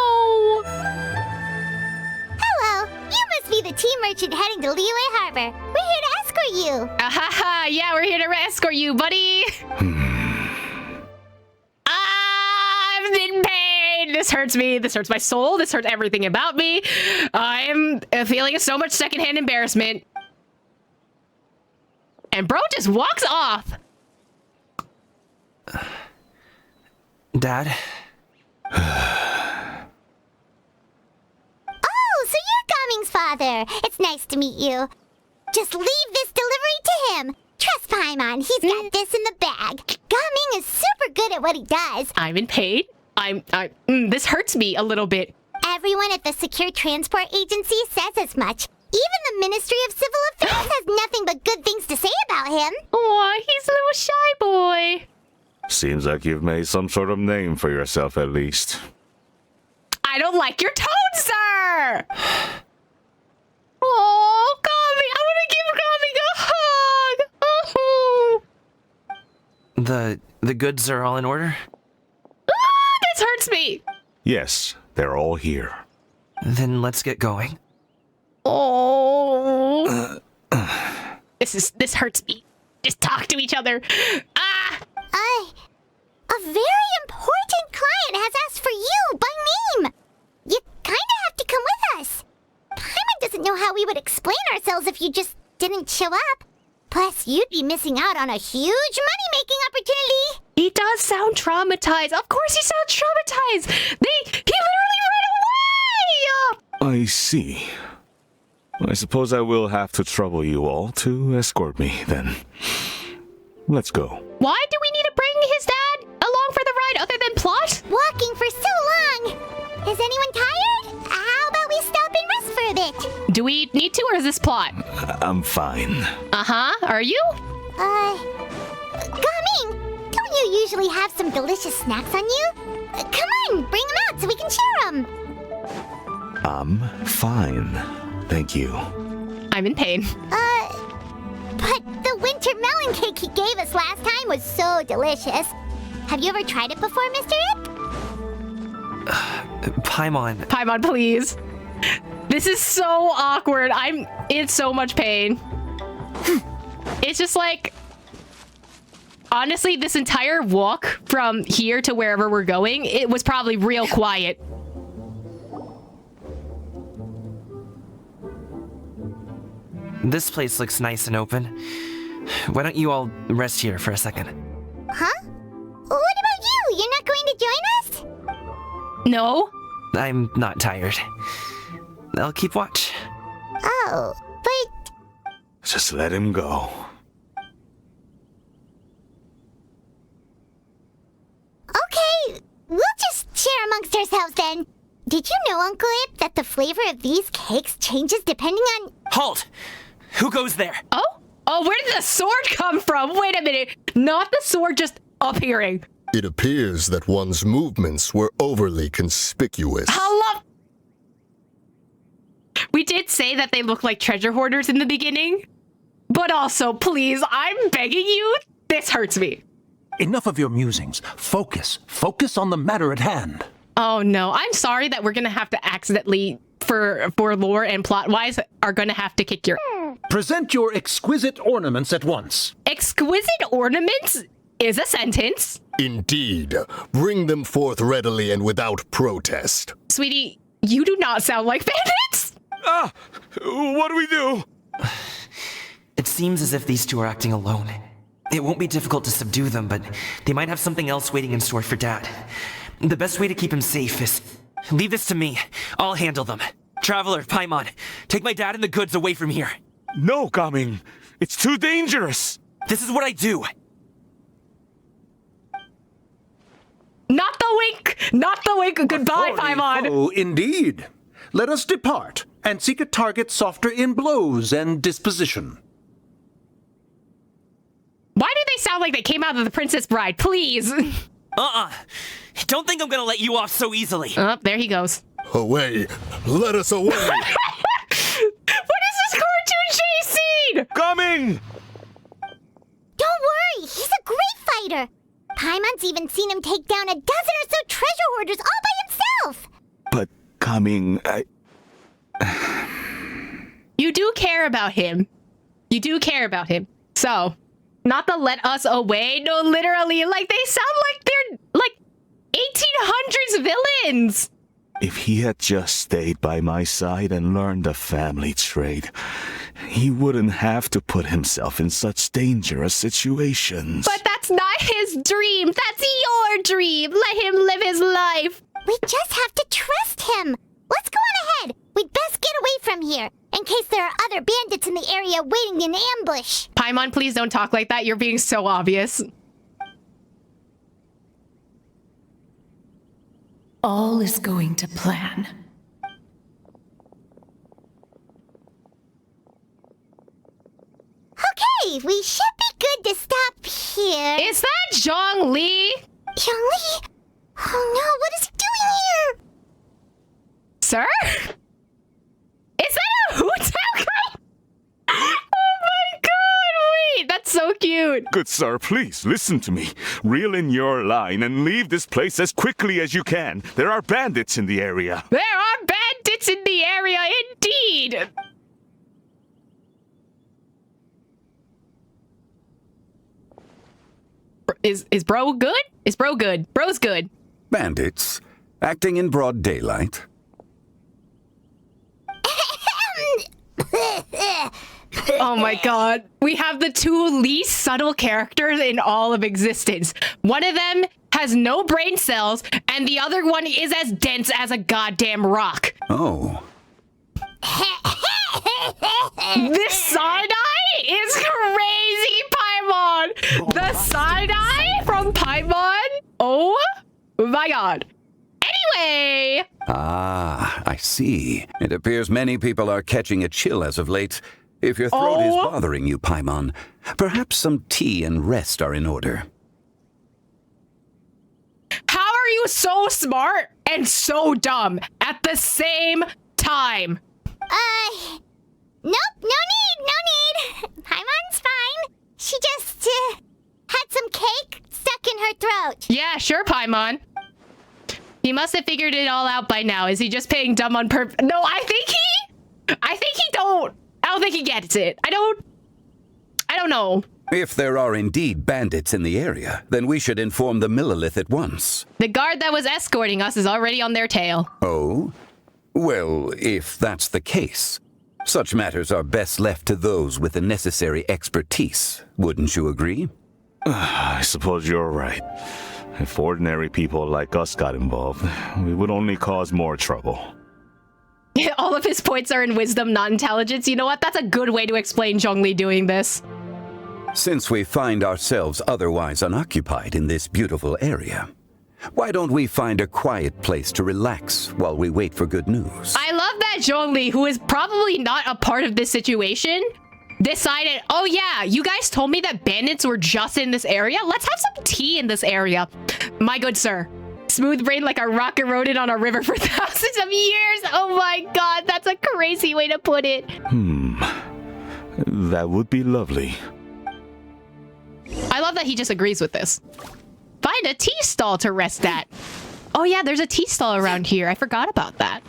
Hello. You must be the tea merchant heading to Liyue Harbor. We're here to escort you. Ahaha, yeah, we're here to escort you, buddy. I'm in pain. This hurts me. This hurts my soul. This hurts everything about me. I am feeling so much secondhand embarrassment. And bro just walks off. Dad? Oh, so you're Gaming's father. It's nice to meet you. Just leave this delivery to him. Trust Paimon. He's got this in the bag. Gaming is super good at what he does. I'm in pain. This hurts me a little bit. Everyone at the Secure Transport Agency says as much. Even the Ministry of Civil Affairs has nothing but good things to say about him. Aw, he's a little shy boy. Seems like you've made some sort of name for yourself at least. I don't like your tone, sir! Oh, Gaming, I want to give Gaming a hug! Oh. The goods are all in order? This hurts me! Yes, they're all here. Then let's get going. Oh. This hurts me. Just talk to each other. Ah! A very important client has asked for you by name. You kinda have to come with us. Paimon doesn't know how we would explain ourselves if you just didn't show up. Plus, you'd be missing out on a huge money-making opportunity. He does sound traumatized. Of course he sounds traumatized. He literally ran away! I see. I suppose I will have to trouble you all to escort me, then. Let's go. Why do we need to bring his dad along for the ride other than plot? Walking for so long. Is anyone tired? How about we stop and rest for a bit? Do we need to, or is this plot? I'm fine. Uh-huh. Are you? Gaming, don't you usually have some delicious snacks on you? Come on, bring them out so we can share them. I'm fine. Thank you. I'm in pain. But the winter melon cake he gave us last time was so delicious. Have you ever tried it before, Mr. Ip? Paimon. Paimon, please. This is so awkward. I'm in so much pain. It's just like... Honestly, this entire walk from here to wherever we're going, it was probably real quiet. This place looks nice and open. Why don't you all rest here for a second? Huh? What about you? You're not going to join us? No. I'm not tired. I'll keep watch. Oh, but... Just let him go. Okay, we'll just share amongst ourselves then. Did you know, Uncle Ip, that the flavor of these cakes changes depending on... Halt! Who goes there? Oh? Oh, where did the sword come from? Wait a minute. Not the sword just appearing. It appears that one's movements were overly conspicuous. Hello? We did say that they look like treasure hoarders in the beginning. But also, please, I'm begging you, this hurts me. Enough of your musings. Focus. Focus on the matter at hand. Oh no, I'm sorry that we're gonna have to accidentally, for lore and plot-wise, are gonna have to kick your... Present your exquisite ornaments at once. Exquisite ornaments is a sentence. Indeed. Bring them forth readily and without protest. Sweetie, you do not sound like bandits! Ah! What do we do? It seems as if these two are acting alone. It won't be difficult to subdue them, but they might have something else waiting in store for Dad. The best way to keep him safe is... Leave this to me. I'll handle them. Traveler, Paimon, take my dad and the goods away from here. No, Gaming. It's too dangerous. This is what I do. Not the wink! Not the wink! Goodbye, Paimon! Oh, indeed. Let us depart and seek a target softer in blows and disposition. Why do they sound like they came out of The Princess Bride? Please! Don't think I'm gonna let you off so easily. Oh, there he goes. Away! Let us away! What is this cartoon chase scene? Coming! Don't worry, he's a great fighter. Paimon's even seen him take down a dozen or so treasure hoarders all by himself. But Coming, You do care about him. You do care about him. So, not the let us away. No, literally, like, they sound like they're, like, 1800s villains. If he had just stayed by my side and learned the family trade, he wouldn't have to put himself in such dangerous situations. But that's not his dream. That's your dream. Let him live his life. We just have to trust him. Let's go on ahead. We'd best get away from here, in case there are other bandits in the area waiting in ambush. Paimon, please don't talk like that. You're being so obvious. All is going to plan. Okay, we should be good to stop here. Is that Zhongli? Zhongli? Oh no, what is he doing here? Sir? Is that a hoot owl? Oh my god, wait, that's so cute. Good sir, please listen to me. Reel in your line and leave this place as quickly as you can. There are bandits in the area. There are bandits in the area, indeed. Is bro good? Is bro good? Bro's good. Bandits? Acting in broad daylight? Oh my god. We have the two least subtle characters in all of existence. One of them has no brain cells, and the other one is as dense as a goddamn rock. Oh. This side-eye is crazy, Paimon! The side-eye from Paimon? Oh my god. Anyway! Ah, I see. It appears many people are catching a chill as of late. If your throat is bothering you, Paimon, perhaps some tea and rest are in order. How are you so smart and so dumb at the same time? Nope, no need. Paimon's fine. She just, had some cake stuck in her throat. Yeah, sure, Paimon. He must have figured it all out by now. Is he just playing dumb on purpose? No, I think he don't. I don't think he gets it. I don't know. If there are indeed bandits in the area, then we should inform the Millilith at once. The guard that was escorting us is already on their tail. Oh? Well, if that's the case, Such matters are best left to those with the necessary expertise, wouldn't you agree? I suppose you're right. If ordinary people like us got involved, we would only cause more trouble. All of his points are in wisdom, not intelligence. You know what? That's a good way to explain Zhongli doing this. Since we find ourselves otherwise unoccupied in this beautiful area, why don't we find a quiet place to relax while we wait for good news? I love that Zhongli, who is probably not a part of this situation, decided, oh yeah, you guys told me that bandits were just in this area? Let's have some tea in this area. My good sir. Smooth brain like a rocket rodent on a river for thousands of years. Oh my god, that's a crazy way to put it. That would be lovely. I love that he just agrees with this. Find a tea stall to rest at. Oh yeah, there's a tea stall around here. I forgot about that.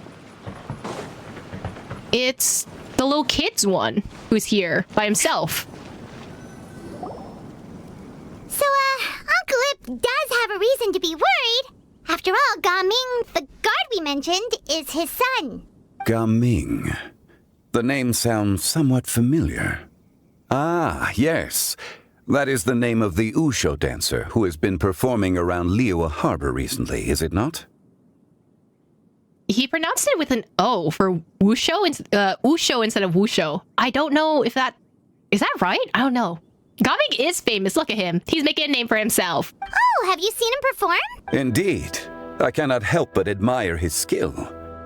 It's the little kid's one who's here by himself. So, Uncle Ip does have a reason to be worried. After all, Gaming, the guard we mentioned, is his son. Gaming. The name sounds somewhat familiar. Ah, yes. That is the name of the Wusho dancer who has been performing around Liyue Harbor recently, is it not? He pronounced it with an O for Wusho, Wusho instead of Wusho. I don't know if that... Is that right? I don't know. Gaming is famous. Look at him. He's making a name for himself. Oh, have you seen him perform? Indeed. I cannot help but admire his skill.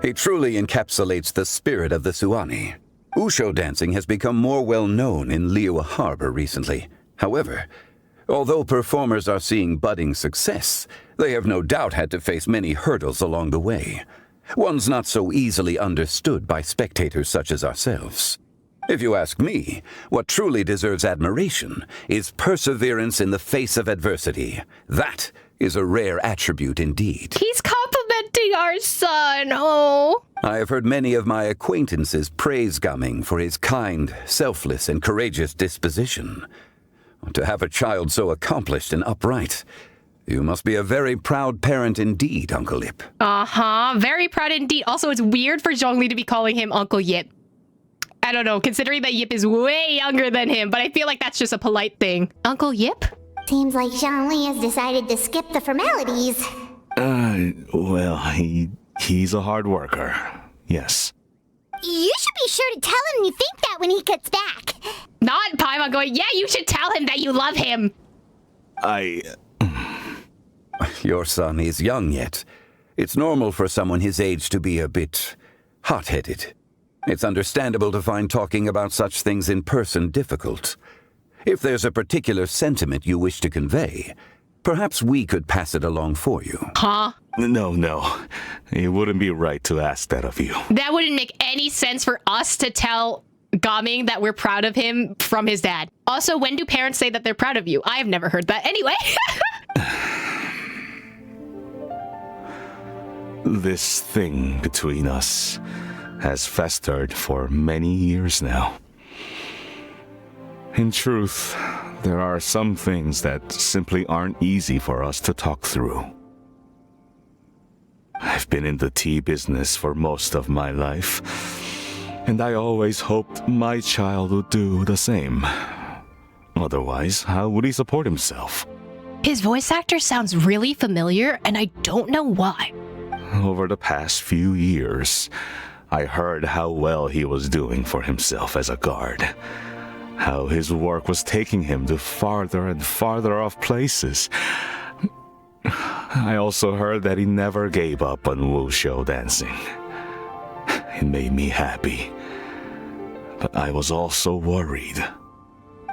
He truly encapsulates the spirit of the Suani. Wusho dancing has become more well known in Liyue Harbor recently. However, although performers are seeing budding success, they have no doubt had to face many hurdles along the way. Ones not so easily understood by spectators such as ourselves. If you ask me, what truly deserves admiration is perseverance in the face of adversity. That is a rare attribute indeed. He's complimenting our son. Oh. I have heard many of my acquaintances praise Gaming for his kind, selfless, and courageous disposition. To have a child so accomplished and upright, you must be a very proud parent indeed, Uncle Yip. Uh-huh, very proud indeed. Also, it's weird for Zhongli to be calling him Uncle Yip. I don't know, considering that Yip is way younger than him, but I feel like that's just a polite thing. Uncle Yip? Seems like Zhongli has decided to skip the formalities. Well, he's a hard worker. Yes. You should be sure to tell him you think that when he gets back. Not Paimon going, yeah, you should tell him that you love him. Your son is young yet. It's normal for someone his age to be a bit hot-headed. It's understandable to find talking about such things in person difficult. If there's a particular sentiment you wish to convey, perhaps we could pass it along for you. Huh? No. It wouldn't be right to ask that of you. That wouldn't make any sense for us to tell Gaming that we're proud of him from his dad. Also, when do parents say that they're proud of you? I have never heard that. Anyway. This thing between us has festered for many years now. In truth, there are some things that simply aren't easy for us to talk through. I've been in the tea business for most of my life, and I always hoped my child would do the same. Otherwise, how would he support himself? His voice actor sounds really familiar, and I don't know why. Over the past few years, I heard how well he was doing for himself as a guard. How his work was taking him to farther and farther off places. I also heard that he never gave up on Wusho dancing. It made me happy. But I was also worried.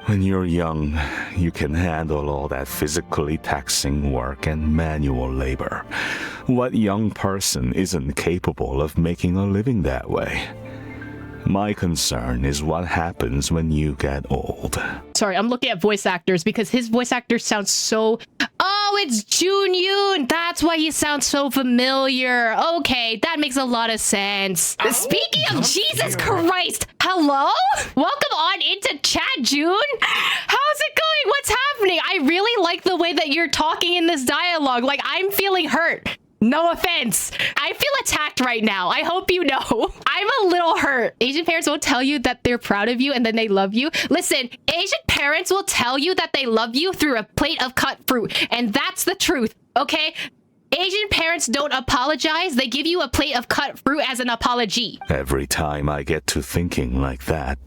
When you're young, you can handle all that physically taxing work and manual labor. What young person isn't capable of making a living that way? My concern is what happens when you get old. Sorry, I'm looking at voice actors because his voice actor sounds so... Oh, it's Jun Yoon! That's why he sounds so familiar. Okay, that makes a lot of sense. Speaking of Jesus Christ, hello? Welcome on into chat, Jun. How's it going? What's happening? I really like the way that you're talking in this dialogue. Like, I'm feeling hurt. No offense. I feel attacked right now. I hope you know. I'm a little hurt. Asian parents won't tell you that they're proud of you and then they love you. Listen, Asian parents will tell you that they love you through a plate of cut fruit. And that's the truth, okay? Asian parents don't apologize. They give you a plate of cut fruit as an apology. Every time I get to thinking like that,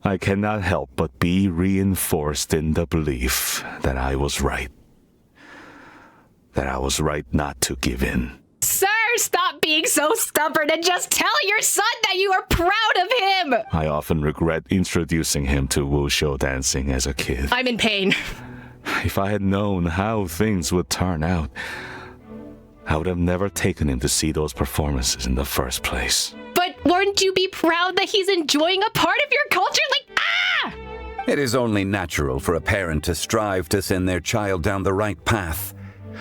I cannot help but be reinforced in the belief that I was right. That I was right not to give in. Sir, stop being so stubborn and just tell your son that you are proud of him! I often regret introducing him to wushou dancing as a kid. I'm in pain. If I had known how things would turn out, I would have never taken him to see those performances in the first place. But wouldn't you be proud that he's enjoying a part of your culture? Like, ah! It is only natural for a parent to strive to send their child down the right path.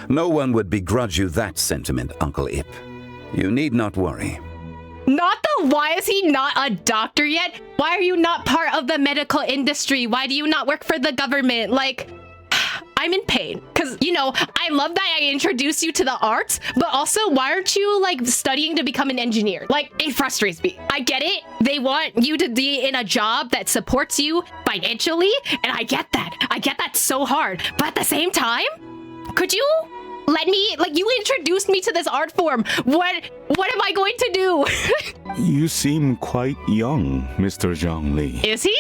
No one would begrudge you that sentiment, Uncle Ip. You need not worry. Not the why is he not a doctor yet? Why are you not part of the medical industry? Why do you not work for the government? Like, I'm in pain. Because, you know, I love that I introduced you to the arts, but also, why aren't you, like, studying to become an engineer? Like, it frustrates me. I get it. They want you to be in a job that supports you financially, and I get that. I get that so hard. But at the same time, could you let me, like, you introduced me to this art form. What am I going to do? You seem quite young, Mr. Zhongli. Is he?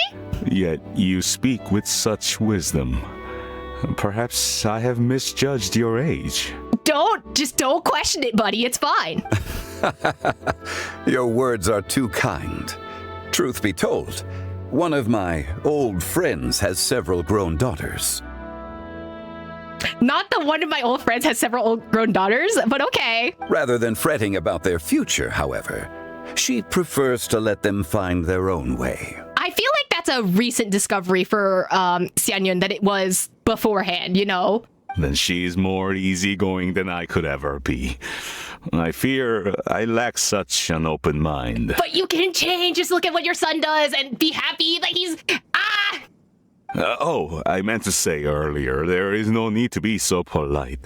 Yet you speak with such wisdom. Perhaps I have misjudged your age. Just don't question it, buddy. It's fine. Your words are too kind. Truth be told, one of my old friends has several grown daughters. Not that one of my old friends has several old grown daughters, but okay. Rather than fretting about their future, however, she prefers to let them find their own way. I feel like that's a recent discovery for Xianyun that it was beforehand, you know? Then she's more easygoing than I could ever be. I fear I lack such an open mind. But you can change. Just look at what your son does and be happy that he's... I meant to say earlier, there is no need to be so polite.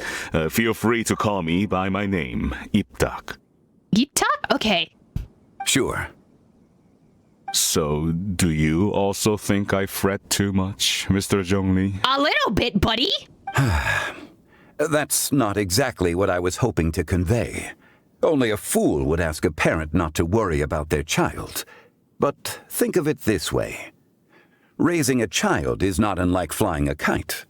Feel free to call me by my name, Iptak. Iptak? Okay. Sure. So, do you also think I fret too much, Mr. Zhongli? A little bit, buddy. That's not exactly what I was hoping to convey. Only a fool would ask a parent not to worry about their child. But think of it this way. Raising a child is not unlike flying a kite.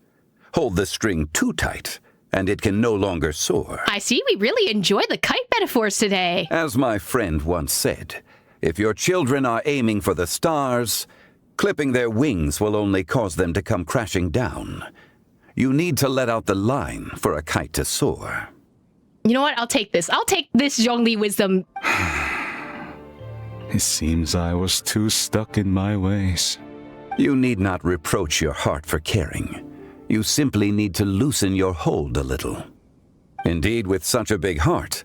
Hold the string too tight, and it can no longer soar. I see we really enjoy the kite metaphors today. As my friend once said, if your children are aiming for the stars, clipping their wings will only cause them to come crashing down. You need to let out the line for a kite to soar. You know what? I'll take this. I'll take this Zhongli wisdom. It seems I was too stuck in my ways. You need not reproach your heart for caring. You simply need to loosen your hold a little. Indeed, with such a big heart,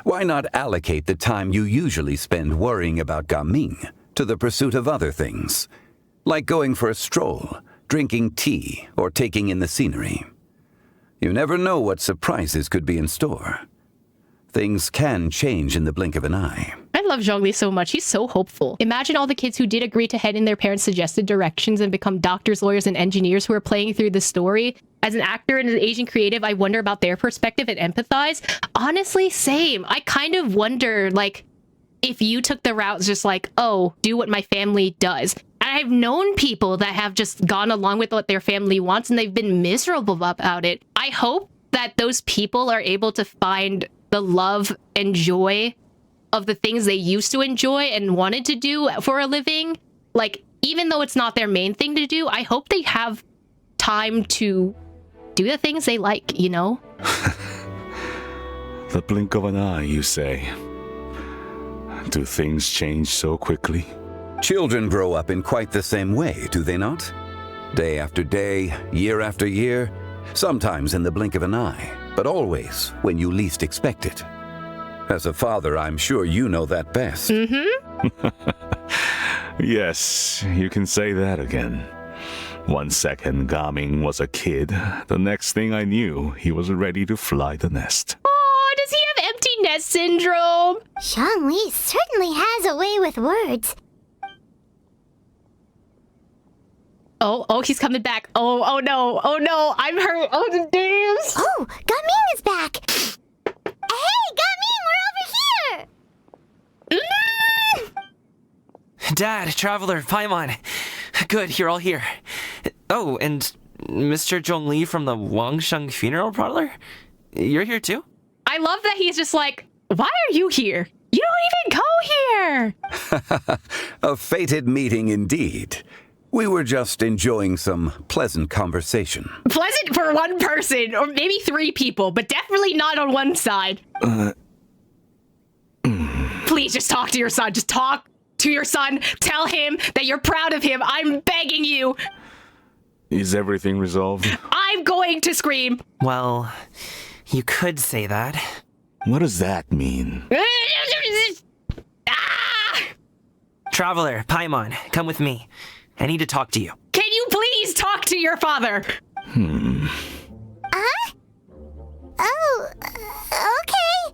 why not allocate the time you usually spend worrying about Gaming to the pursuit of other things, like going for a stroll, drinking tea, or taking in the scenery? You never know what surprises could be in store. Things can change in the blink of an eye. I love Zhongli so much. He's so hopeful. Imagine all the kids who did agree to head in their parents' suggested directions and become doctors, lawyers, and engineers who are playing through the story. As an actor and an Asian creative, I wonder about their perspective and empathize. Honestly, same. I kind of wonder, like, if you took the route just like, oh, do what my family does. And I've known people that have just gone along with what their family wants and they've been miserable about it. I hope that those people are able to find the love and joy of the things they used to enjoy and wanted to do for a living. Like, even though it's not their main thing to do, I hope they have time to do the things they like, you know? The blink of an eye, you say. Do things change so quickly? Children grow up in quite the same way, do they not? Day after day, year after year, sometimes in the blink of an eye, but always when you least expect it. As a father, I'm sure you know that best. Mm-hmm. Yes, you can say that again. 1 second, Gaming was a kid. The next thing I knew, he was ready to fly the nest. Oh, does he Tourette's syndrome. Zhongli certainly has a way with words. Oh, he's coming back. Oh no, I'm hurt. Oh, the dams. Oh, Gaming is back. Hey, Gaming, we're over here. Dad, Traveler, Paimon. Good, you're all here. Oh, and Mr. Zhongli from the Wangsheng Funeral Parlor? You're here too? I love that he's just like, why are you here? You don't even go here. A fated meeting indeed. We were just enjoying some pleasant conversation. Pleasant for one person, or maybe 3 people, but definitely not on one side. Please just talk to your son. Just talk to your son. Tell him that you're proud of him. I'm begging you. Is everything resolved? I'm going to scream. Well, you could say that. What does that mean? Traveler, Paimon, come with me. I need to talk to you. Can you please talk to your father? Oh, okay.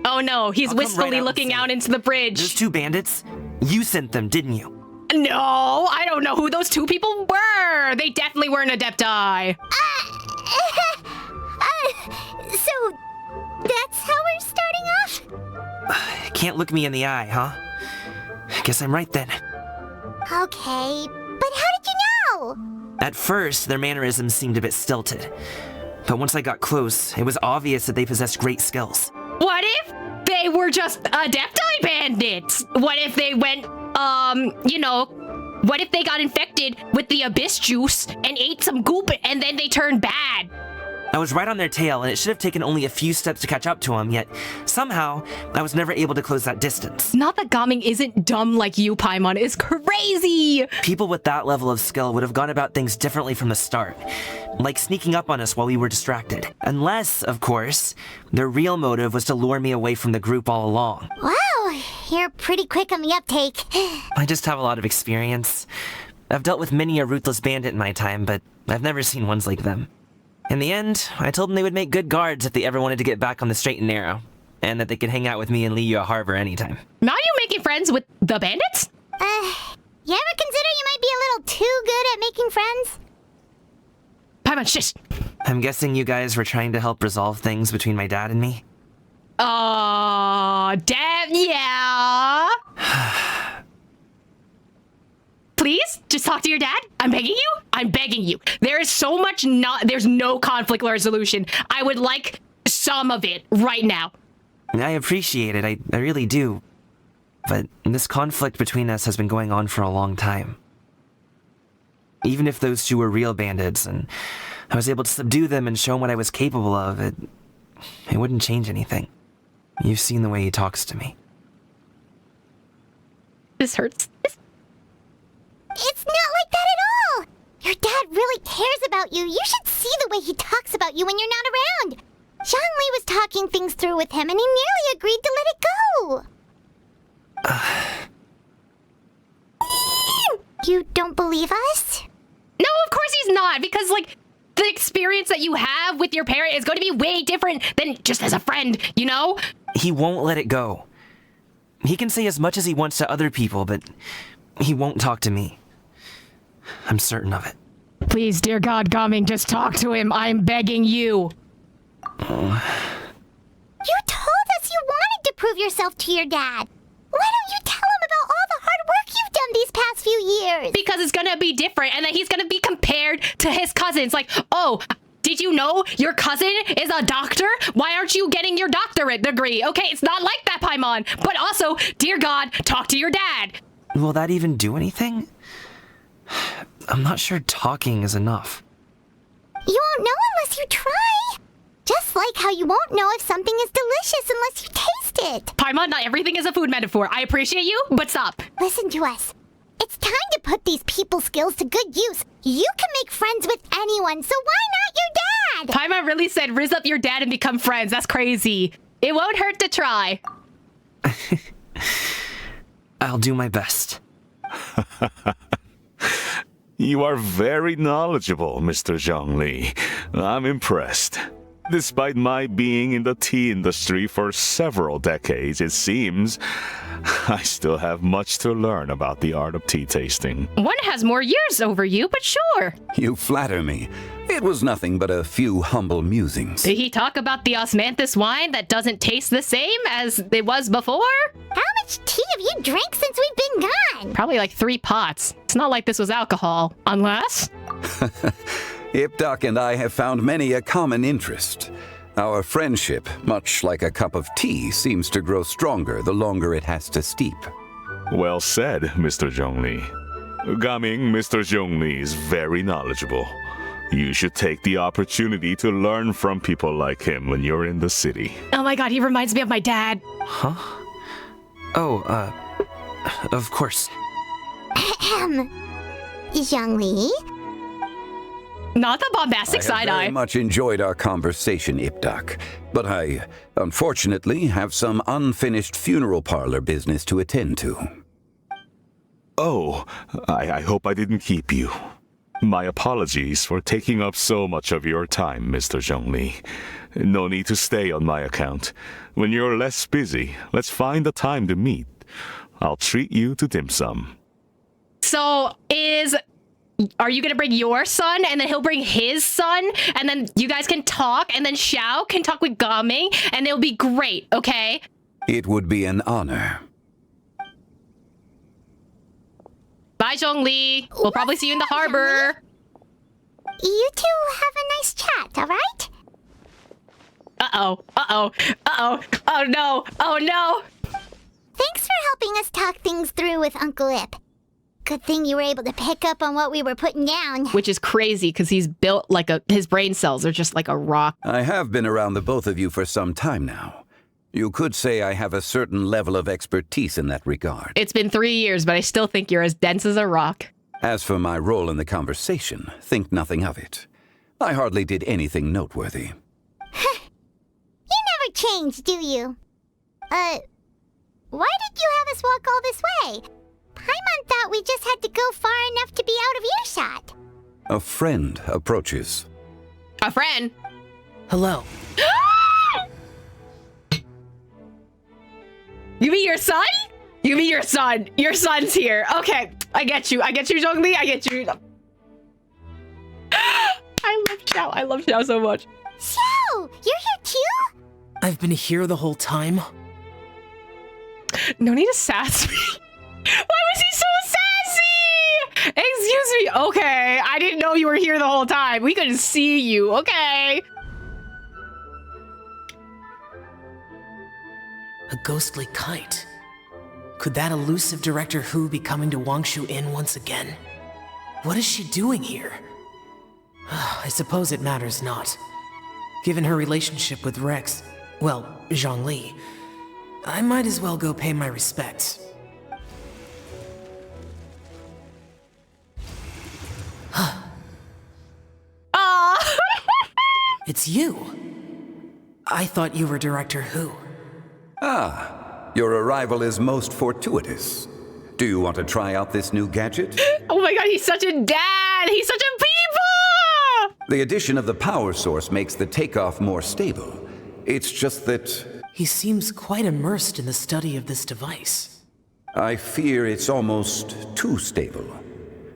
Oh no, he's wistfully looking out into the bridge. Those 2 bandits? You sent them, didn't you? No, I don't know who those 2 people were. They definitely weren't Adepti. So, that's how we're starting off? Can't look me in the eye, huh? Guess I'm right then. Okay, but how did you know? At first, their mannerisms seemed a bit stilted. But once I got close, it was obvious that they possessed great skills. What if they were just Adepti bandits? What if they went, what if they got infected with the abyss juice and ate some goop and then they turned bad? I was right on their tail, and it should have taken only a few steps to catch up to them, yet somehow I was never able to close that distance. Not that Gaming isn't dumb like you, Paimon. It's crazy! People with that level of skill would have gone about things differently from the start, like sneaking up on us while we were distracted. Unless, of course, their real motive was to lure me away from the group all along. Wow, you're pretty quick on the uptake. I just have a lot of experience. I've dealt with many a ruthless bandit in my time, but I've never seen ones like them. In the end, I told them they would make good guards if they ever wanted to get back on the straight and narrow, and that they could hang out with me in Liyue Harbor anytime. Now you making friends with the bandits? You ever consider you might be a little too good at making friends? Paimon, shush! I'm guessing you guys were trying to help resolve things between my dad and me? Dad, yeah! Please, just talk to your dad. I'm begging you. I'm begging you. There is so much there's no conflict resolution. I would like some of it right now. I appreciate it. I really do. But this conflict between us has been going on for a long time. Even if those 2 were real bandits and I was able to subdue them and show him what I was capable of, it wouldn't change anything. You've seen the way he talks to me. This hurts. It's not like that at all! Your dad really cares about you. You should see the way he talks about you when you're not around. Zhongli was talking things through with him and he nearly agreed to let it go. You don't believe us? No, of course he's not, because, like, the experience that you have with your parent is going to be way different than just as a friend, you know? He won't let it go. He can say as much as he wants to other people, but he won't talk to me. I'm certain of it. Please, dear God, Gaming, just talk to him. I'm begging you. You told us you wanted to prove yourself to your dad. Why don't you tell him about all the hard work you've done these past few years? Because it's gonna be different, and that he's gonna be compared to his cousins. Like, oh, did you know your cousin is a doctor? Why aren't you getting your doctorate degree? Okay, it's not like that, Paimon. But also, dear God, talk to your dad. Will that even do anything? I'm not sure talking is enough. You won't know unless you try. Just like how you won't know if something is delicious unless you taste it. Paimon, not everything is a food metaphor. I appreciate you, but stop. Listen to us. It's time to put these people skills to good use. You can make friends with anyone, so why not your dad? Paimon really said, "Riz up your dad and become friends." That's crazy. It won't hurt to try. I'll do my best. You are very knowledgeable, Mr. Zhongli. I'm impressed. Despite my being in the tea industry for several decades, it seems I still have much to learn about the art of tea tasting. One has more years over you, but sure. You flatter me. It was nothing but a few humble musings. Did he talk about the osmanthus wine that doesn't taste the same as it was before? How much tea have you drank since we've been gone? Probably like 3 pots. It's not like this was alcohol, unless... Ipdak and I have found many a common interest. Our friendship, much like a cup of tea, seems to grow stronger the longer it has to steep. Well said, Mr. Zhongli. Gaming, Mr. Zhongli is very knowledgeable. You should take the opportunity to learn from people like him when you're in the city. Oh my god, he reminds me of my dad. Huh? Oh, of course. Zhongli? Not the bombastic side-eye. I very much enjoyed our conversation, Ipdak, but I, unfortunately, have some unfinished funeral parlor business to attend to. Oh, I hope I didn't keep you. My apologies for taking up so much of your time, Mr. Zhongli. No need to stay on my account. When you're less busy, let's find a time to meet. I'll treat you to dim sum. So, are you gonna bring your son, and then he'll bring his son, and then you guys can talk, and then Xiao can talk with Gaming, and it'll be great, okay? It would be an honor. Bye, Zhongli. We'll probably see you in the harbor. You two have a nice chat, alright? Uh-oh. Uh-oh. Uh-oh. Oh, no. Oh, no. Thanks for helping us talk things through with Uncle Ip. Good thing you were able to pick up on what we were putting down. Which is crazy, because he's built like his brain cells are just like a rock. I have been around the both of you for some time now. You could say I have a certain level of expertise in that regard. It's been 3 years, but I still think you're as dense as a rock. As for my role in the conversation, think nothing of it. I hardly did anything noteworthy. You never change, do you? Why did you have us walk all this way? Paimon thought we just had to go far enough to be out of earshot. A friend approaches. A friend? Hello. You mean your son? You mean your son? Your son's here. Okay, I get you. I get you, Zhongli. I get you. I love Xiao. I love Xiao so much. Xiao, you're here too? I've been here the whole time. No need to sass me. Why was he so sassy? Excuse me. Okay, I didn't know you were here the whole time. We couldn't see you. Okay. A ghostly kite. Could that elusive Director Hu be coming to Wangshu Inn once again? What is she doing here? I suppose it matters not. Given her relationship with Rex, well, Zhongli, I might as well go pay my respects. It's you. I thought you were Director Hu. Ah, your arrival is most fortuitous. Do you want to try out this new gadget? Oh my god, he's such a dad! He's such a people! The addition of the power source makes the takeoff more stable. It's just that... He seems quite immersed in the study of this device. I fear it's almost too stable.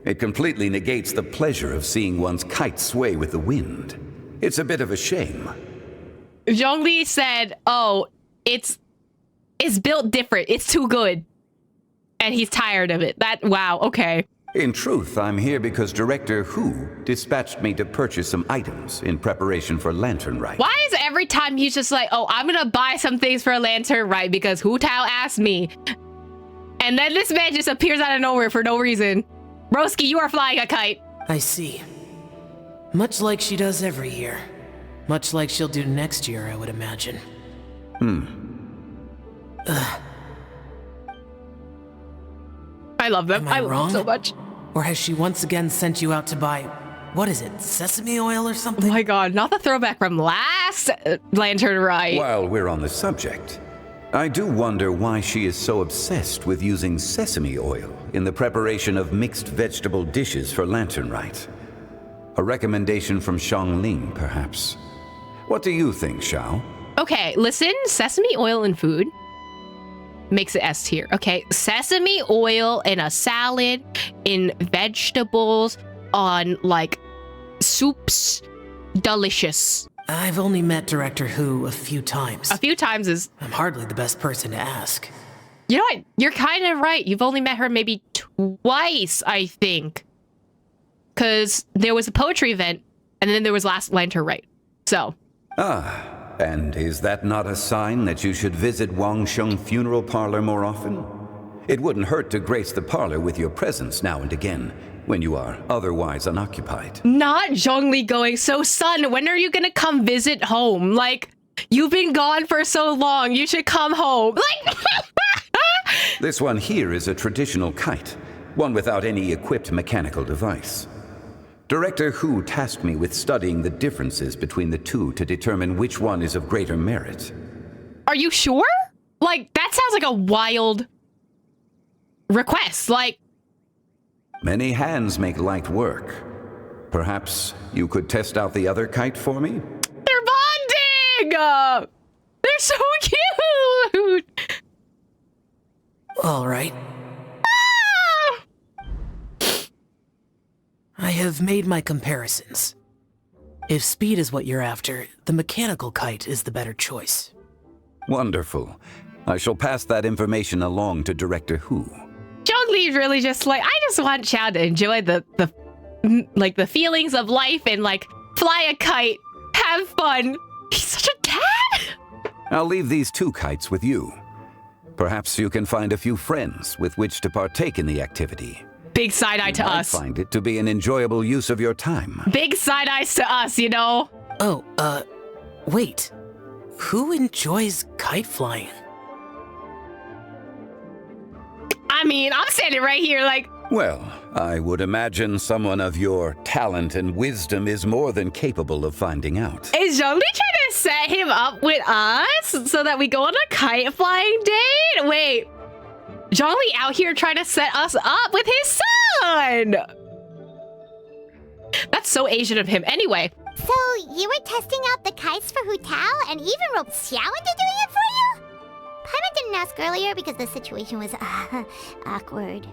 It completely negates the pleasure of seeing one's kite sway with the wind. It's a bit of a shame. Zhongli said, oh, it's built different. It's too good. And he's tired of it. Wow, okay. In truth, I'm here because Director Hu dispatched me to purchase some items in preparation for Lantern Rite. Why is every time he's just like, oh, I'm gonna buy some things for Lantern Rite because Hu Tao asked me. And then this man just appears out of nowhere for no reason. Broski, you are flying a kite. I see. Much like she does every year. Much like she'll do next year, I would imagine. I love them. I love them so much. Or has she once again sent you out to buy, what is it, sesame oil or something? Oh my god, not the throwback from last Lantern Rite. While we're on the subject, I do wonder why she is so obsessed with using sesame oil in the preparation of mixed vegetable dishes for Lantern Rite. A recommendation from Xiangling, perhaps. What do you think, Xiao? Okay, listen, sesame oil and food makes it S tier. Okay, sesame oil in a salad, in vegetables, on like soups, delicious. I've only met Director Who a few times. A few times is... I'm hardly the best person to ask. You know what? You're kind of right. You've only met her maybe twice, I think. Because there was a poetry event, and then there was last Lantern Rite. So. Ah, and is that not a sign that you should visit Wangsheng Funeral Parlor more often? It wouldn't hurt to grace the parlor with your presence now and again, when you are otherwise unoccupied. Not Zhongli going, so son, when are you gonna come visit home? Like, you've been gone for so long, you should come home. Like, This one here is a traditional kite, one without any equipped mechanical device. Director Hu tasked me with studying the differences between the two to determine which one is of greater merit. Are you sure? Like, that sounds like a wild request, like... Many hands make light work. Perhaps you could test out the other kite for me? They're bonding! They're so cute! All right. I have made my comparisons. If speed is what you're after, the mechanical kite is the better choice. Wonderful. I shall pass that information along to Director Hu. Zhongli is really just like, I just want Xiao to enjoy the feelings of life and like fly a kite, have fun. He's such a dad. I'll leave these 2 kites with you. Perhaps you can find a few friends with which to partake in the activity. Big side eye to us. I find it to be an enjoyable use of your time. Big side eyes to us, you know? Oh, wait. Who enjoys kite flying? I mean, I'm standing right here like... Well, I would imagine someone of your talent and wisdom is more than capable of finding out. Is Zhongli trying to set him up with us so that we go on a kite flying date? Wait, Zhongli out here trying to set us up with his son! That's so Asian of him. Anyway. So, you were testing out the kites for Hu Tao and even roped Xiao into doing it for you? Paimon didn't ask earlier because the situation was awkward.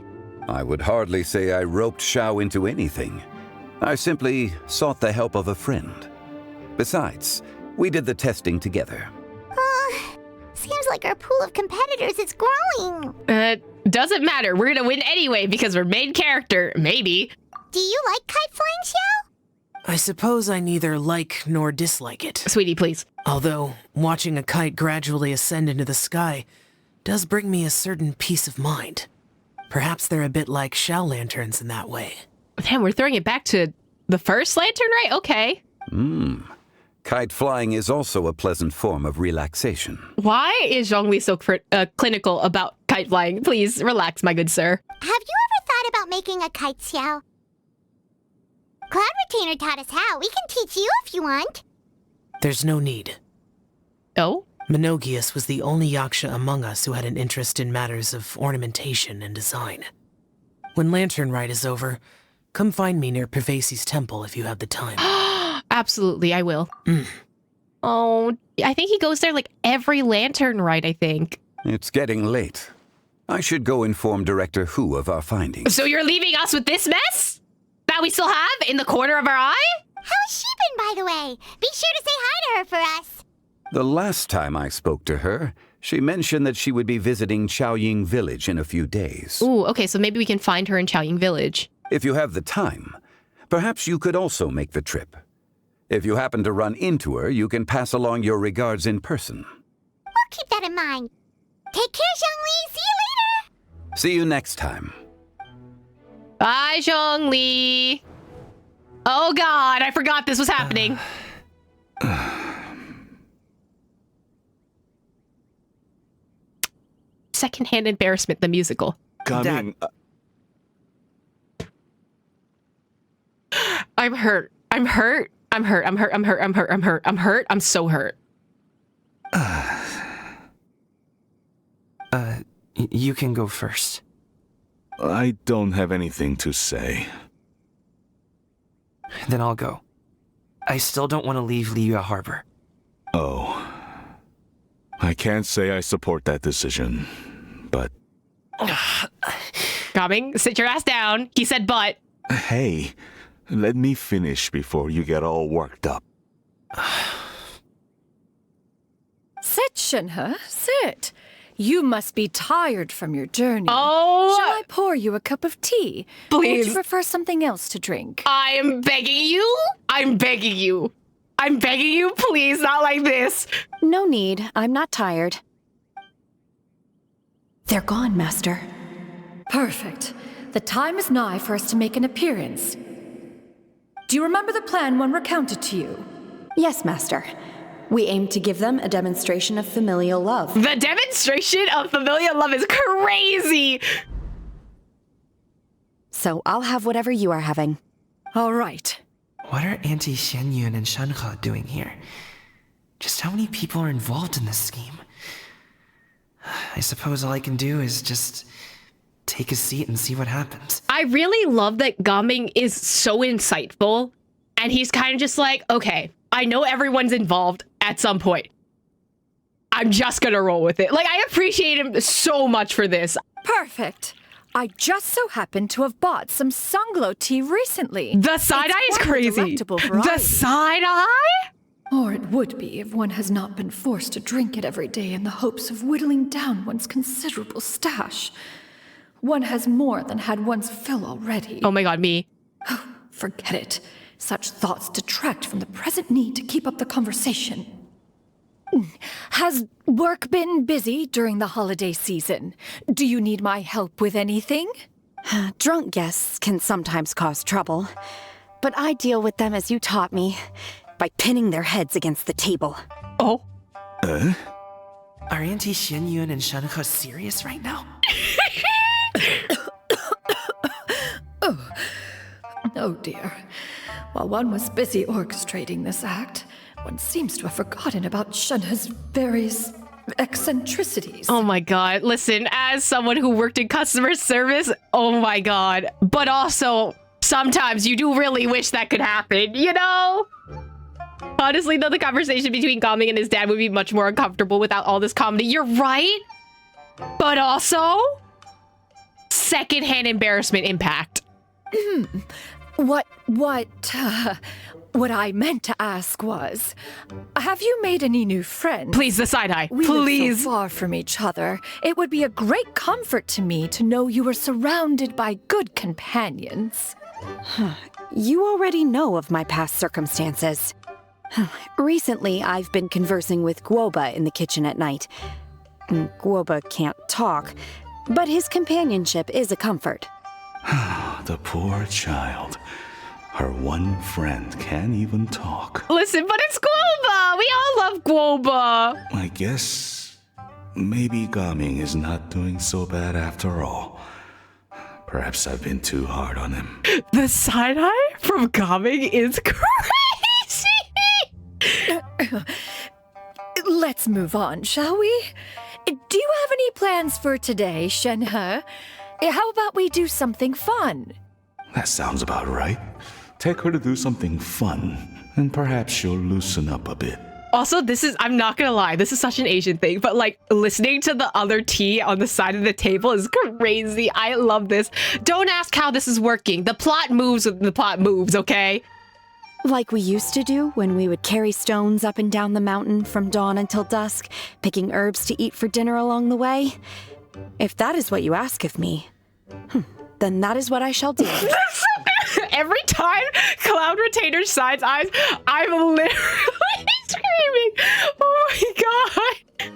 I would hardly say I roped Xiao into anything. I simply sought the help of a friend. Besides, we did the testing together. Seems like our pool of competitors is growing. Doesn't matter. We're gonna win anyway because we're main character. Maybe. Do you like kite flying, Xiao? I suppose I neither like nor dislike it. Sweetie, please. Although, watching a kite gradually ascend into the sky does bring me a certain peace of mind. Perhaps they're a bit like Xiao lanterns in that way. Damn, we're throwing it back to the first lantern, right? Okay. Kite flying is also a pleasant form of relaxation. Why is Zhongli so clinical about kite flying? Please relax, my good sir. Have you ever thought about making a kite, Xiao? Cloud Retainer taught us how. We can teach you if you want. There's no need. Oh? Menogias was the only Yaksha among us who had an interest in matters of ornamentation and design. When Lantern Rite is over, come find me near Pervasi's temple if you have the time. Absolutely, I will. Oh, I think he goes there like every Lantern Rite, I think. It's getting late. I should go inform Director Hu of our findings. So you're leaving us with this mess? That we still have in the corner of our eye? How's she been, by the way? Be sure to say hi to her for us. The last time I spoke to her, she mentioned that she would be visiting Chaoying Village in a few days. Ooh, okay, so maybe we can find her in Chaoying Village. If you have the time, perhaps you could also make the trip. If you happen to run into her, you can pass along your regards in person. We'll keep that in mind. Take care, Zhongli. See you later. See you next time. Bye, Zhongli. Oh god, I forgot this was happening. Secondhand Embarrassment, the musical. Coming. I'm hurt. I'm hurt. I'm hurt. I'm hurt. I'm hurt. I'm hurt. I'm hurt. I'm hurt. I'm so hurt. You can go first. I don't have anything to say. Then I'll go. I still don't want to leave Liyue Harbor. Oh. I can't say I support that decision, but... Coming, sit your ass down. He said but. Hey, let me finish before you get all worked up. Sit, Shenhe, sit. You must be tired from your journey. Oh! Shall I pour you a cup of tea? Please. Or would you prefer something else to drink? I am begging you. I'm begging you. I'm begging you, please, not like this. No need. I'm not tired. They're gone, Master. Perfect. The time is nigh for us to make an appearance. Do you remember the plan when recounted to you? Yes, Master. We aim to give them a demonstration of familial love. The demonstration of familial love is crazy! So I'll have whatever you are having. All right. What are Auntie Xianyun and Shenhe doing here? Just how many people are involved in this scheme? I suppose all I can do is just take a seat and see what happens. I really love that Gaming is so insightful, and he's kind of just like, okay, I know everyone's involved at some point. I'm just gonna roll with it. Like, I appreciate him so much for this. Perfect. I just so happen to have bought some Sunglow tea recently. The side-eye is crazy. The side-eye? Or it would be if one has not been forced to drink it every day in the hopes of whittling down one's considerable stash. One has more than had one's fill already. Oh my god, me. Forget it. Such thoughts detract from the present need to keep up the conversation. Has work been busy during the holiday season? Do you need my help with anything? Drunk guests can sometimes cause trouble, but I deal with them as you taught me, by pinning their heads against the table. Oh. Are Auntie Xianyun and Shenhe serious right now? Oh dear. While one was busy orchestrating this act, one seems to have forgotten about Shenhe's various eccentricities. Oh my god. Listen, as someone who worked in customer service, oh my god. But also, sometimes you do really wish that could happen, you know? Honestly, though, the conversation between Gaming and his dad would be much more uncomfortable without all this comedy. You're right. But also, secondhand embarrassment impact. What I meant to ask was, have you made any new friends? Please, the side-eye. We Please. live so far from each other. It would be a great comfort to me to know you were surrounded by good companions. You already know of my past circumstances. Recently, I've been conversing with Guoba in the kitchen at night. Guoba can't talk, but his companionship is a comfort. The poor child. Her one friend can't even talk. Listen, but it's Guoba! We all love Guoba! I guess maybe Gaming is not doing so bad after all. Perhaps I've been too hard on him. The side-eye from Gaming is crazy! Let's move on, shall we? Do you have any plans for today, Shenhe? How about we do something fun? That sounds about right. Take her to do something fun, and perhaps she'll loosen up a bit. Also, I'm not gonna lie, this is such an Asian thing, but like listening to the other tea on the side of the table is crazy. I love this. Don't ask how this is working. The plot moves when the plot moves, okay? Like we used to do when we would carry stones up and down the mountain from dawn until dusk, picking herbs to eat for dinner along the way. If that is what you ask of me, then that is what I shall do. Every time Cloud Retainer's side's eyes, I'm literally screaming. Oh my god.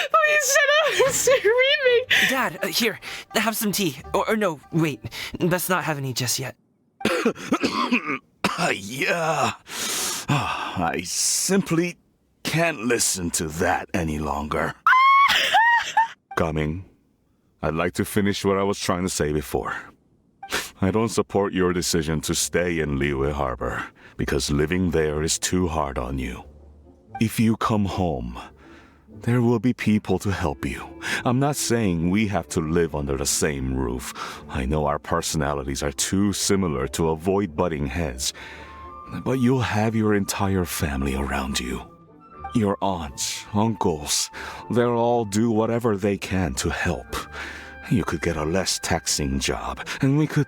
Please, Shenhe, screaming. Dad, here, have some tea. Or no, wait, let's not have any just yet. Yeah. I simply can't listen to that any longer. Gaming, I'd like to finish what I was trying to say before. I don't support your decision to stay in Liyue Harbor, because living there is too hard on you. If you come home, there will be people to help you. I'm not saying we have to live under the same roof. I know our personalities are too similar to avoid butting heads. But you'll have your entire family around you. Your aunts, uncles, they'll all do whatever they can to help. You could get a less taxing job, and we could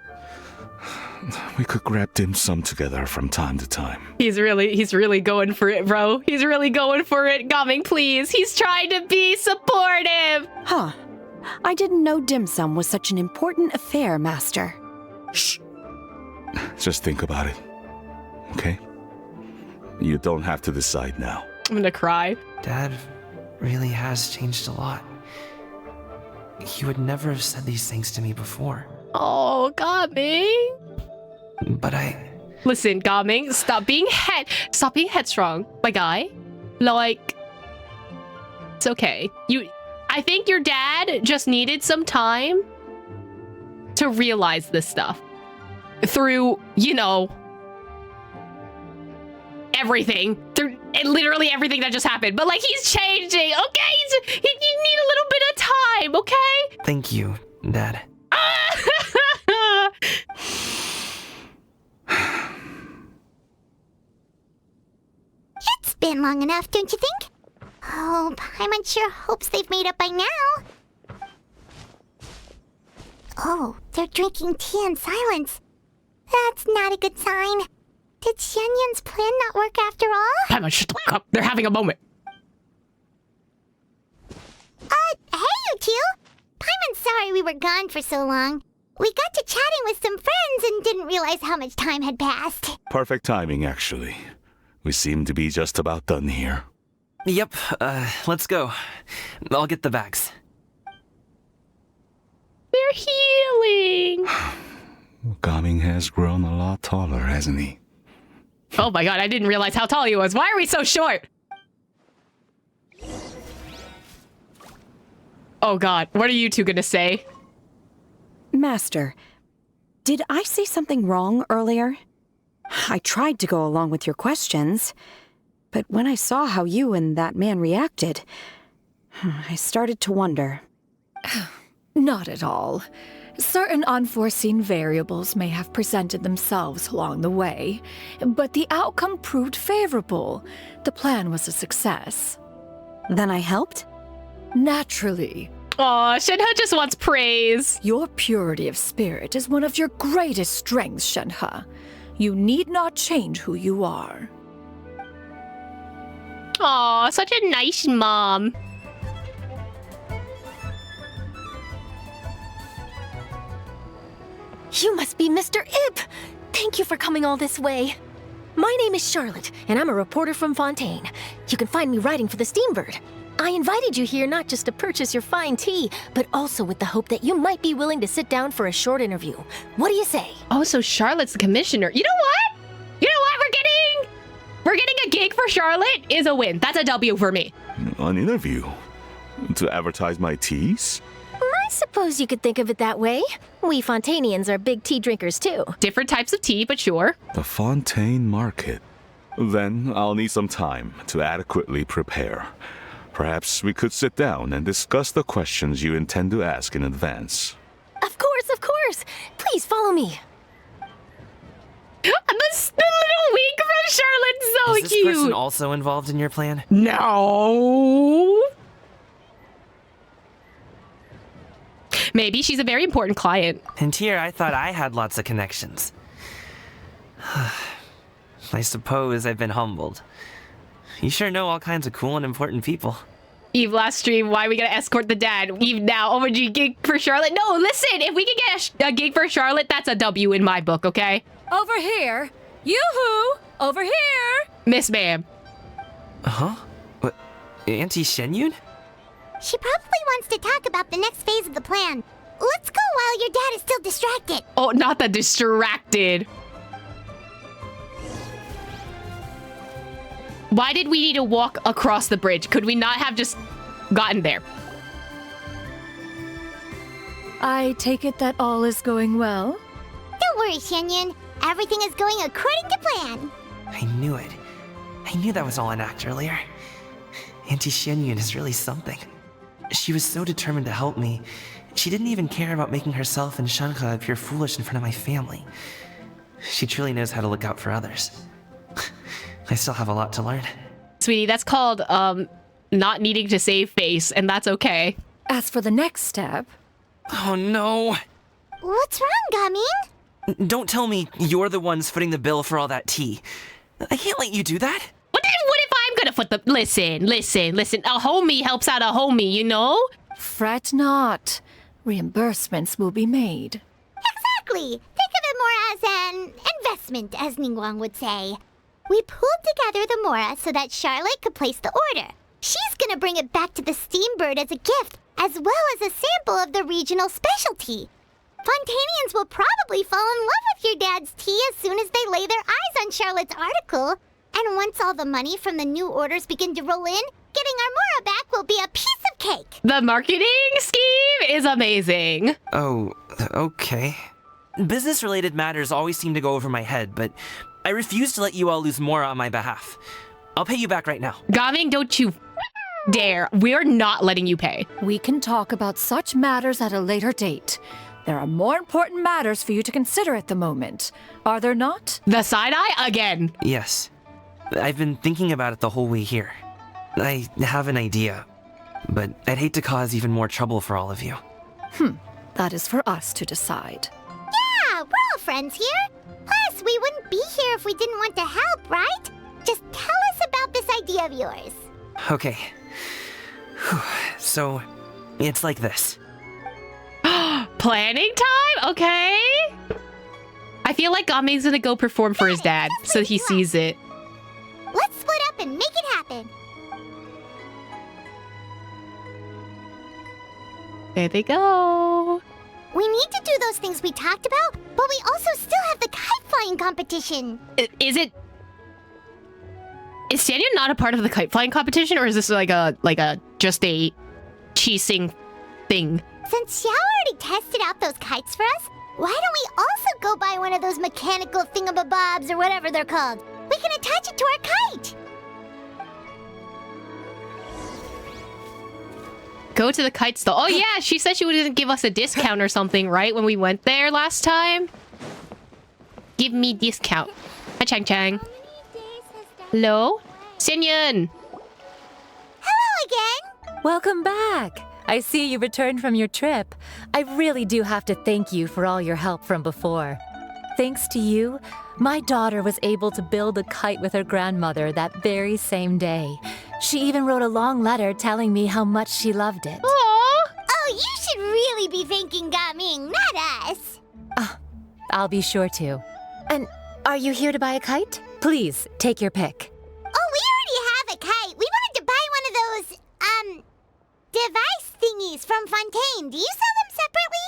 grab dim sum together from time to time. He's really going for it, bro. He's really going for it. Gaming, please. He's trying to be supportive. Huh. I didn't know dim sum was such an important affair, Master. Shh. Just think about it. Okay? You don't have to decide now. I'm gonna cry. Dad really has changed a lot. He would never have said these things to me before. Oh, Gaming. But Listen, Gaming, stop being headstrong, my guy. Like, it's okay. I think your dad just needed some time to realize this stuff. Through, everything. Through literally everything that just happened. But, like, he's changing, okay? You need a little bit of time, okay? Thank you, Dad. It's been long enough, don't you think? Oh, Paimon sure hopes they've made up by now. Oh, they're drinking tea in silence. That's not a good sign. Did Xianyun's plan not work after all? Paimon, shut the fuck up. They're having a moment. Hey, you two! Paimon's sorry we were gone for so long. We got to chatting with some friends and didn't realize how much time had passed. Perfect timing, actually. We seem to be just about done here. Yep, let's go. I'll get the bags. They're healing! Gaming has grown a lot taller, hasn't he? Oh my god, I didn't realize how tall he was. Why are we so short? Oh god, what are you two gonna say? Master, did I say something wrong earlier? I tried to go along with your questions, but when I saw how you and that man reacted, I started to wonder. Not at all. Certain unforeseen variables may have presented themselves along the way, but the outcome proved favorable. The plan was a success. Then I helped? Naturally. Aw, Shenhe just wants praise. Your purity of spirit is one of your greatest strengths, Shenhe. You need not change who you are. Aw, such a nice mom. You must be Mr. Ip! Thank you for coming all this way. My name is Charlotte, and I'm a reporter from Fontaine. You can find me writing for the Steambird. I invited you here not just to purchase your fine tea, but also with the hope that you might be willing to sit down for a short interview. What do you say? Oh, so Charlotte's the commissioner. You know what? We're getting a gig for Charlotte is a win. That's a W for me. An interview? To advertise my teas? I suppose you could think of it that way. We Fontainians are big tea drinkers too. Different types of tea, but sure. The Fontaine Market. Then I'll need some time to adequately prepare. Perhaps we could sit down and discuss the questions you intend to ask in advance. Of course, of course. Please follow me. The little wink from Charlotte's so cute. Is this person also involved in your plan? No. Maybe she's a very important client. And here I thought I had lots of connections. I suppose I've been humbled. You sure know all kinds of cool and important people. Eve last stream, why are we gonna escort the dad? Eve now, OMG gig for Charlotte? No, listen, if we can get a gig for Charlotte, that's a W in my book, okay? Over here! Yoo-hoo! Over here! Miss Ma'am. Huh? What? Auntie Shenyun? She probably wants to talk about the next phase of the plan. Let's go while your dad is still distracted. Oh, not the distracted. Why did we need to walk across the bridge? Could we not have just gotten there? I take it that all is going well? Don't worry, Xianyun. Everything is going according to plan. I knew it. I knew that was all an act earlier. Auntie Shenyun is really something. She was so determined to help me. She didn't even care about making herself and Shenhe appear foolish in front of my family. She truly knows how to look out for others. I still have a lot to learn. Sweetie, that's called, not needing to save face, and that's okay. As for the next step... Oh no! What's wrong, Gaming? Don't tell me you're the ones footing the bill for all that tea. I can't let you do that. What if I'm gonna foot the... Listen. A homie helps out a homie, you know? Fret not. Reimbursements will be made. Exactly. Think of it more as an investment, as Ningguang would say. We pulled together the Mora so that Charlotte could place the order. She's gonna bring it back to the Steambird as a gift, as well as a sample of the regional specialty. Fontanians will probably fall in love with your dad's tea as soon as they lay their eyes on Charlotte's article. And once all the money from the new orders begin to roll in, getting our Mora back will be a piece of cake. The marketing scheme is amazing. Oh, okay. Business-related matters always seem to go over my head, but I refuse to let you all lose Mora on my behalf. I'll pay you back right now. Gaming, don't you dare. We're not letting you pay. We can talk about such matters at a later date. There are more important matters for you to consider at the moment, are there not? The side-eye again. Yes. I've been thinking about it the whole way here. I have an idea, but I'd hate to cause even more trouble for all of you. That is for us to decide. Yeah, we're all friends here. Plus, we wouldn't be here if we didn't want to help, right? Just tell us about this idea of yours. Okay. So, it's like this. Planning time? Okay. I feel like Gaming's gonna go perform for his dad, so he sees it. Let's split up and make it happen. There they go. We need to do those things we talked about, but we also still have the kite flying competition. Is Sanya not a part of the kite flying competition, or is this like a just a cheesing thing? Since Xiao already tested out those kites for us, why don't we also go buy one of those mechanical thingamabobs or whatever they're called? We can attach it to our kite. Go to the kite stall. Oh yeah, she said she wouldn't give us a discount or something, right? When we went there last time. Give me discount. Hi, Chang Chang. Hello? Xinyan! Hello again! Welcome back! I see you returned from your trip. I really do have to thank you for all your help from before. Thanks to you, my daughter was able to build a kite with her grandmother that very same day. She even wrote a long letter telling me how much she loved it. Aww! Oh, you should really be thanking Gaming, not us. I'll be sure to. And are you here to buy a kite? Please, take your pick. Oh, we already have a kite. We wanted to buy one of those, device thingies from Fontaine. Do you sell them separately?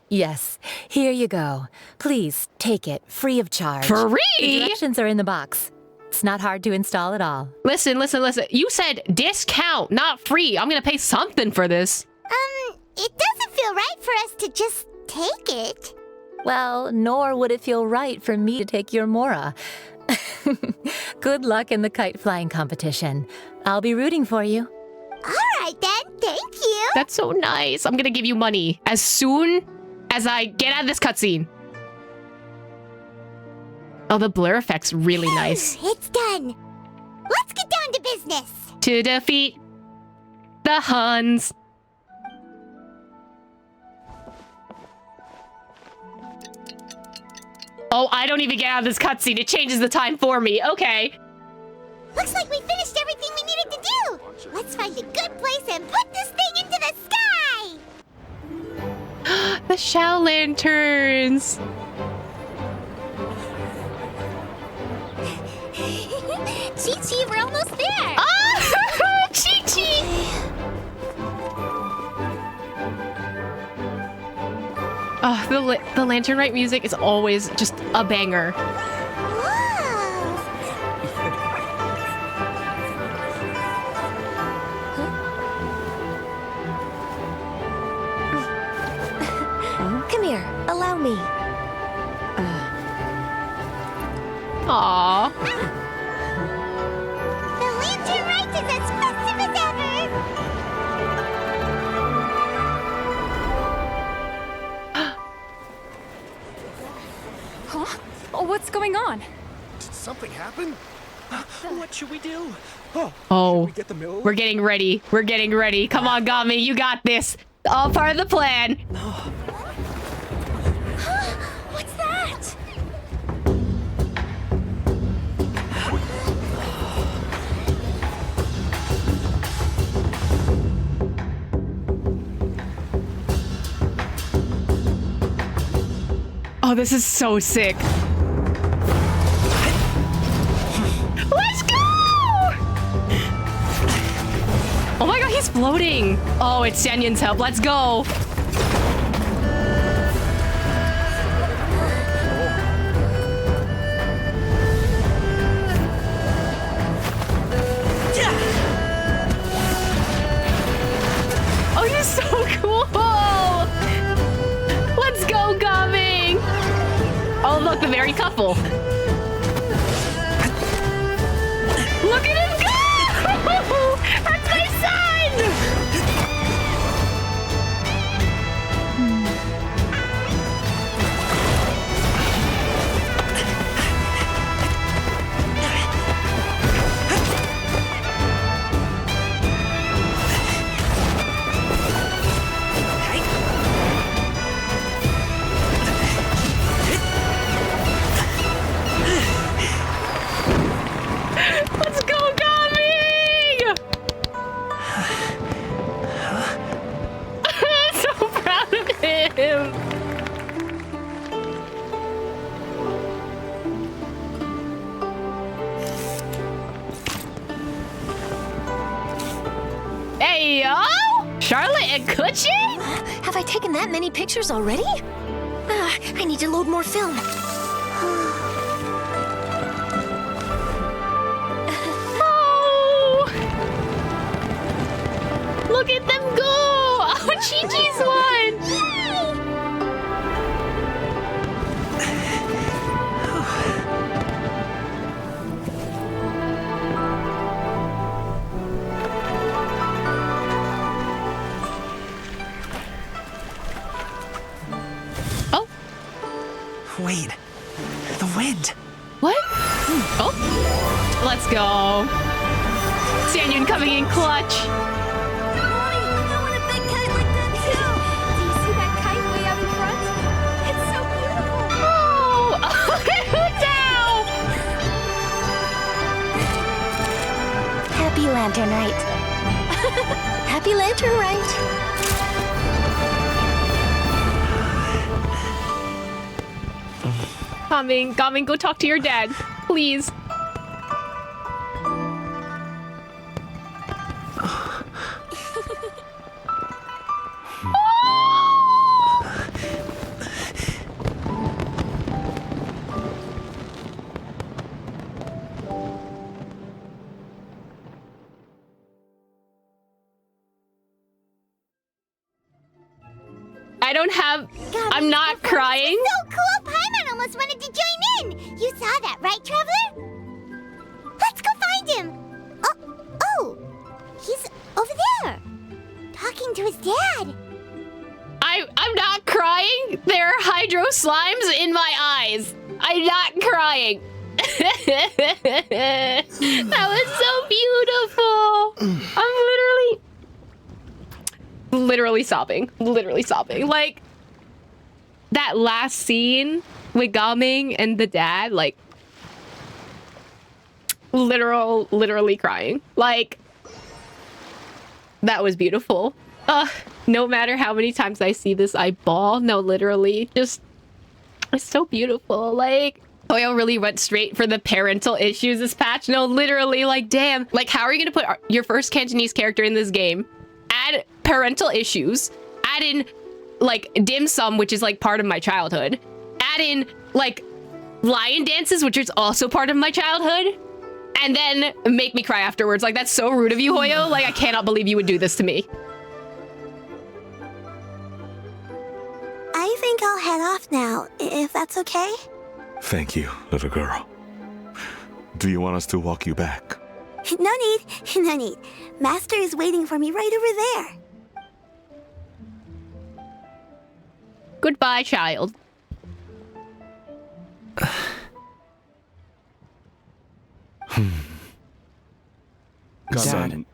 Yes. Here you go. Please, take it, free of charge. Free? The directions are in the box. It's not hard to install at all. Listen. You said discount, not free. I'm gonna pay something for this. It doesn't feel right for us to just take it. Well, nor would it feel right for me to take your Mora. Good luck in the kite flying competition. I'll be rooting for you. All right then, thank you. That's so nice. I'm gonna give you money as soon as I get out of this cutscene. Oh, the blur effect's really nice. It's done. Let's get down to business. To defeat the Huns. Oh, I don't even get out of this cutscene. It changes the time for me. Okay. Looks like we finished everything we needed to do. Let's find a good place and put this thing into the sky. The Shao Lanterns. Chi-Chi, we're almost there. Ah! Chi-Chi! Oh, the Lantern Rite music is always just a banger. Come here, allow me. Aww. The Lantern Rite is as festive as ever. Huh? Oh, what's going on? Did something happen? What should we do? Oh, we're getting ready. We're getting ready. Come on, Gami, you got this. All part of the plan. What's that? Oh, this is so sick. Let's go! Oh my god, he's floating. Oh, it's Xianyun's help. Let's go. Oh, he's so cool. Let's go, Gami. Oh, look, the married couple. Look at him go! That's my son! Let's go, Gami! I'm so proud of him. Hey, yo! Charlotte and Coochie? Have I taken that many pictures already? I need to load more film. Oh! Look at them go! Oh, Chi-Chi's one! Oh. Wait. The wind. What? Oh. Let's go. Xianyun coming in clutch. Happy Lantern Rite. Happy Lantern Rite. Coming, go talk to your dad, please. I don't have... I'm not crying. So cool! Paimon almost wanted to join in! You saw that, right, Traveler? Let's go find him! Oh! He's over there! Talking to his dad! I'm not crying! There are hydro slimes in my eyes! I'm not crying! That was so beautiful! I'm literally sobbing. Literally sobbing. Like, that last scene with Gaming and the dad, like, literally crying. Like, that was beautiful. No matter how many times I see this, I bawl. No, literally, just, it's so beautiful. Like, Toyo really went straight for the parental issues this patch. No, literally, like, damn. Like, how are you gonna put your first Cantonese character in this game? Add parental issues. Add in, like, dim sum, which is, like, part of my childhood. Add in, like, lion dances, which is also part of my childhood. And then make me cry afterwards. Like, that's so rude of you, Hoyo. Like, I cannot believe you would do this to me. I think I'll head off now, if that's okay. Thank you, little girl. Do you want us to walk you back? No need. Master is waiting for me right over there. Goodbye, child. Son.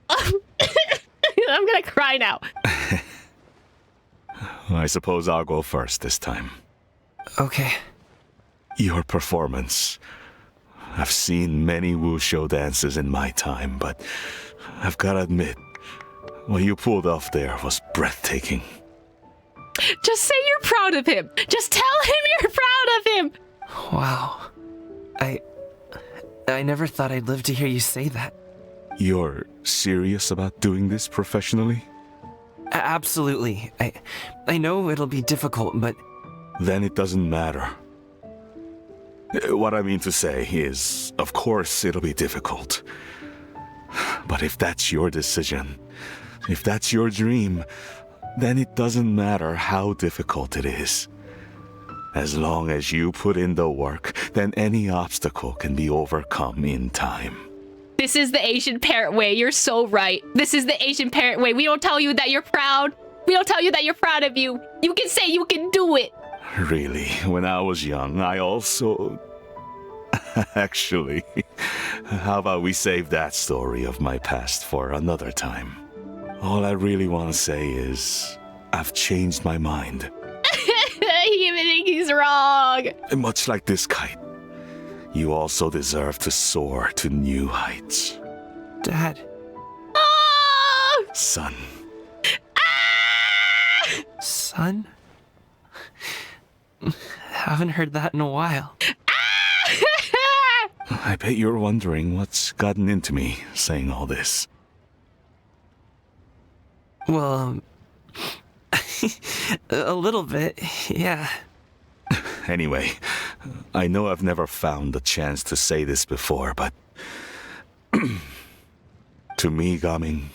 I'm gonna cry now. I suppose I'll go first this time. Okay. Your performance. I've seen many wushou dances in my time, but I've gotta admit, what you pulled off there was breathtaking. Just say you're proud of him. Just tell him you're proud of him. Wow. I never thought I'd live to hear you say that. You're serious about doing this professionally? Absolutely. I know it'll be difficult, but... Then it doesn't matter. What I mean to say is, of course it'll be difficult. But if that's your decision, if that's your dream, then it doesn't matter how difficult it is. As long as you put in the work, then any obstacle can be overcome in time. This is the Asian parent way. You're so right. This is the Asian parent way. We don't tell you that you're proud. We don't tell you that you're proud of you. You can say you can do it. Really, when I was young, I also... Actually, how about we save that story of my past for another time? All I really want to say is, I've changed my mind. He even think he's wrong. Much like this kite, you also deserve to soar to new heights. Dad. Oh! Son. Ah! Son? Haven't heard that in a while. I bet you're wondering what's gotten into me saying all this. Well, a little bit, yeah. Anyway, I know I've never found the chance to say this before, but... to me, Gaming,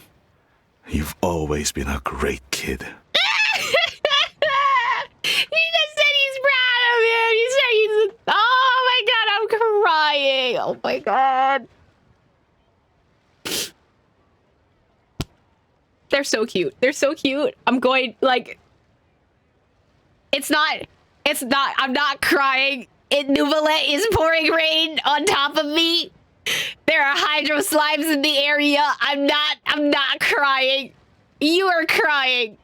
you've always been a great kid. He just said he's proud of him. He said he's... Oh my god, I'm crying. Oh my god. They're so cute. They're so cute. I'm going, like... It's not, I'm not crying. Nuvalet is pouring rain on top of me. There are hydro slimes in the area. I'm not crying. You are crying.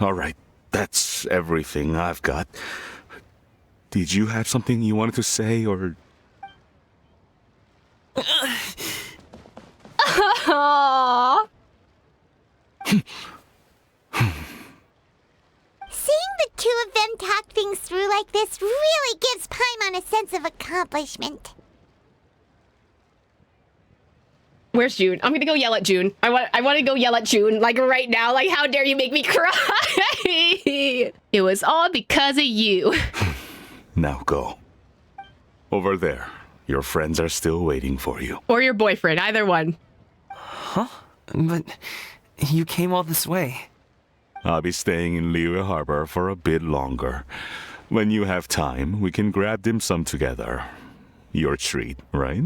All right, that's everything I've got. Did you have something you wanted to say, or... Aww. Seeing the two of them talk things through like this really gives Paimon a sense of accomplishment. Where's June? I'm gonna go yell at June. I want to go yell at June, like right now. Like, how dare you make me cry? It was all because of you. Now go. Over there. Your friends are still waiting for you. Or your boyfriend, either one. Huh? But you came all this way. I'll be staying in Liyue Harbor for a bit longer. When you have time, we can grab dim sum together. Your treat, right?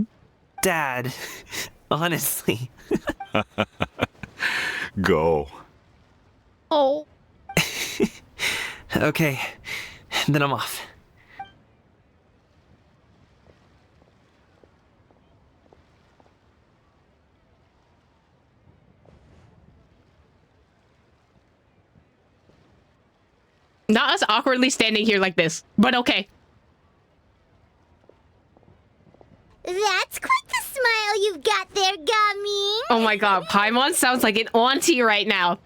Dad, honestly. Go. Oh. Okay, then I'm off. Not us awkwardly standing here like this, but okay. That's quite the smile you've got there, Gummy. Oh my god, Paimon sounds like an auntie right now.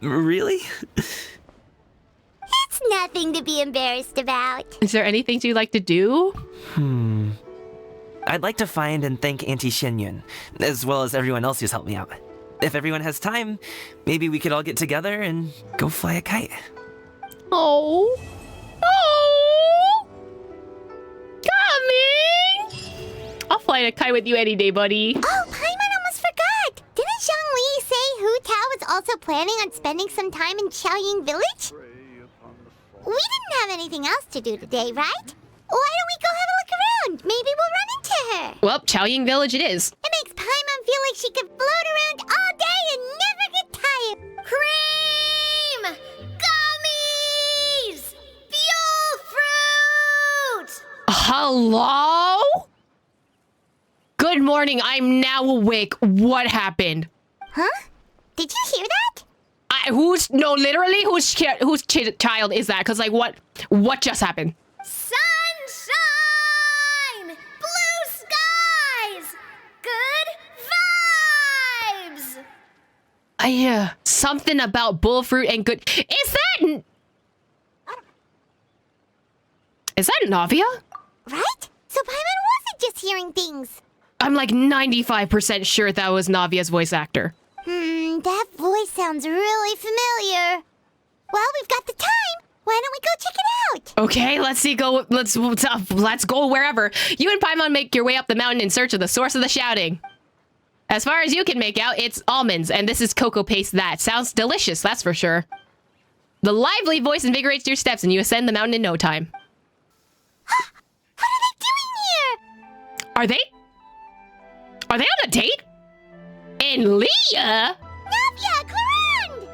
Really? It's nothing to be embarrassed about. Is there anything you'd like to do? I'd like to find and thank Auntie Xinyun, as well as everyone else who's helped me out. If everyone has time, maybe we could all get together and go fly a kite. Oh. Oh. Coming. I'll fly a kite with you any day, buddy. Oh, Paimon almost forgot. Didn't Zhongli say Hu Tao was also planning on spending some time in Xiaoying Village? We didn't have anything else to do today, right? Why don't we go have a look around? Maybe we'll run into her. Well, Xiaoying Village it is. It makes Paimon feel like she could float around all day and never get tired. Cream! Gummies! Fuel fruit! Hello? morning. I'm now awake. What happened? Huh? Did you hear that? Literally, whose child is that? Because, like, what just happened? Sunshine! Blue skies! Good vibes! Something about bullfruit and good. Is that Navia? Right? So Paimon wasn't just hearing things. I'm like 95% sure that was Navia's voice actor. That voice sounds really familiar. Well, we've got the time. Why don't we go check it out? Okay, let's go wherever. You and Paimon make your way up the mountain in search of the source of the shouting. As far as you can make out, it's almonds, and this is cocoa paste that. Sounds delicious, that's for sure. The lively voice invigorates your steps, and you ascend the mountain in no time. What are they doing here? Are they on a date? And Leah? Navia, Clarande!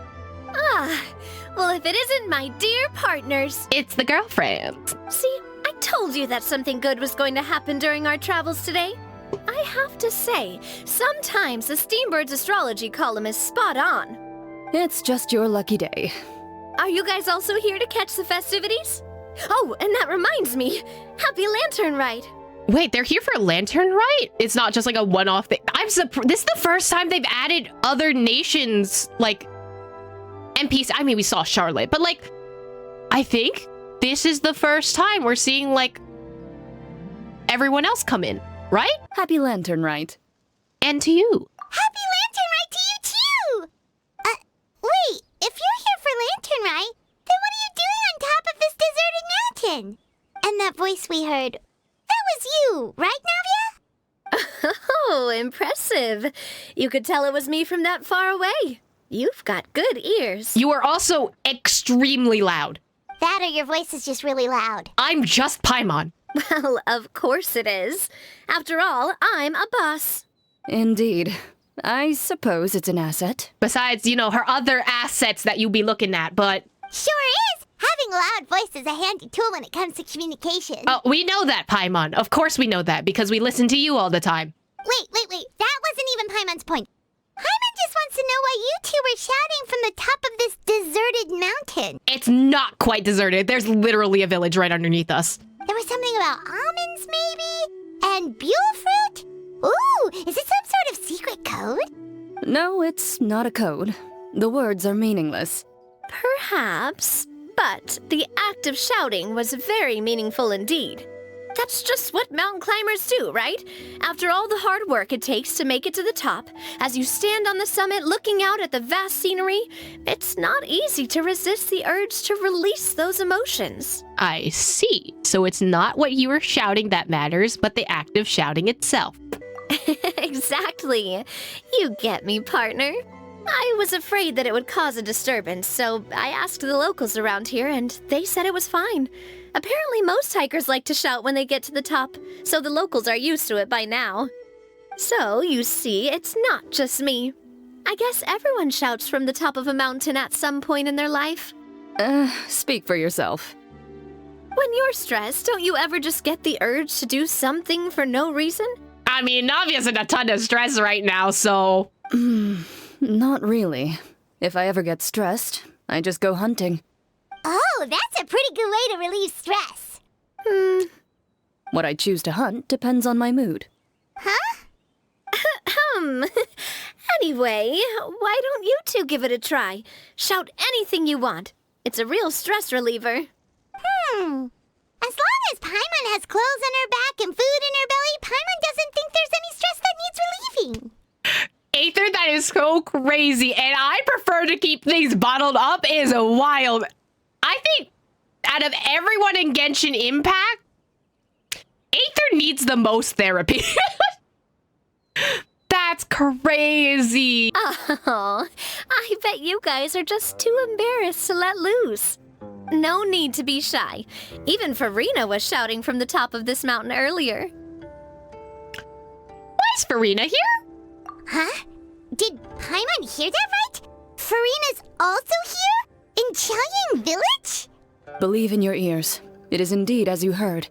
Well, if it isn't my dear partners. It's the girlfriend. See, I told you that something good was going to happen during our travels today. I have to say, sometimes the Steambird's astrology column is spot on. It's just your lucky day. Are you guys also here to catch the festivities? Oh, and that reminds me. Happy Lantern Rite. Wait, they're here for Lantern Rite? It's not just like a one-off thing. This is the first time they've added other nations, like, NPC. I mean, we saw Charlotte, but, like, I think this is the first time we're seeing, like, everyone else come in, right? Happy Lantern Rite. And to you. Happy Lantern Rite to you, too! Wait, if you're here for Lantern Rite, then what are you doing on top of this deserted mountain? And that voice we heard, that was you, right, Navia? Oh, impressive. You could tell it was me from that far away. You've got good ears. You are also extremely loud. That or your voice is just really loud. I'm just Paimon. Well, of course it is. After all, I'm a boss. Indeed. I suppose it's an asset. Besides, her other assets that you'll be looking at, but... Sure is! Having a loud voice is a handy tool when it comes to communication. Oh, we know that, Paimon. Of course we know that, because we listen to you all the time. Wait. That wasn't even Paimon's point. Paimon just wants to know why you two were shouting from the top of this deserted mountain. It's not quite deserted. There's literally a village right underneath us. There was something about almonds, maybe? And buellfruit? Ooh, is it some sort of secret code? No, it's not a code. The words are meaningless. Perhaps, but the act of shouting was very meaningful indeed. That's just what mountain climbers do, right? After all the hard work it takes to make it to the top, as you stand on the summit looking out at the vast scenery, it's not easy to resist the urge to release those emotions. I see. So it's not what you were shouting that matters, but the act of shouting itself. Exactly. You get me, partner. I was afraid that it would cause a disturbance, so I asked the locals around here, and they said it was fine. Apparently most hikers like to shout when they get to the top, so the locals are used to it by now. So, you see, it's not just me. I guess everyone shouts from the top of a mountain at some point in their life. Speak for yourself. When you're stressed, don't you ever just get the urge to do something for no reason? I mean, Navia's in a ton of stress right now, so... Not really. If I ever get stressed, I just go hunting. Oh, that's a pretty good way to relieve stress. What I choose to hunt depends on my mood. Huh? Anyway, why don't you two give it a try? Shout anything you want. It's a real stress reliever. As long as Paimon has clothes on her back and food in her belly, Paimon doesn't think there's any stress that needs relieving. Aether, that is so crazy, and I prefer to keep things bottled up is wild. I think out of everyone in Genshin Impact, Aether needs the most therapy. That's crazy. Oh, I bet you guys are just too embarrassed to let loose. No need to be shy. Even Farina was shouting from the top of this mountain earlier. Why is Farina here? Huh? Did Paimon hear that right? Farina's also here? In Qiaoying Village? Believe in your ears. It is indeed as you heard.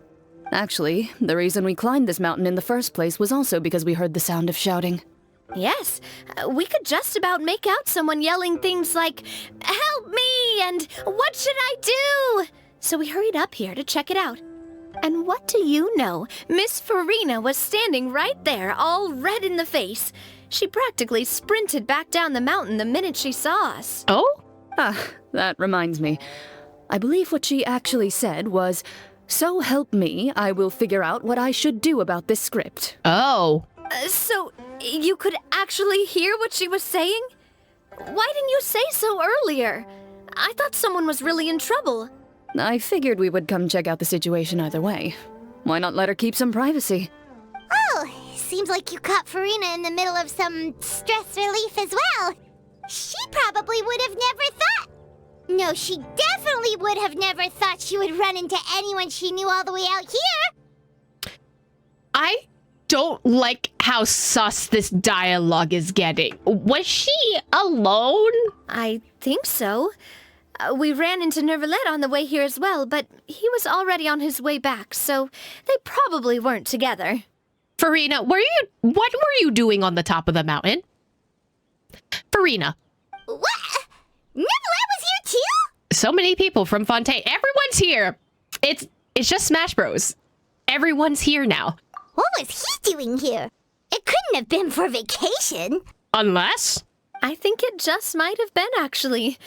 Actually, the reason we climbed this mountain in the first place was also because we heard the sound of shouting. Yes, we could just about make out someone yelling things like, "Help me!" and "What should I do?" So we hurried up here to check it out. And what do you know? Miss Farina was standing right there, all red in the face. She practically sprinted back down the mountain the minute she saw us. Oh? That reminds me. I believe what she actually said was, "So help me, I will figure out what I should do about this script." Oh. So you could actually hear what she was saying? Why didn't you say so earlier? I thought someone was really in trouble. I figured we would come check out the situation either way. Why not let her keep some privacy? Oh, seems like you caught Farina in the middle of some stress relief as well. She probably would have never thought. No, she definitely would have never thought she would run into anyone she knew all the way out here. I don't like how sus this dialogue is getting. Was she alone? I think so. We ran into Nervalet on the way here as well, but he was already on his way back, so they probably weren't together. Farina, what were you doing on the top of the mountain? Farina. What? Nervalet was here too? So many people from Fontaine. Everyone's here. It's just Smash Bros. Everyone's here now. What was he doing here? It couldn't have been for vacation. Unless? I think it just might have been, actually.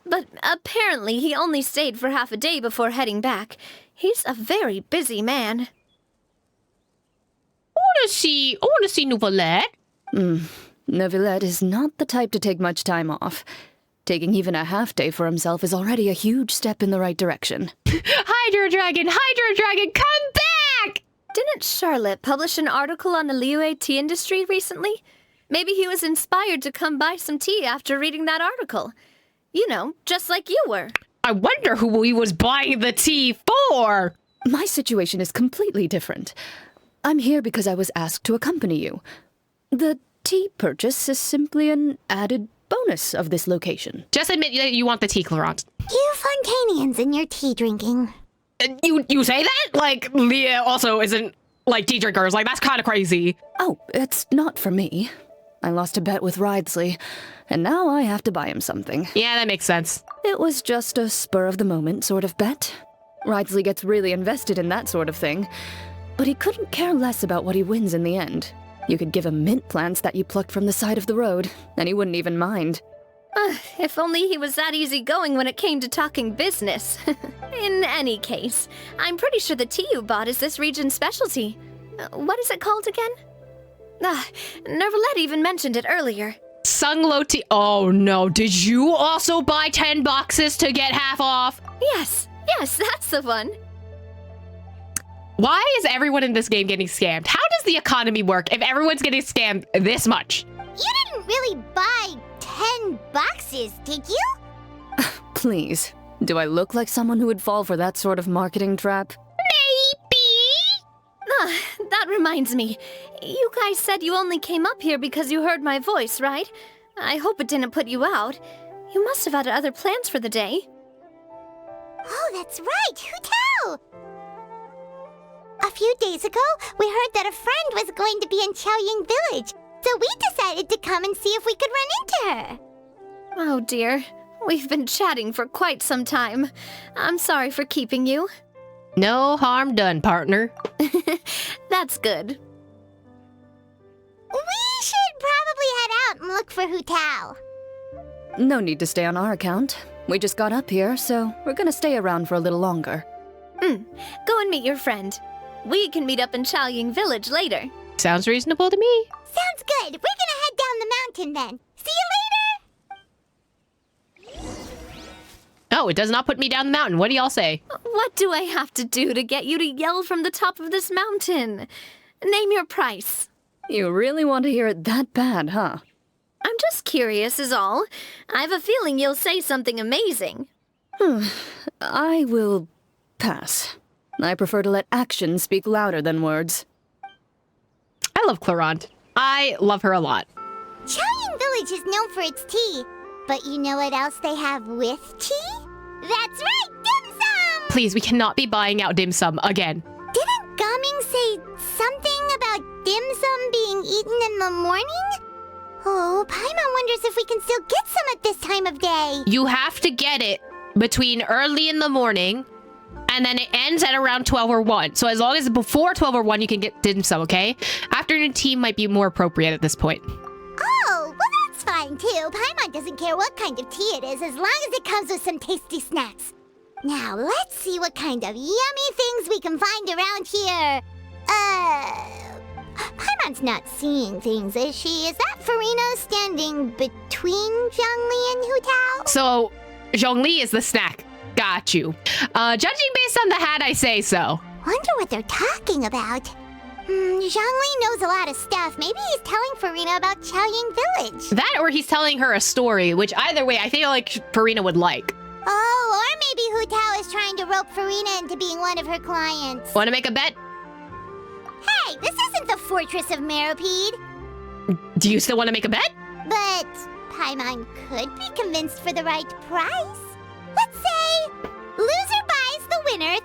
But apparently he only stayed for half a day before heading back. He's a very busy man. I want to see Nervalet. Nervalet is not the type to take much time off. Taking even a half day for himself is already a huge step in the right direction. Hydro Dragon, come back! Didn't Charlotte publish an article on the Liyue tea industry recently? Maybe he was inspired to come buy some tea after reading that article. You know, just like you were. I wonder who he was buying the tea for. My situation is completely different. I'm here because I was asked to accompany you. The tea purchase is simply an added bonus of this location. Just admit that you want the tea, Clarence. You Fontainians and your tea drinking. You say that? Like, Leah also isn't, like, tea drinkers. Like, that's kind of crazy. Oh, it's not for me. I lost a bet with Ridesley, and now I have to buy him something. Yeah, that makes sense. It was just a spur-of-the-moment sort of bet. Ridesley gets really invested in that sort of thing, but he couldn't care less about what he wins in the end. You could give him mint plants that you plucked from the side of the road, and he wouldn't even mind. If only he was that easygoing when it came to talking business. In any case, I'm pretty sure the tea you bought is this region's specialty. What is it called again? Nervalet even mentioned it earlier. Sunglo tea. Oh no, did you also buy 10 boxes to get half off? Yes, that's the one. Why is everyone in this game getting scammed? How does the economy work if everyone's getting scammed this much? You didn't really buy 10 boxes, did you? Please, do I look like someone who would fall for that sort of marketing trap? That reminds me. You guys said you only came up here because you heard my voice, right? I hope it didn't put you out. You must have had other plans for the day. Oh, that's right. Who tell? A few days ago, we heard that a friend was going to be in Chaoying Village, so we decided to come and see if we could run into her. Oh dear. We've been chatting for quite some time. I'm sorry for keeping you. No harm done, partner. That's good. We should probably head out and look for Hu Tao. No need to stay on our account. We just got up here, so we're gonna stay around for a little longer. Go and meet your friend. We can meet up in Chaoying Village later. Sounds reasonable to me. Sounds good. We're gonna head down the mountain then. See you later! Oh, it does not put me down the mountain. What do y'all say? What do I have to do to get you to yell from the top of this mountain? Name your price. You really want to hear it that bad, huh? I'm just curious is all. I have a feeling you'll say something amazing. I will pass. I prefer to let actions speak louder than words. I love Clarant. I love her a lot. Chaoying Village is known for its tea, but you know what else they have with tea? That's right, dim sum! Please, we cannot be buying out dim sum again. Didn't timing say something about dim sum being eaten in the morning? Oh, Paimon wonders if we can still get some at this time of day. You have to get it between early in the morning, and then it ends at around 12 or 1. So as long as before 12 or 1, you can get dim sum, okay? Afternoon tea might be more appropriate at this point. Oh, well that's fine too. Paimon doesn't care what kind of tea it is as long as it comes with some tasty snacks. Now, let's see what kind of yummy things we can find around here. Paimon's not seeing things, is she? Is that Farina standing between Zhongli and Hu Tao? So, Zhongli is the snack. Got you. Judging based on the hat, I say so. Wonder what they're talking about. Zhongli knows a lot of stuff. Maybe he's telling Farina about Chaoying Village. That or he's telling her a story, which either way, I feel like Farina would like. Oh, or maybe Hu Tao is trying to rope Farina into being one of her clients. Want to make a bet? Hey, this isn't the Fortress of Meropide. Do you still want to make a bet? But Paimon could be convinced for the right price. Let's say loser buys the winner 3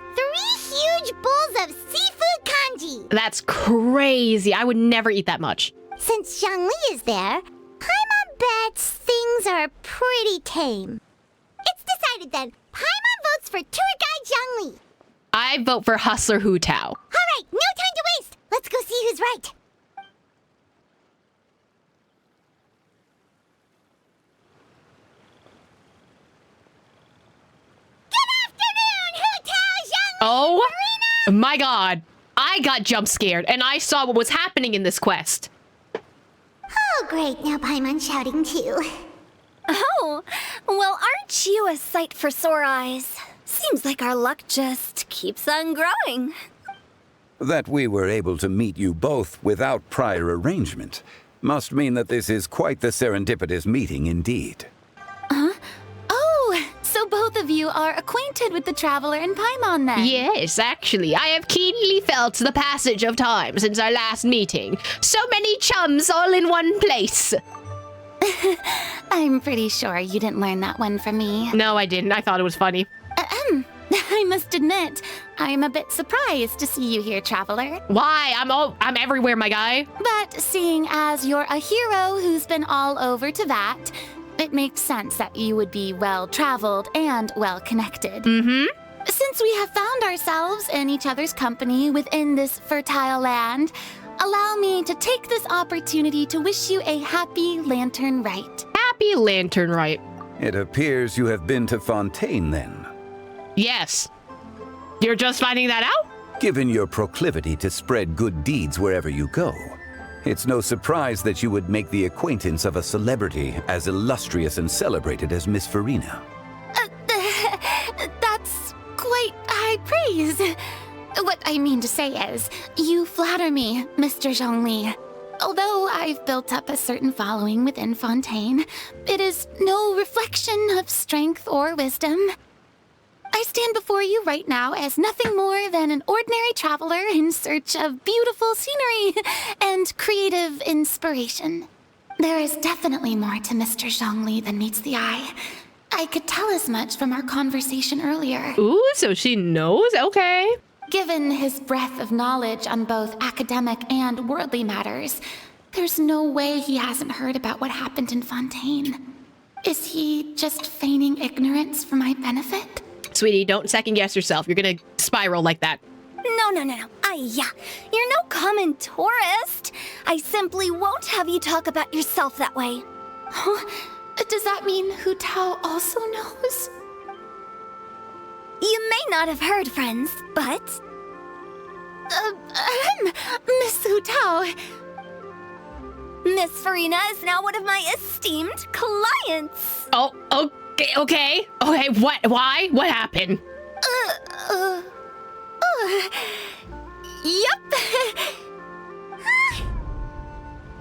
huge bowls of seafood kanji. That's crazy. I would never eat that much. Since Zhongli is there, Paimon bets things are pretty tame. It's decided then. Paimon votes for tour guide Zhongli. I vote for Hustler Hu Tao. All right, no time to waste. Let's go see who's right. Good afternoon, Hu Tao, Zhongli. Oh Farina. my god. I got jump scared and I saw what was happening in this quest. Oh, great. Now Paimon's shouting too. Oh, well, aren't you a sight for sore eyes? Seems like our luck just keeps on growing. That we were able to meet you both without prior arrangement must mean that this is quite the serendipitous meeting indeed. Huh? Oh, so both of you are acquainted with the Traveler and Paimon then? Yes, actually, I have keenly felt the passage of time since our last meeting. So many chums all in one place. I'm pretty sure you didn't learn that one from me. No, I didn't. I thought it was funny. I must admit, I'm a bit surprised to see you here, Traveler. Why? I'm everywhere, my guy. But seeing as you're a hero who's been all over Teyvat, it makes sense that you would be well-traveled and well-connected. Mm-hmm. Since we have found ourselves in each other's company within this fertile land, allow me to take this opportunity to wish you a happy Lantern Rite. Happy Lantern Rite. It appears you have been to Fontaine then. Yes. You're just finding that out? Given your proclivity to spread good deeds wherever you go, it's no surprise that you would make the acquaintance of a celebrity as illustrious and celebrated as Miss Farina. That's quite high praise. What I mean to say is, you flatter me, Mr. Zhongli. Although I've built up a certain following within Fontaine, it is no reflection of strength or wisdom. I stand before you right now as nothing more than an ordinary traveler in search of beautiful scenery and creative inspiration. There is definitely more to Mr. Zhongli than meets the eye. I could tell as much from our conversation earlier. Ooh, so she knows? Okay. Given his breadth of knowledge on both academic and worldly matters, there's no way he hasn't heard about what happened in Fontaine. Is he just feigning ignorance for my benefit? Sweetie, don't second-guess yourself. You're gonna spiral like that. No. You're no common tourist. I simply won't have you talk about yourself that way. Huh? Does that mean Hu Tao also knows? You may not have heard, friends, but... Miss Hu Tao... Miss Farina is now one of my esteemed clients. Oh, okay. What? Why? What happened? Yep.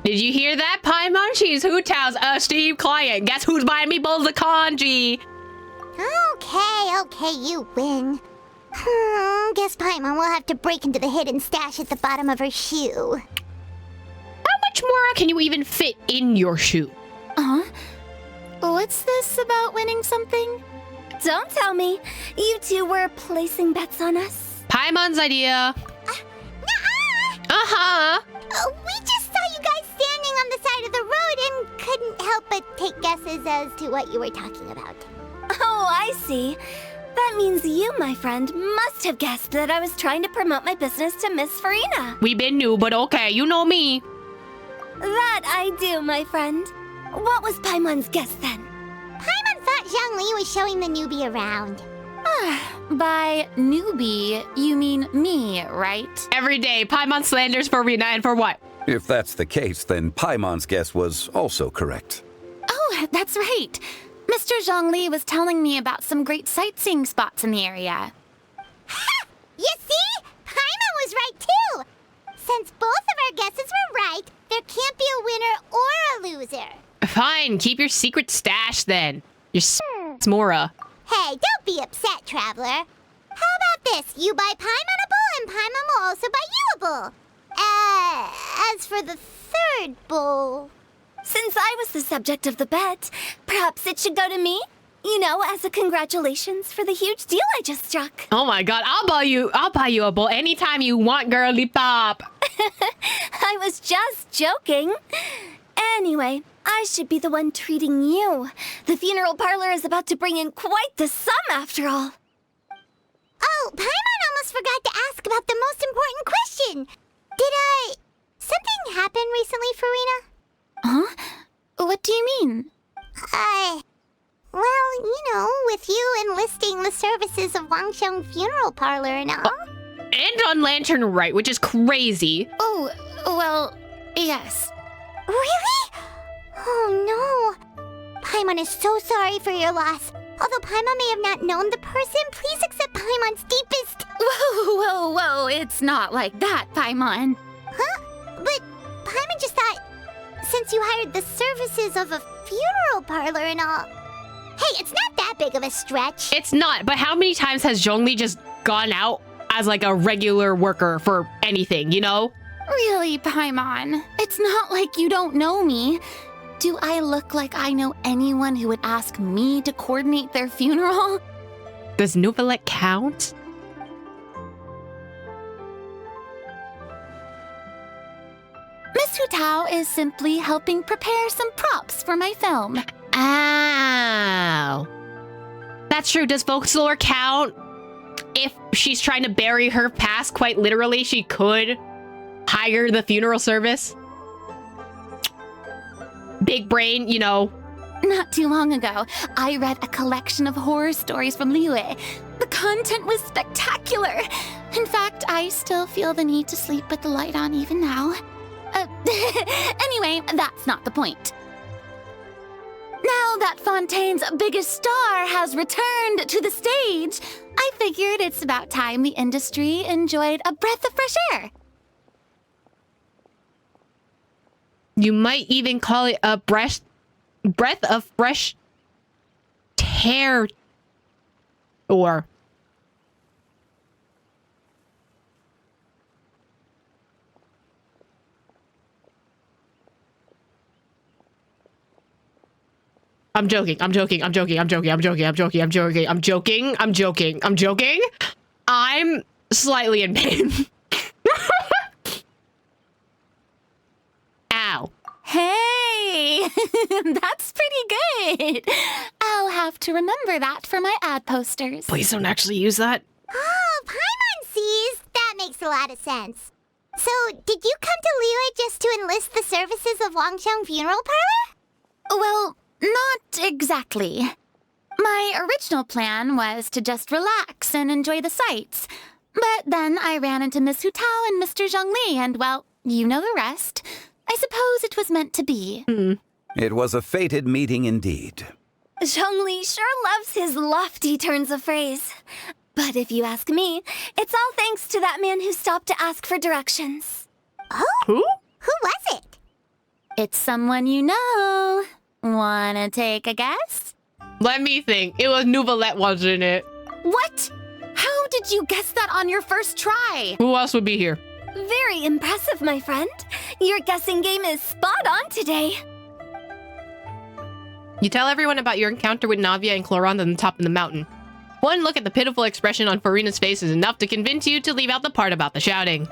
Did you hear that, Paimon? She's Hu Tao's esteemed client. Guess who's buying me bowls of kanji? Okay, you win. Guess Paimon will have to break into the hidden stash at the bottom of her shoe. How much more can you even fit in your shoe? What's this about winning something? Don't tell me. You two were placing bets on us. Paimon's idea. No, Uh-huh. We just saw you guys standing on the side of the road and couldn't help but take guesses as to what you were talking about. Oh, I see. That means you, my friend, must have guessed that I was trying to promote my business to Miss Farina. We been new, but okay, you know me. That I do, my friend. What was Paimon's guess then? Paimon thought Zhongli was showing the newbie around. By newbie, you mean me, right? Every day, Paimon slanders Farina, and for what? If that's the case, then Paimon's guess was also correct. Oh, that's right. Mr. Zhongli was telling me about some great sightseeing spots in the area. Ha! You see? Paimon was right too! Since both of our guesses were right, there can't be a winner or a loser. Fine, keep your secret stash then. Your Mora. Hey, don't be upset, Traveler. How about this? You buy Paimon a bowl, and Paimon will also buy you a bowl. As for the third bowl... Since I was the subject of the bet, perhaps it should go to me? You know, as a congratulations for the huge deal I just struck. Oh my god, I'll buy you a bowl anytime you want, girly pop. I was just joking. Anyway, I should be the one treating you. The funeral parlor is about to bring in quite the sum after all. Oh, Paimon almost forgot to ask about the most important question. Something happen recently, Farina? Huh? What do you mean? Well, you know, with you enlisting the services of Wangsheng Funeral Parlor and all. And on Lantern Rite, which is crazy. Oh, well, yes. Really? Oh no. Paimon is so sorry for your loss. Although Paimon may have not known the person, please accept Paimon's deepest... Whoa, it's not like that, Paimon. Huh? But Paimon just thought, since you hired the services of a funeral parlor and all... Hey, it's not that big of a stretch. It's not, but how many times has Zhongli just gone out as like a regular worker for anything, you know? Really, Paimon? It's not like you don't know me. Do I look like I know anyone who would ask me to coordinate their funeral? Does Nouvellette count? Miss Hu Tao is simply helping prepare some props for my film. Ow. That's true. Does folklore count? If she's trying to bury her past, quite literally, she could hire the funeral service. Big brain, you know. Not too long ago, I read a collection of horror stories from Liyue. The content was spectacular. In fact, I still feel the need to sleep with the light on even now. Anyway, that's not the point. Now that Fontaine's biggest star has returned to the stage, I figured it's about time the industry enjoyed a breath of fresh air. You might even call it a breath of fresh air. Or... I'm joking. I'm slightly in pain. Ow. Hey, that's pretty good. I'll have to remember that for my ad posters. Please don't actually use that. Oh, Paimon sees. That makes a lot of sense. So, did you come to Liyue just to enlist the services of Wangsheng Funeral Parlor? Well, not exactly. My original plan was to just relax and enjoy the sights. But then I ran into Miss Hu Tao and Mr. Zhongli, and well, you know the rest. I suppose it was meant to be. It was a fated meeting indeed. Zhongli sure loves his lofty turns of phrase. But if you ask me, it's all thanks to that man who stopped to ask for directions. Oh? Who? Who was it? It's someone you know. Wanna take a guess? Let me think. It was Nouvellette, wasn't it? What? How did you guess that on your first try? Who else would be here? Very impressive, my friend. Your guessing game is spot on today. You tell everyone about your encounter with Navia and Cloron on the top of the mountain. One look at the pitiful expression on Farina's face is enough to convince you to leave out the part about the shouting.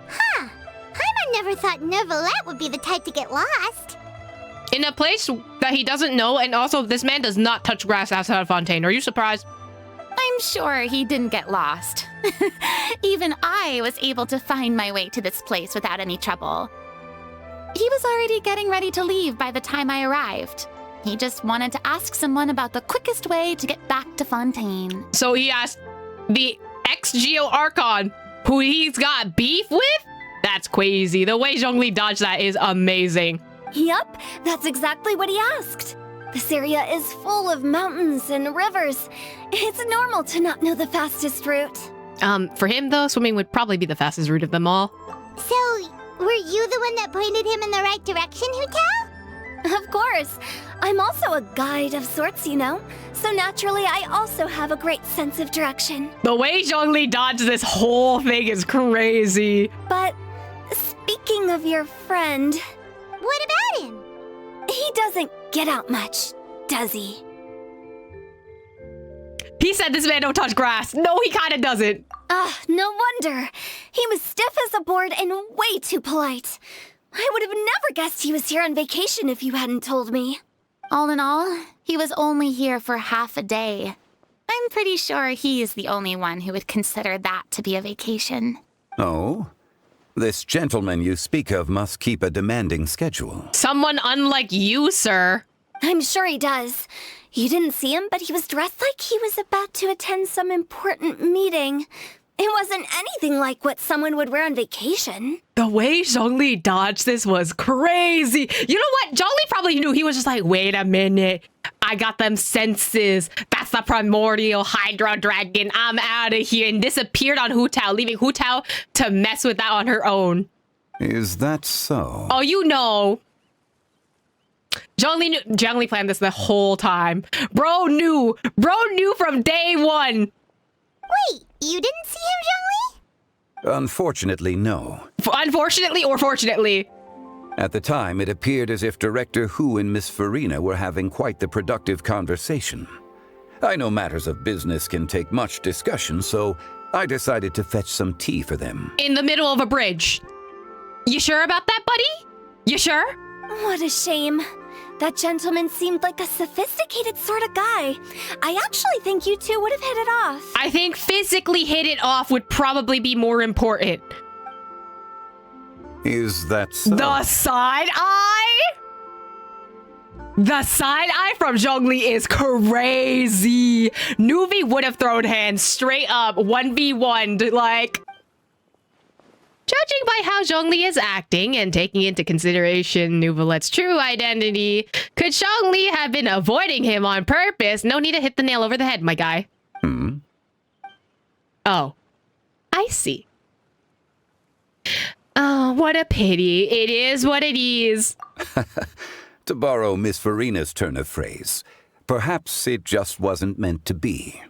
Huh. never thought Neuvillette would be the type to get lost. In a place that he doesn't know, and also this man does not touch grass outside of Fontaine. Are you surprised? I'm sure he didn't get lost. Even I was able to find my way to this place without any trouble. He was already getting ready to leave by the time I arrived. He just wanted to ask someone about the quickest way to get back to Fontaine. So he asked the ex-Geo Archon, who he's got beef with? That's crazy. The way Zhongli dodged that is amazing. Yup, that's exactly what he asked. This area is full of mountains and rivers. It's normal to not know the fastest route. For him, though, swimming would probably be the fastest route of them all. So, were you the one that pointed him in the right direction, Hu-Tao? Of course. I'm also a guide of sorts, you know. So naturally, I also have a great sense of direction. The way Zhongli dodged this whole thing is crazy. But speaking of your friend... What about him? He doesn't get out much, does he? He said this man don't touch grass. No, he kind of doesn't. No wonder. He was stiff as a board and way too polite. I would have never guessed he was here on vacation if you hadn't told me. All in all, he was only here for half a day. I'm pretty sure he is the only one who would consider that to be a vacation. Oh? This gentleman you speak of must keep a demanding schedule. Someone unlike you, sir. I'm sure he does. You didn't see him, but he was dressed like he was about to attend some important meeting. It wasn't anything like what someone would wear on vacation. The way Zhongli dodged this was crazy. You know what? Zhongli probably knew. He was just like, wait a minute. I got them senses. That's the primordial Hydra dragon. I'm out of here. And disappeared on Hu-Tao, leaving Hu-Tao to mess with that on her own. Is that so? Oh, you know. Zhongli planned this the whole time. Bro knew from day one. Wait, you didn't see him, Zhongli? Unfortunately, no. Unfortunately or fortunately? At the time, it appeared as if Director Hu and Miss Farina were having quite the productive conversation. I know matters of business can take much discussion, so I decided to fetch some tea for them. In the middle of a bridge. You sure about that, buddy? You sure? What a shame. That gentleman seemed like a sophisticated sort of guy. I actually think you two would have hit it off. I think physically hit it off would probably be more important. Is that so? The side eye? The side eye from Zhongli is crazy. Nuvi would have thrown hands straight up 1v1 like... Judging by how Zhongli is acting and taking into consideration Neuvillette's true identity, could Zhongli have been avoiding him on purpose? No need to hit the nail over the head, my guy. Oh, I see. Oh, what a pity. It is what it is. To borrow Miss Farina's turn of phrase, perhaps it just wasn't meant to be.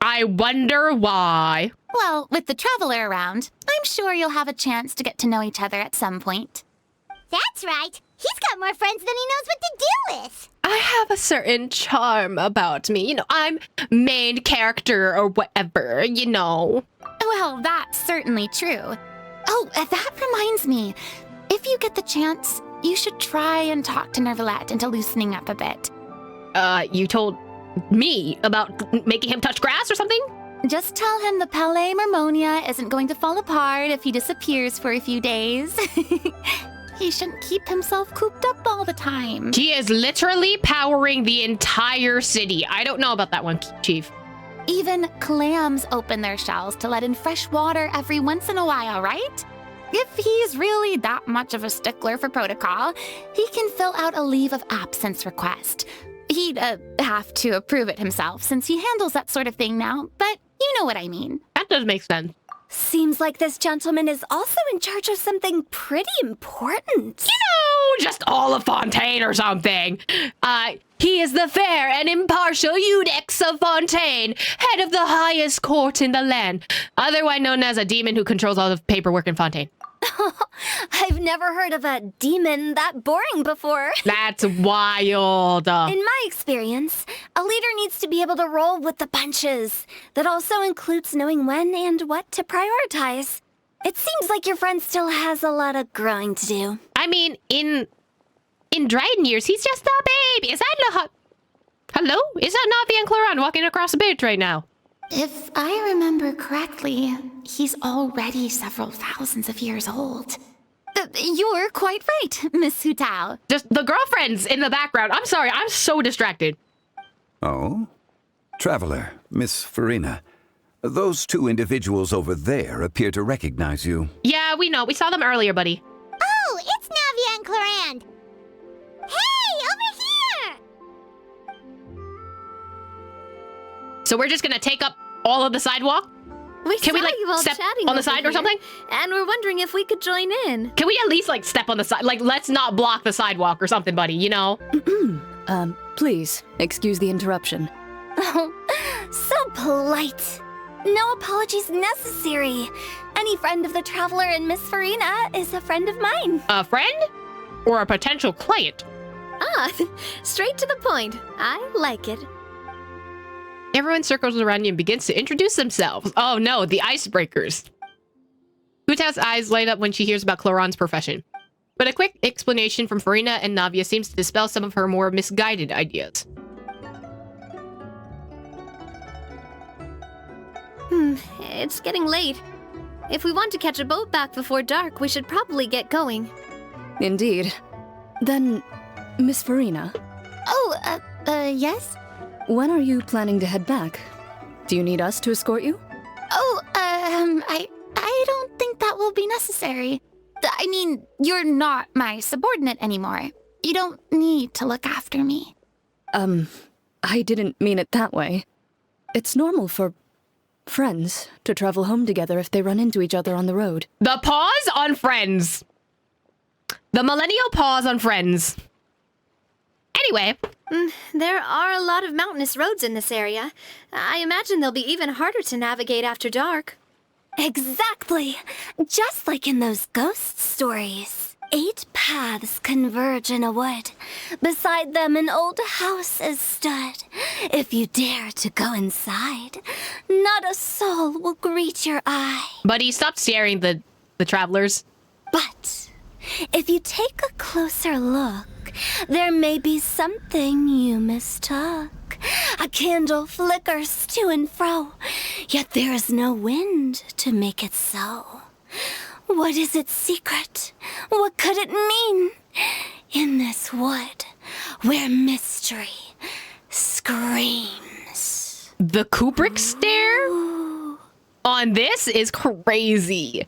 I wonder why. Well, with the traveler around, I'm sure you'll have a chance to get to know each other at some point. That's right. He's got more friends than he knows what to do with. I have a certain charm about me. You know, I'm main character or whatever, you know. Well, that's certainly true. Oh, that reminds me. If you get the chance, you should try and talk to Neuvillette into loosening up a bit. You told me about making him touch grass or something? Just tell him the Palais Mermonia isn't going to fall apart if he disappears for a few days. He shouldn't keep himself cooped up all the time. He is literally powering the entire city. I don't know about that one, Chief. Even clams open their shells to let in fresh water every once in a while, right? If he's really that much of a stickler for protocol, he can fill out a leave of absence request. He'd have to approve it himself since he handles that sort of thing now, but you know what I mean. That does make sense. Seems like this gentleman is also in charge of something pretty important. You know, just all of Fontaine or something. He is the fair and impartial Eudex of Fontaine, head of the highest court in the land, otherwise known as a demon who controls all the paperwork in Fontaine. I've never heard of a demon that boring before. That's wild. In my experience, a leader needs to be able to roll with the punches. That also includes knowing when and what to prioritize. It seems like your friend still has a lot of growing to do. I mean, in Dryden years, he's just a baby. Is that Hello? Is that Navi and Cloran walking across the bridge right now? If I remember correctly, he's already several thousands of years old. You're quite right, Miss Hu Tao. Just the girlfriends in the background. I'm sorry, I'm so distracted. Oh? Traveler, Miss Farina. Those two individuals over there appear to recognize you. Yeah, we know. We saw them earlier, buddy. Oh, it's Navia and Clorand. Hey, over here! So we're just gonna take up all of the sidewalk? Can we, like, you all step chatting on the over side or here, something? And we're wondering if we could join in. Can we at least, like, step on the side? Like, let's not block the sidewalk or something, buddy, you know? Please, excuse the interruption. Oh, so polite. No apologies necessary. Any friend of the Traveler and Miss Farina is a friend of mine. A friend? Or a potential client? Ah, straight to the point. I like it. Everyone circles around you and begins to introduce themselves. Oh no, the icebreakers. Hu Tao's eyes light up when she hears about Cloran's profession. But a quick explanation from Farina and Navia seems to dispel some of her more misguided ideas. It's getting late. If we want to catch a boat back before dark, we should probably get going. Indeed. Then, Miss Farina. Oh, yes? When are you planning to head back? Do you need us to escort you? Oh, I don't think that will be necessary. I mean, you're not my subordinate anymore. You don't need to look after me. I didn't mean it that way. It's normal for friends to travel home together if they run into each other on the road. The pause on friends. The millennial pause on friends. Anyway. There are a lot of mountainous roads in this area. I imagine they'll be even harder to navigate after dark. Exactly. Just like in those ghost stories. 8 paths converge in a wood. Beside them an old house is stood. If you dare to go inside, not a soul will greet your eye. Buddy, stop staring the travelers. But if you take a closer look, there may be something you mistook. A candle flickers to and fro, yet there is no wind to make it so. What is its secret? What could it mean? In this wood, where mystery screams. The Kubrick stare on this is crazy.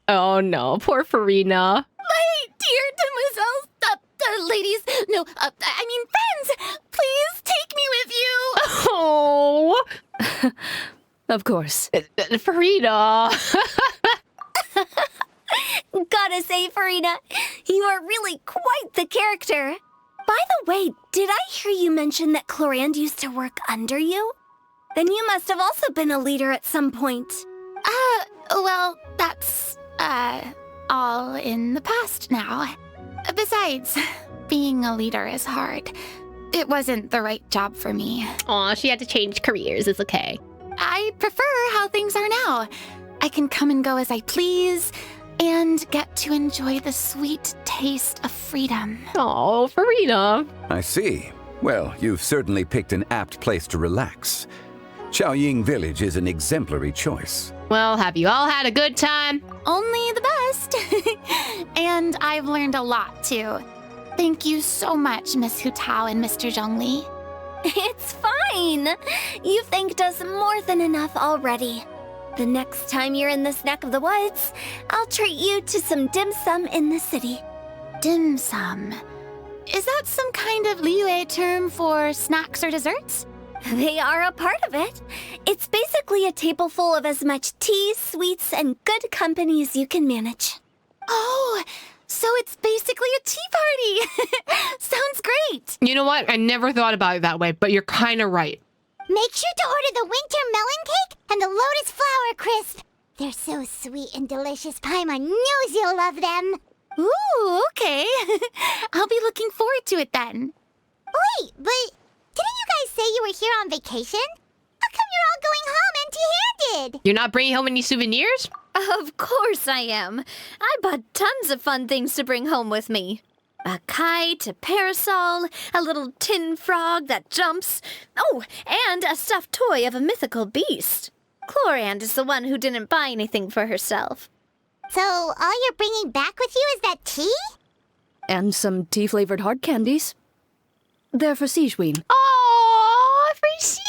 Oh no, poor Farina. My dear demoiselles, ladies, no, I mean friends, please take me with you. Oh. Of course. Farina. Gotta say, Farina, you are really quite the character. By the way, did I hear you mention that Clorand used to work under you? Then you must have also been a leader at some point. Well, that's, all in the past now. Besides, being a leader is hard. It wasn't the right job for me. Aw, she had to change careers. It's okay. I prefer how things are now. I can come and go as I please, and get to enjoy the sweet taste of freedom. Oh, Farina. I see. Well, you've certainly picked an apt place to relax. Xiaoying Village is an exemplary choice. Well, have you all had a good time? Only the best. And I've learned a lot, too. Thank you so much, Miss Hu Tao and Mr. Zhongli. It's fine. You've thanked us more than enough already. The next time you're in this neck of the woods, I'll treat you to some dim sum in the city. Dim sum? Is that some kind of Liyue term for snacks or desserts? They are a part of it. It's basically a table full of as much tea, sweets, and good company as you can manage. Oh, so it's basically a tea party. Sounds great. You know what? I never thought about it that way, but you're kind of right. Make sure to order the winter melon cake and the lotus flower crisp. They're so sweet and delicious, Paimon knows you'll love them. Ooh, okay. I'll be looking forward to it then. Wait, but didn't you guys say you were here on vacation? How come you're all going home excited! You're not bringing home any souvenirs? Of course I am. I bought tons of fun things to bring home with me. A kite, a parasol, a little tin frog that jumps. Oh, and a stuffed toy of a mythical beast. Chlorand is the one who didn't buy anything for herself. So all you're bringing back with you is that tea? And some tea-flavored hard candies. They're for Siegeween. Oh, for Siegeween!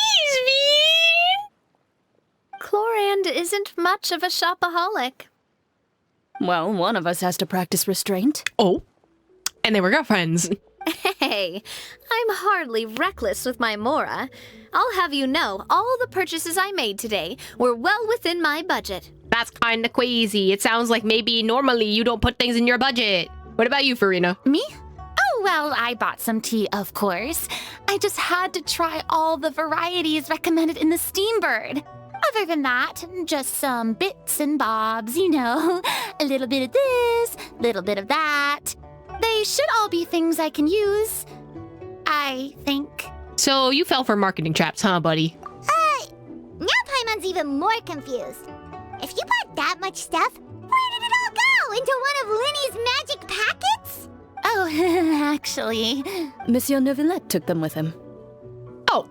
Chlorand isn't much of a shopaholic. Well, one of us has to practice restraint. Oh, and they were girlfriends. Hey, I'm hardly reckless with my Mora. I'll have you know, all the purchases I made today were well within my budget. That's kinda crazy. It sounds like maybe normally you don't put things in your budget. What about you, Farina? Me? Oh, well, I bought some tea, of course. I just had to try all the varieties recommended in the Steambird. Other than that, just some bits and bobs, you know. A little bit of this, little bit of that. They should all be things I can use, I think. So you fell for marketing traps, huh, buddy? Now Paimon's even more confused. If you bought that much stuff, where did it all go? Into one of Linny's magic packets? Oh, actually... Monsieur Neuvillette took them with him. Oh.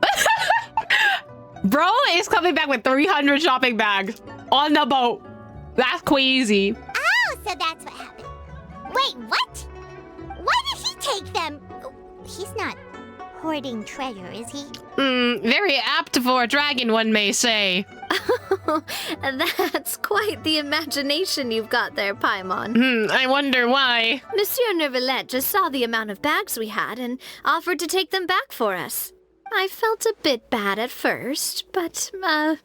Bro is coming back with 300 shopping bags on the boat. That's crazy. Oh, so that's what happened. Wait, what? Why did he take them? He's not hoarding treasure, is he? Very apt for a dragon, one may say. That's quite the imagination you've got there, Paimon. I wonder why. Monsieur Neuvillette just saw the amount of bags we had and offered to take them back for us. I felt a bit bad at first, but, I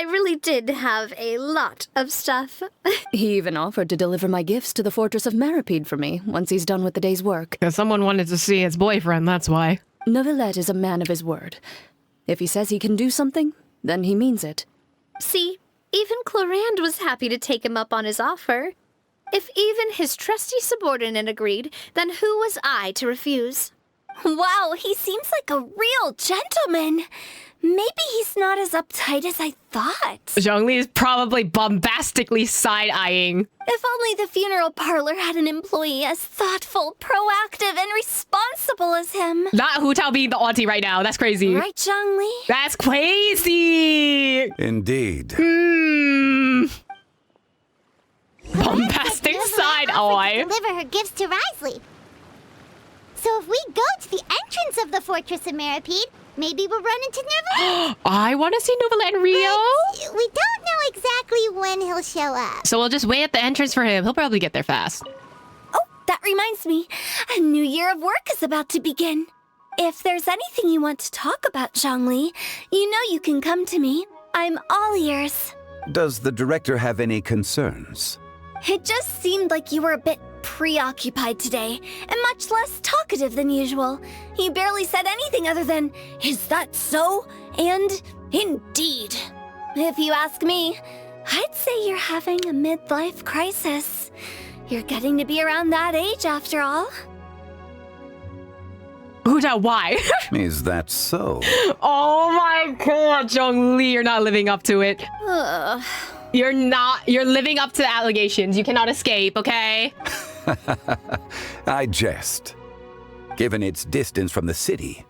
really did have a lot of stuff. He even offered to deliver my gifts to the Fortress of Maripede for me once he's done with the day's work. Because someone wanted to see his boyfriend, that's why. Neuvillette is a man of his word. If he says he can do something, then he means it. See, even Chlorand was happy to take him up on his offer. If even his trusty subordinate agreed, then who was I to refuse? Wow, he seems like a real gentleman. Maybe he's not as uptight as I thought. Zhongli is probably bombastically side-eyeing. If only the funeral parlor had an employee as thoughtful, proactive, and responsible as him. Not Hu Tao being the auntie right now. That's crazy. Right, Zhongli? That's crazy! Indeed. Bombastic side-eye. Deliver her gifts to Risley. So if we go to the entrance of the Fortress of Maripede, maybe we'll run into Neuvillette. I want to see Neuvillette and Rio. But we don't know exactly when he'll show up. So we'll just wait at the entrance for him. He'll probably get there fast. Oh, that reminds me. A new year of work is about to begin. If there's anything you want to talk about, Zhongli, you know you can come to me. I'm all ears. Does the director have any concerns? It just seemed like you were a bit preoccupied today, and much less talkative than usual. He barely said anything other than, "Is that so?" and "Indeed." If you ask me, I'd say you're having a midlife crisis. You're getting to be around that age after all. Huda, why? Is that so? Oh my god, Zhongli, you're not living up to it. You're not. You're living up to the allegations. You cannot escape, okay? I jest. Given its distance from the city,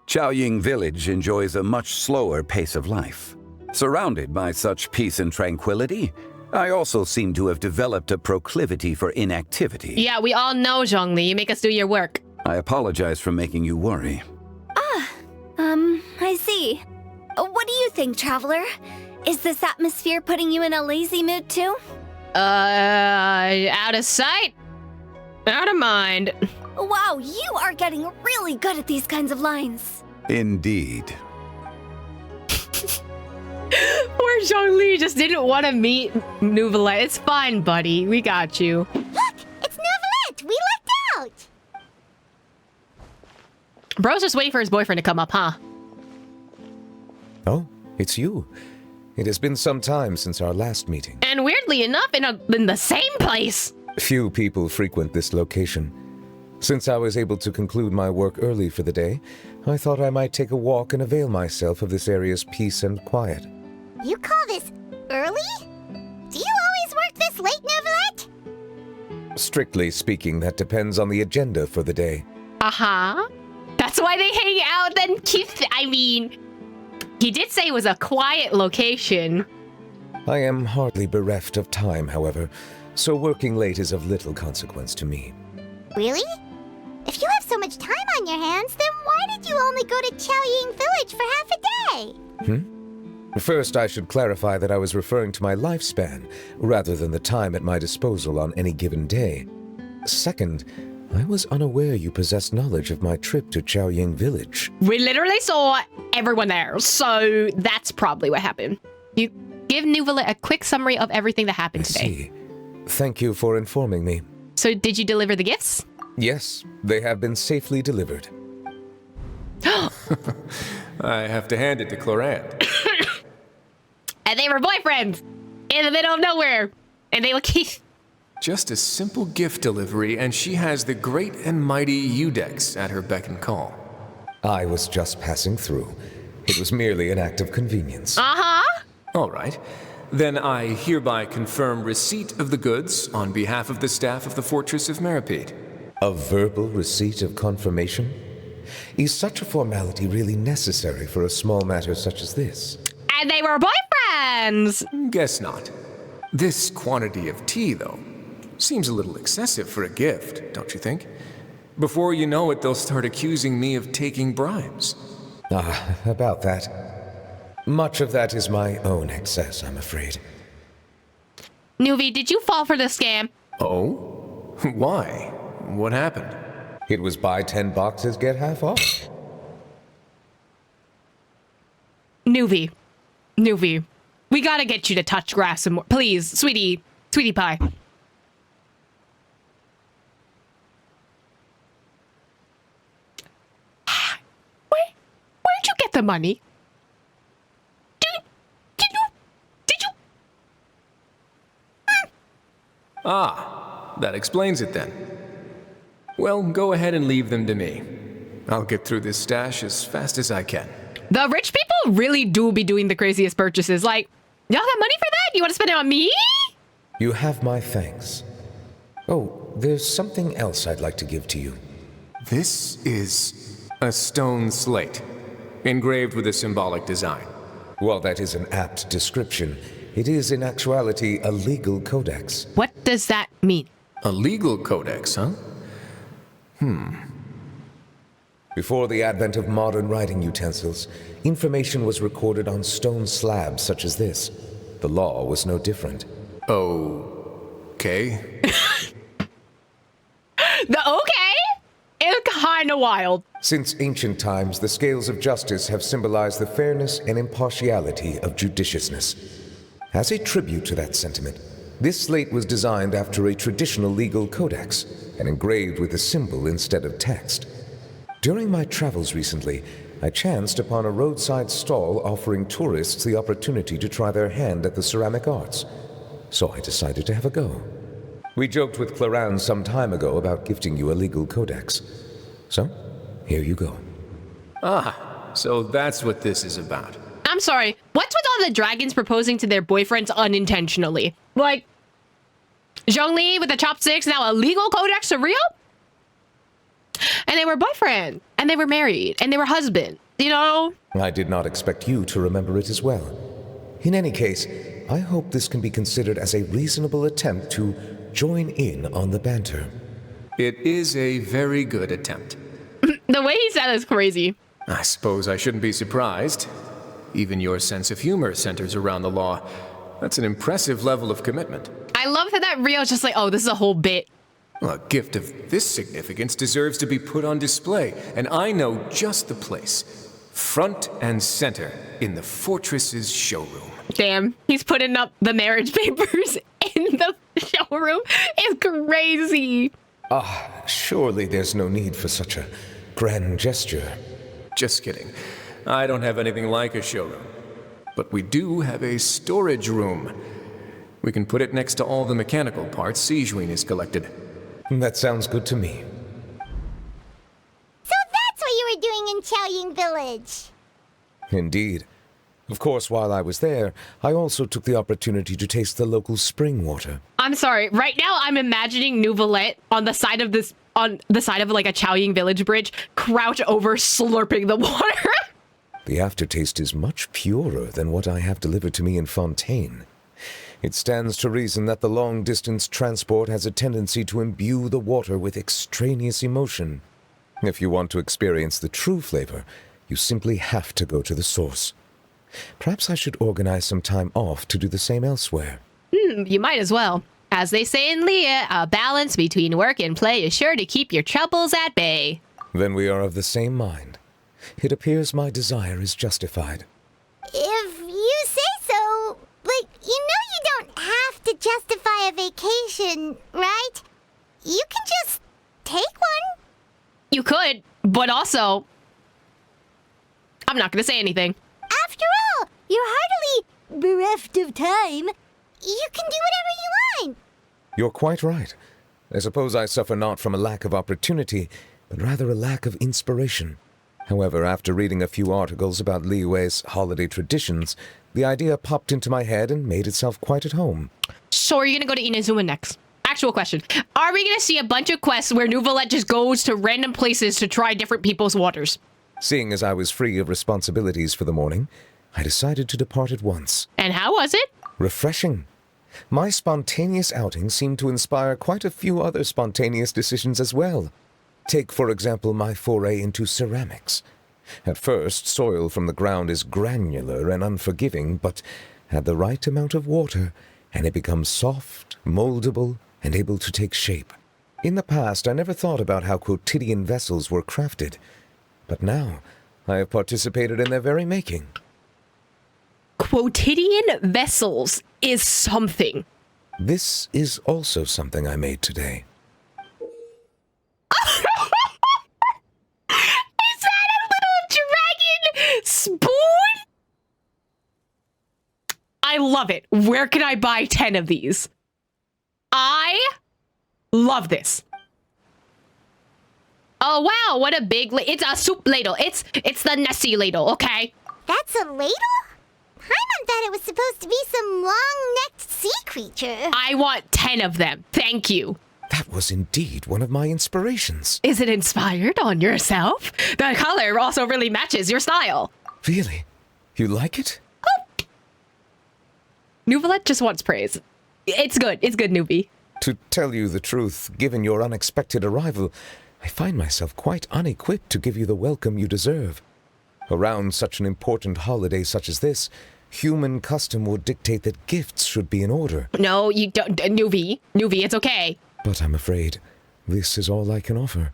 Chaoying Village enjoys a much slower pace of life. Surrounded by such peace and tranquility, I also seem to have developed a proclivity for inactivity. Yeah, we all know, Zhongli. You make us do your work. I apologize for making you worry. I see. What do you think, Traveler? Is this atmosphere putting you in a lazy mood too? Out of sight, out of mind. Wow, you are getting really good at these kinds of lines. Indeed. Poor Zhongli just didn't want to meet Neuvillette. It's fine, buddy. We got you. Look, it's Neuvillette. We lucked out. Bro's just waiting for his boyfriend to come up, huh? Oh, it's you. It has been some time since our last meeting. And weirdly enough, in the same place. Few people frequent this location. Since I was able to conclude my work early for the day, I thought I might take a walk and avail myself of this area's peace and quiet. You call this Early? Do you always work this late, Neuvillette? Strictly speaking, that depends on the agenda for the day. Uh-huh. That's why they hang out and kiss. I mean, he did say it was a quiet location. I am hardly bereft of time, however, so working late is of little consequence to me. Really? If you have so much time on your hands, then why did you only go to Chaoying Village for half a day? First, I should clarify that I was referring to my lifespan, rather than the time at my disposal on any given day. Second, I was unaware you possessed knowledge of my trip to Chaoying Village. We literally saw everyone there, so that's probably what happened. You give Neuvillette a quick summary of everything that happened today. See. Thank you for informing me. So did you deliver the gifts? Yes, they have been safely delivered. I have to hand it to Clorant. And they were boyfriends in the middle of nowhere. And they will kiss. Just a simple gift delivery, and she has the great and mighty Udex at her beck and call. I was just passing through. It was merely an act of convenience. Uh-huh. All right. Then I hereby confirm receipt of the goods on behalf of the staff of the Fortress of Meripede. A verbal receipt of confirmation? Is such a formality really necessary for a small matter such as this? And they were boyfriends! Guess not. This quantity of tea, though, seems a little excessive for a gift, don't you think? Before you know it, they'll start accusing me of taking bribes. About that. Much of that is my own excess, I'm afraid. Nuvi, did you fall for the scam? Oh? Why? What happened? It was buy 10 boxes, get half off. Nuvi, we gotta get you to touch grass some more. Please, sweetie pie. Where'd you get the money? Did you? Ah, that explains it then. Well, go ahead and leave them to me. I'll get through this stash as fast as I can. The rich people really do be doing the craziest purchases. Like, y'all got money for that? You want to spend it on me? You have my thanks. Oh, there's something else I'd like to give to you. This is a stone slate, engraved with a symbolic design. While that is an apt description, it is in actuality a legal codex. What does that mean? A legal codex, huh? Before the advent of modern writing utensils, information was recorded on stone slabs such as this. The law was no different. Okay. The okay? It's kinda wild. Since ancient times, the scales of justice have symbolized the fairness and impartiality of judiciousness. As a tribute to that sentiment, this slate was designed after a traditional legal codex and engraved with a symbol instead of text. During my travels recently, I chanced upon a roadside stall offering tourists the opportunity to try their hand at the ceramic arts, so I decided to have a go. We joked with Clorant some time ago about gifting you a legal codex. So, here you go. Ah, so that's what this is about. I'm sorry, what's with all the dragons proposing to their boyfriends unintentionally? Like, Zhongli with the chopsticks, now a legal codex for real? And they were boyfriends, and they were married, and they were husbands, you know? I did not expect you to remember it as well. In any case, I hope this can be considered as a reasonable attempt to join in on the banter. It is a very good attempt. The way he said is crazy. I suppose I shouldn't be surprised. Even your sense of humor centers around the law. That's an impressive level of commitment. I love how that Rio's just like, oh, this is a whole bit. A gift of this significance deserves to be put on display, and I know just the place. Front and center in the fortress's showroom. Damn, he's putting up the marriage papers in the showroom. It's crazy. Surely there's no need for such a grand gesture. Just kidding. I don't have anything like a showroom. But we do have a storage room. We can put it next to all the mechanical parts Sijuin has collected. That sounds good to me. So that's what you were doing in Chaoying Village. Indeed. Of course, while I was there, I also took the opportunity to taste the local spring water. I'm sorry. Right now, I'm imagining Nouvelette on the side of like a Chaoying village bridge, crouch over, slurping the water. The aftertaste is much purer than what I have delivered to me in Fontaine. It stands to reason that the long-distance transport has a tendency to imbue the water with extraneous emotion. If you want to experience the true flavor, you simply have to go to the source. Perhaps I should organize some time off to do the same elsewhere. You might as well. As they say in Leah, a balance between work and play is sure to keep your troubles at bay. Then we are of the same mind. It appears my desire is justified. If you say so, but you don't have to justify a vacation, right? You can just take one. You could, but also, I'm not going to say anything. After all, you're hardly bereft of time. You can do whatever you want. You're quite right. I suppose I suffer not from a lack of opportunity, but rather a lack of inspiration. However, after reading a few articles about Liyue's holiday traditions, the idea popped into my head and made itself quite at home. So are you going to go to Inazuma next? Actual question. Are we going to see a bunch of quests where Nouvelette just goes to random places to try different people's waters? Seeing as I was free of responsibilities for the morning, I decided to depart at once. And how was it? Refreshing. My spontaneous outing seemed to inspire quite a few other spontaneous decisions as well. Take, for example, my foray into ceramics. At first, soil from the ground is granular and unforgiving, but add the right amount of water, and it becomes soft, moldable, and able to take shape. In the past, I never thought about how quotidian vessels were crafted, but now I have participated in their very making. Quotidian vessels is something. This is also something I made today. Is that a little dragon spoon? I love it. Where can I buy 10 of these? I love this. Oh, wow. What a big... It's a soup ladle. It's the Nessie ladle, okay? That's a ladle? Paimon thought it was supposed to be some long-necked sea creature. I want 10 of them. Thank you. That was indeed one of my inspirations. Is it inspired on yourself? The color also really matches your style. Really? You like it? Oh. Nouvelette just wants praise. It's good. It's good, Newbie. To tell you the truth, given your unexpected arrival, I find myself quite unequipped to give you the welcome you deserve. Around such an important holiday such as this, human custom would dictate that gifts should be in order. No, you don't. Newbie, it's okay. But I'm afraid this is all I can offer.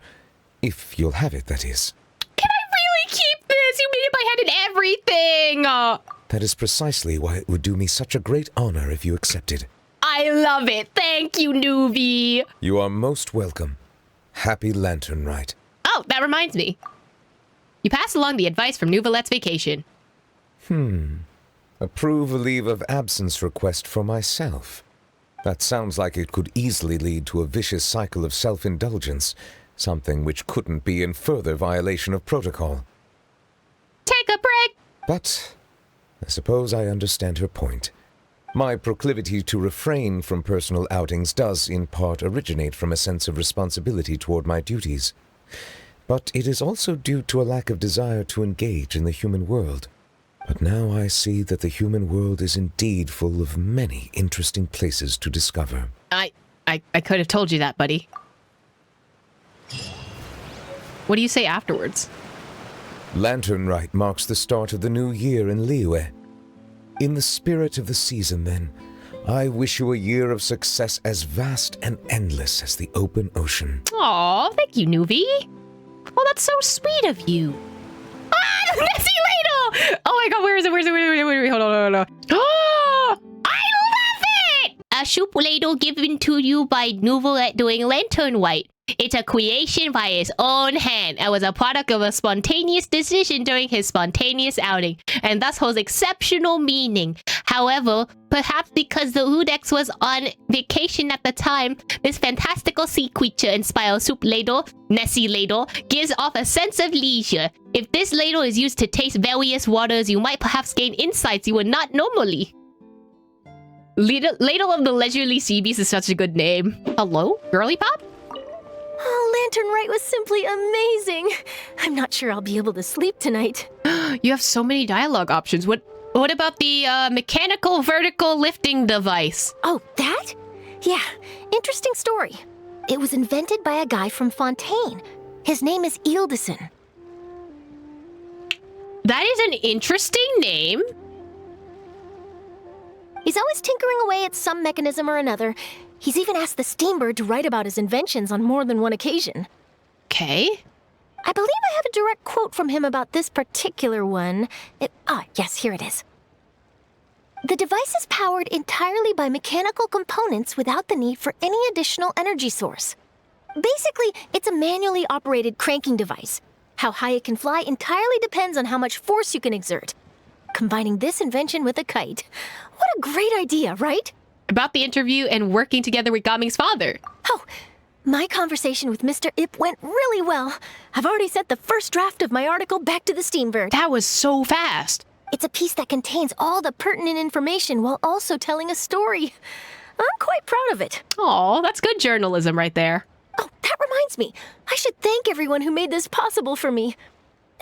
If you'll have it, that is. Can I really keep this? You made it my head and everything. That is precisely why it would do me such a great honor if you accepted. I love it. Thank you, Newbie. You are most welcome. Happy Lantern Rite. Oh, that reminds me. You passed along the advice from Nouvelette's vacation. Approve a leave of absence request for myself. That sounds like it could easily lead to a vicious cycle of self-indulgence, something which couldn't be in further violation of protocol. Take a break! But I suppose I understand her point. My proclivity to refrain from personal outings does in part originate from a sense of responsibility toward my duties. But it is also due to a lack of desire to engage in the human world. But now I see that the human world is indeed full of many interesting places to discover. I could have told you that, buddy. What do you say afterwards? Lantern Rite marks the start of the new year in Liyue. In the spirit of the season, then, I wish you a year of success as vast and endless as the open ocean. Aw, thank you, Nuvi. Well, that's so sweet of you. Ah, the Nessie ladle! Oh my god, where is it? Where is it? Hold on. Oh, I love it! A soup ladle given to you by Nouvelette doing Lantern Rite. It's a creation by his own hand and was a product of a spontaneous decision during his spontaneous outing, and thus holds exceptional meaning. However, perhaps because the Udex was on vacation at the time, this fantastical sea creature inspired soup ladle, Nessie ladle, gives off a sense of leisure. If this ladle is used to taste various waters, you might perhaps gain insights you would not normally. Ladle of the Leisurely Sea Beast is such a good name. Hello, Girly Pop? Oh, Lantern Rite was simply amazing. I'm not sure I'll be able to sleep tonight. You have so many dialogue options. What about the mechanical vertical lifting device? Oh, that? Yeah, interesting story. It was invented by a guy from Fontaine. His name is Ildison. That is an interesting name. He's always tinkering away at some mechanism or another. He's even asked the Steambird to write about his inventions on more than one occasion. Okay. I believe I have a direct quote from him about this particular one. Yes, here it is. The device is powered entirely by mechanical components without the need for any additional energy source. Basically, it's a manually operated cranking device. How high it can fly entirely depends on how much force you can exert. Combining this invention with a kite. What a great idea, right? About the interview and working together with Gaming's father. Oh, my conversation with Mr. Ip went really well. I've already sent the first draft of my article back to the Steambird. That was so fast. It's a piece that contains all the pertinent information while also telling a story. I'm quite proud of it. Aw, that's good journalism right there. Oh, that reminds me. I should thank everyone who made this possible for me.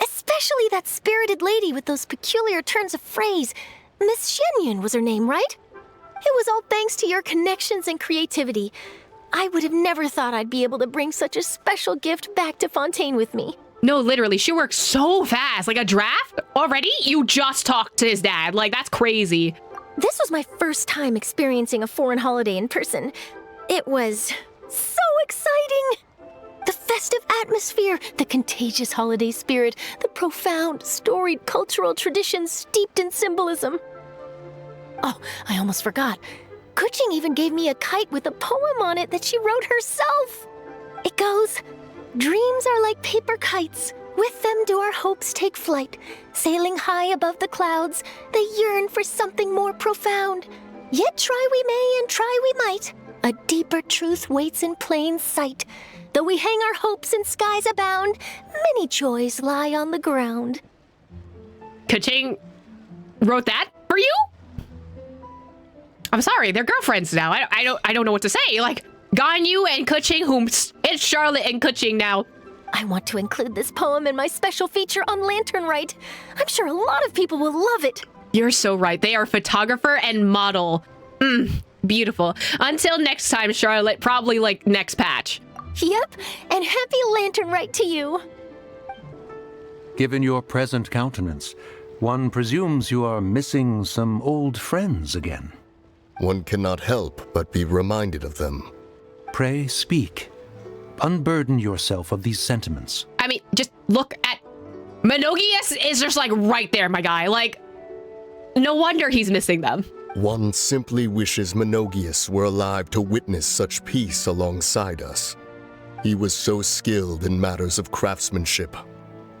Especially that spirited lady with those peculiar turns of phrase. Miss Shenyun was her name, right? It was all thanks to your connections and creativity. I would have never thought I'd be able to bring such a special gift back to Fontaine with me. No, literally, she works so fast. Like a draft? Already? You just talked to his dad. Like, that's crazy. This was my first time experiencing a foreign holiday in person. It was so exciting! The festive atmosphere, the contagious holiday spirit, the profound, storied cultural traditions steeped in symbolism. Oh, I almost forgot. Kuching even gave me a kite with a poem on it that she wrote herself. It goes, "Dreams are like paper kites. With them do our hopes take flight. Sailing high above the clouds, they yearn for something more profound. Yet try we may and try we might. A deeper truth waits in plain sight. Though we hang our hopes in skies abound, many joys lie on the ground." Kuching wrote that for you? I'm sorry, they're girlfriends now. I don't know what to say. Like, Ganyu and Kuching, it's Charlotte and Kuching now. I want to include this poem in my special feature on Lantern Rite. I'm sure a lot of people will love it. You're so right. They are photographer and model. Beautiful. Until next time, Charlotte. Probably like next patch. Yep, and happy Lantern Rite to you. Given your present countenance, one presumes you are missing some old friends again. One cannot help but be reminded of them. Pray speak. Unburden yourself of these sentiments. I mean, just look at... Menogius is just like right there, my guy. Like, no wonder he's missing them. One simply wishes Menogius were alive to witness such peace alongside us. He was so skilled in matters of craftsmanship.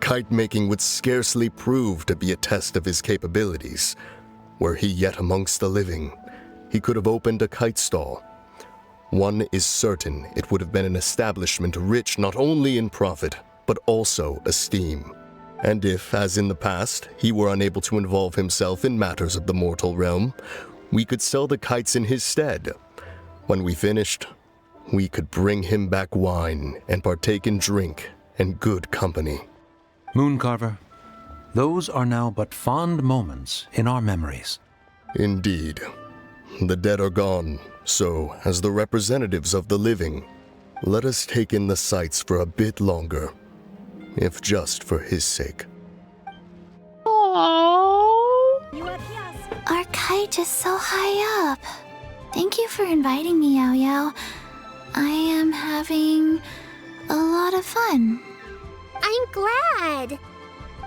Kite-making would scarcely prove to be a test of his capabilities. Were he yet amongst the living, he could have opened a kite stall. One is certain it would have been an establishment rich not only in profit, but also esteem. And if, as in the past, he were unable to involve himself in matters of the mortal realm, we could sell the kites in his stead. When we finished, we could bring him back wine and partake in drink and good company. Mooncarver, those are now but fond moments in our memories. Indeed. The dead are gone, so, as the representatives of the living, let us take in the sights for a bit longer, if just for his sake. Our kite is so high up. Thank you for inviting me, Yao Yao. I am having a lot of fun. I'm glad.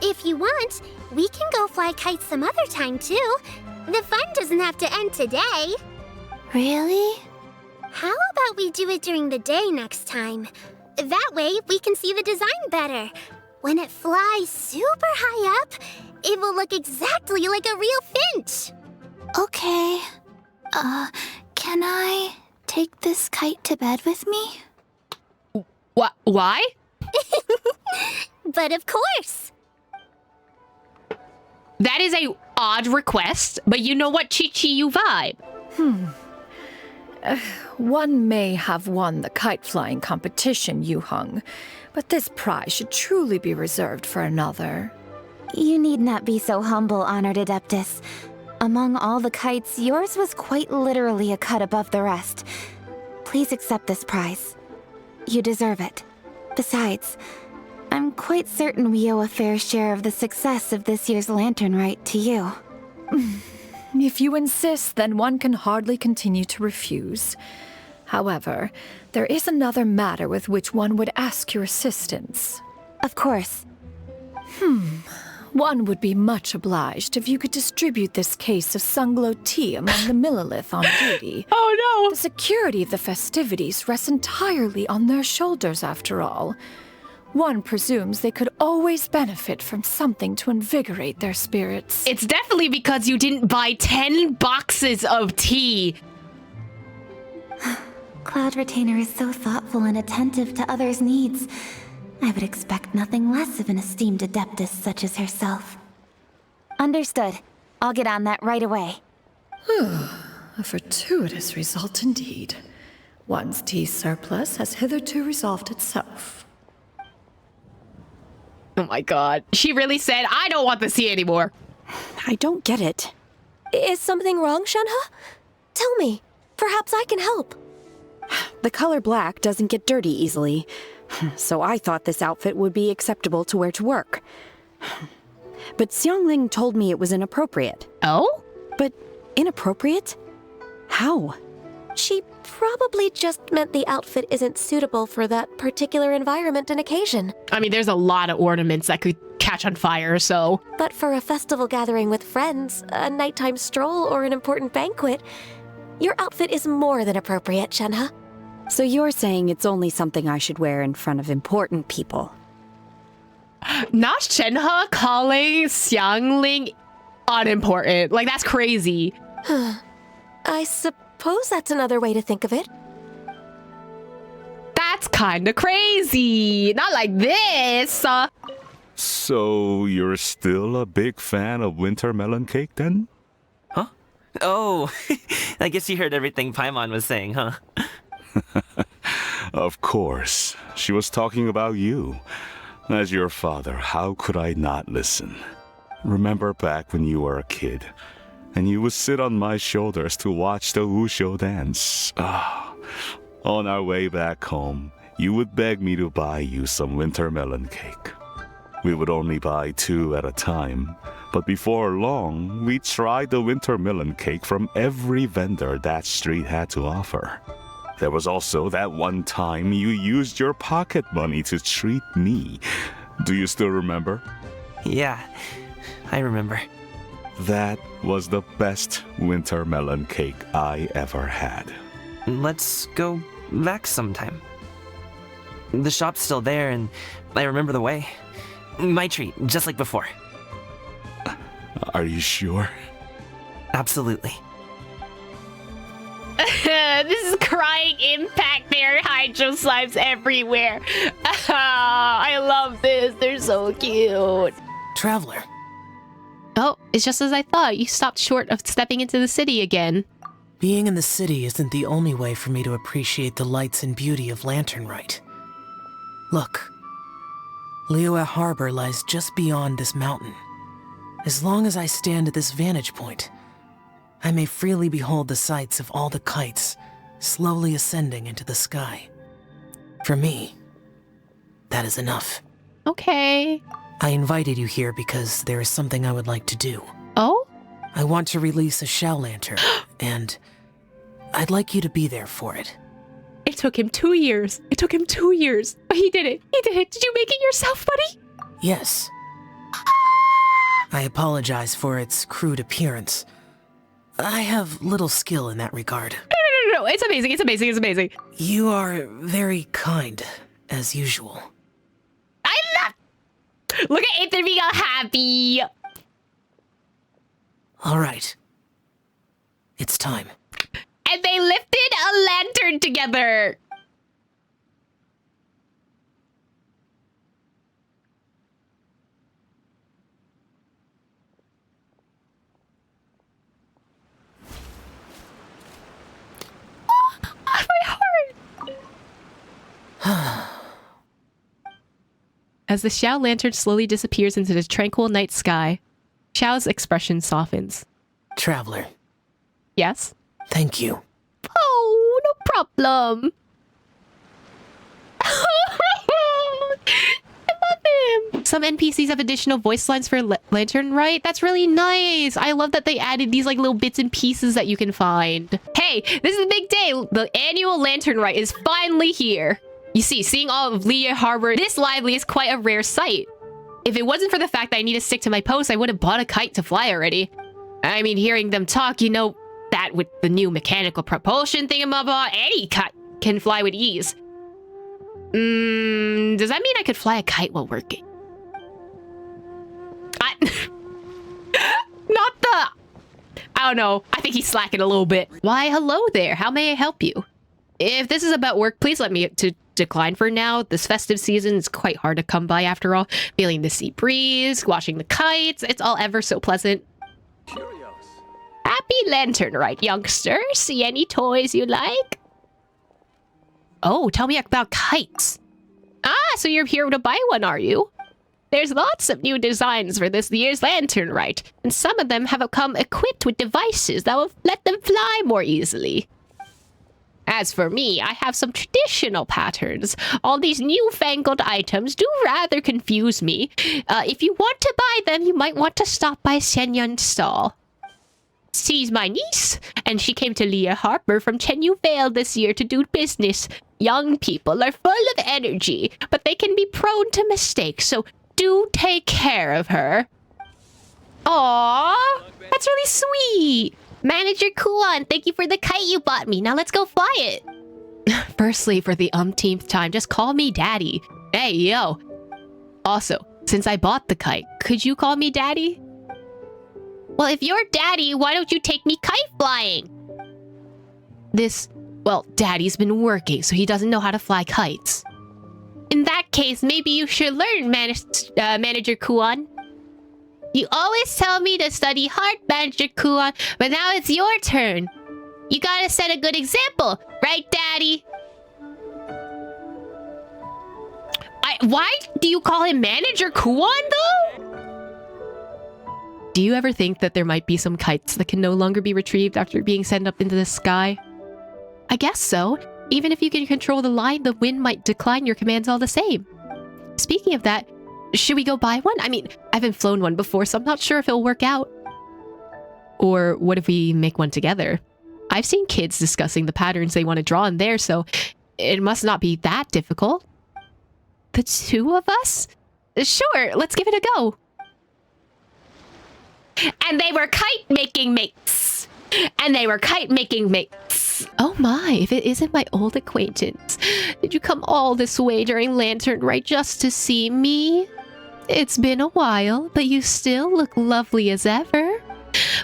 If you want, we can go fly kites some other time too. The fun doesn't have to end today. Really? How about we do it during the day next time? That way, we can see the design better. When it flies super high up, it will look exactly like a real finch. Okay. Can I take this kite to bed with me? Why? But of course. That is a odd request, but you know what, Chi-Chi, you vibe. One may have won the kite flying competition, Yu Hung, but this prize should truly be reserved for another. You need not be so humble, Honored Adeptus. Among all the kites, yours was quite literally a cut above the rest. Please accept this prize. You deserve it. Besides, I'm quite certain we owe a fair share of the success of this year's Lantern Rite to you. If you insist, then one can hardly continue to refuse. However, there is another matter with which one would ask your assistance. Of course. One would be much obliged if you could distribute this case of Sunglow tea among the Millilith on duty. Oh no! The security of the festivities rests entirely on their shoulders, after all. One presumes they could always benefit from something to invigorate their spirits. It's definitely because you didn't buy 10 boxes of tea. Cloud Retainer is so thoughtful and attentive to others' needs. I would expect nothing less of an esteemed adeptus such as herself. Understood. I'll get on that right away. A fortuitous result indeed. One's tea surplus has hitherto resolved itself. Oh my god. She really said, I don't want the tea anymore. I don't get it. Is something wrong, Shenhe? Tell me. Perhaps I can help. The color black doesn't get dirty easily, so I thought this outfit would be acceptable to wear to work. But Xiangling told me it was inappropriate. Oh? But inappropriate? How? She probably just meant the outfit isn't suitable for that particular environment and occasion. I mean, there's a lot of ornaments that could catch on fire, so... But for a festival gathering with friends, a nighttime stroll, or an important banquet, your outfit is more than appropriate, Shenhe. So you're saying it's only something I should wear in front of important people? Not Shenhe calling Xiangling unimportant. Like, that's crazy. I suppose that's another way to think of it. That's kind of crazy. Not like this. So you're still a big fan of winter melon cake then? Huh? Oh, I guess you heard everything Paimon was saying, huh? Of course. She was talking about you. As your father, how could I not listen? Remember back when you were a kid, and you would sit on my shoulders to watch the Wushu dance. On our way back home, you would beg me to buy you some winter melon cake. We would only buy 2 at a time, but before long, we tried the winter melon cake from every vendor that street had to offer. There was also that one time you used your pocket money to treat me. Do you still remember? Yeah, I remember. That was the best winter melon cake I ever had. Let's go back sometime. The shop's still there, and I remember the way. My treat, just like before. Are you sure? Absolutely. This is crying impact. There are hydro slimes everywhere. I love this. They're so cute. Traveler. Oh, it's just as I thought. You stopped short of stepping into the city again. Being in the city isn't the only way for me to appreciate the lights and beauty of Lantern Rite. Look. Liyue Harbor lies just beyond this mountain. As long as I stand at this vantage point, I may freely behold the sights of all the kites slowly ascending into the sky. For me, that is enough. Okay. I invited you here because there is something I would like to do. Oh? I want to release a shell lantern, and I'd like you to be there for it. It took him 2 years. It took him 2 years. But he did it. He did it. Did you make it yourself, buddy? Yes. I apologize for its crude appearance. I have little skill in that regard. No. It's amazing. It's amazing. It's amazing. You are very kind, as usual. I love... Look at Ethan being all happy. All right. It's time. And they lifted a lantern together. My heart. As the Xiao lantern slowly disappears into the tranquil night sky, Xiao's expression softens. Traveler. Yes? Thank you. Oh, no problem. I love him. Some NPCs have additional voice lines for Lantern Rite. That's really nice. I love that they added these like little bits and pieces that you can find. Hey, this is a big day. The annual Lantern Rite is finally here. You see, seeing all of Liyue Harbor this lively is quite a rare sight. If it wasn't for the fact that I need to stick to my post, I would have bought a kite to fly already. I mean, hearing them talk, you know, that with the new mechanical propulsion thingamabob, any kite can fly with ease. Does that mean I could fly a kite while working? I don't know. I think he's slacking a little bit. Why, hello there. How may I help you? If this is about work, please let me to decline for now. This festive season is quite hard to come by after all. Feeling the sea breeze, watching the kites. It's all ever so pleasant. Happy Lantern Rite, youngster. See any toys you like? Oh, tell me about kites. Ah, so you're here to buy one, are you? There's lots of new designs for this year's Lantern Rite, and some of them have come equipped with devices that will let them fly more easily. As for me, I have some traditional patterns. All these newfangled items do rather confuse me. If you want to buy them, you might want to stop by Senyun's stall. She's my niece, and she came to Liyue Harbor from Chenyu Vale this year to do business. Young people are full of energy, but they can be prone to mistakes, so do take care of her. Aww, that's really sweet. Manager Kuan, thank you for the kite you bought me. Now let's go fly it. Firstly, for the umpteenth time, just call me Daddy. Hey, yo. Also, since I bought the kite, could you call me Daddy? Well, if you're Daddy, why don't you take me kite flying? Well, Daddy's been working, so he doesn't know how to fly kites. In that case, maybe you should learn, Manager Kuan. You always tell me to study hard, Manager Kuan, but now it's your turn. You gotta set a good example, right, Daddy? Why do you call him Manager Kuan, though? Do you ever think that there might be some kites that can no longer be retrieved after being sent up into the sky? I guess so. Even if you can control the line, the wind might decline your commands all the same. Speaking of that, should we go buy one? I mean, I haven't flown one before, so I'm not sure if it'll work out. Or what if we make one together? I've seen kids discussing the patterns they want to draw in there, so it must not be that difficult. The two of us? Sure, let's give it a go. And they were kite-making mates. And they were kite-making mates. Oh my, if it isn't my old acquaintance. Did you come all this way during Lantern Rite just to see me? It's been a while, but you still look lovely as ever.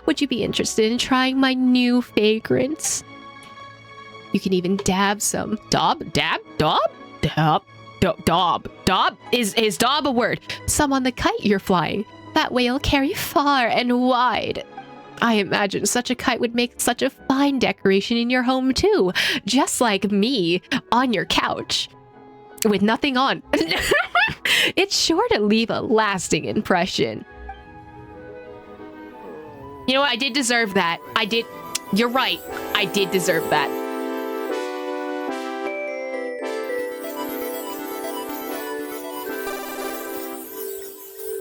Would you be interested in trying my new fragrance? You can even dab some. Daub? Dab? Daub? Dab? Daub? Is daub a word? Some on the kite you're flying. That way it'll carry far and wide. I imagine such a kite would make such a fine decoration in your home too. Just like me on your couch. With nothing on. It's sure to leave a lasting impression. You know what? I did deserve that. You're right. I did deserve that.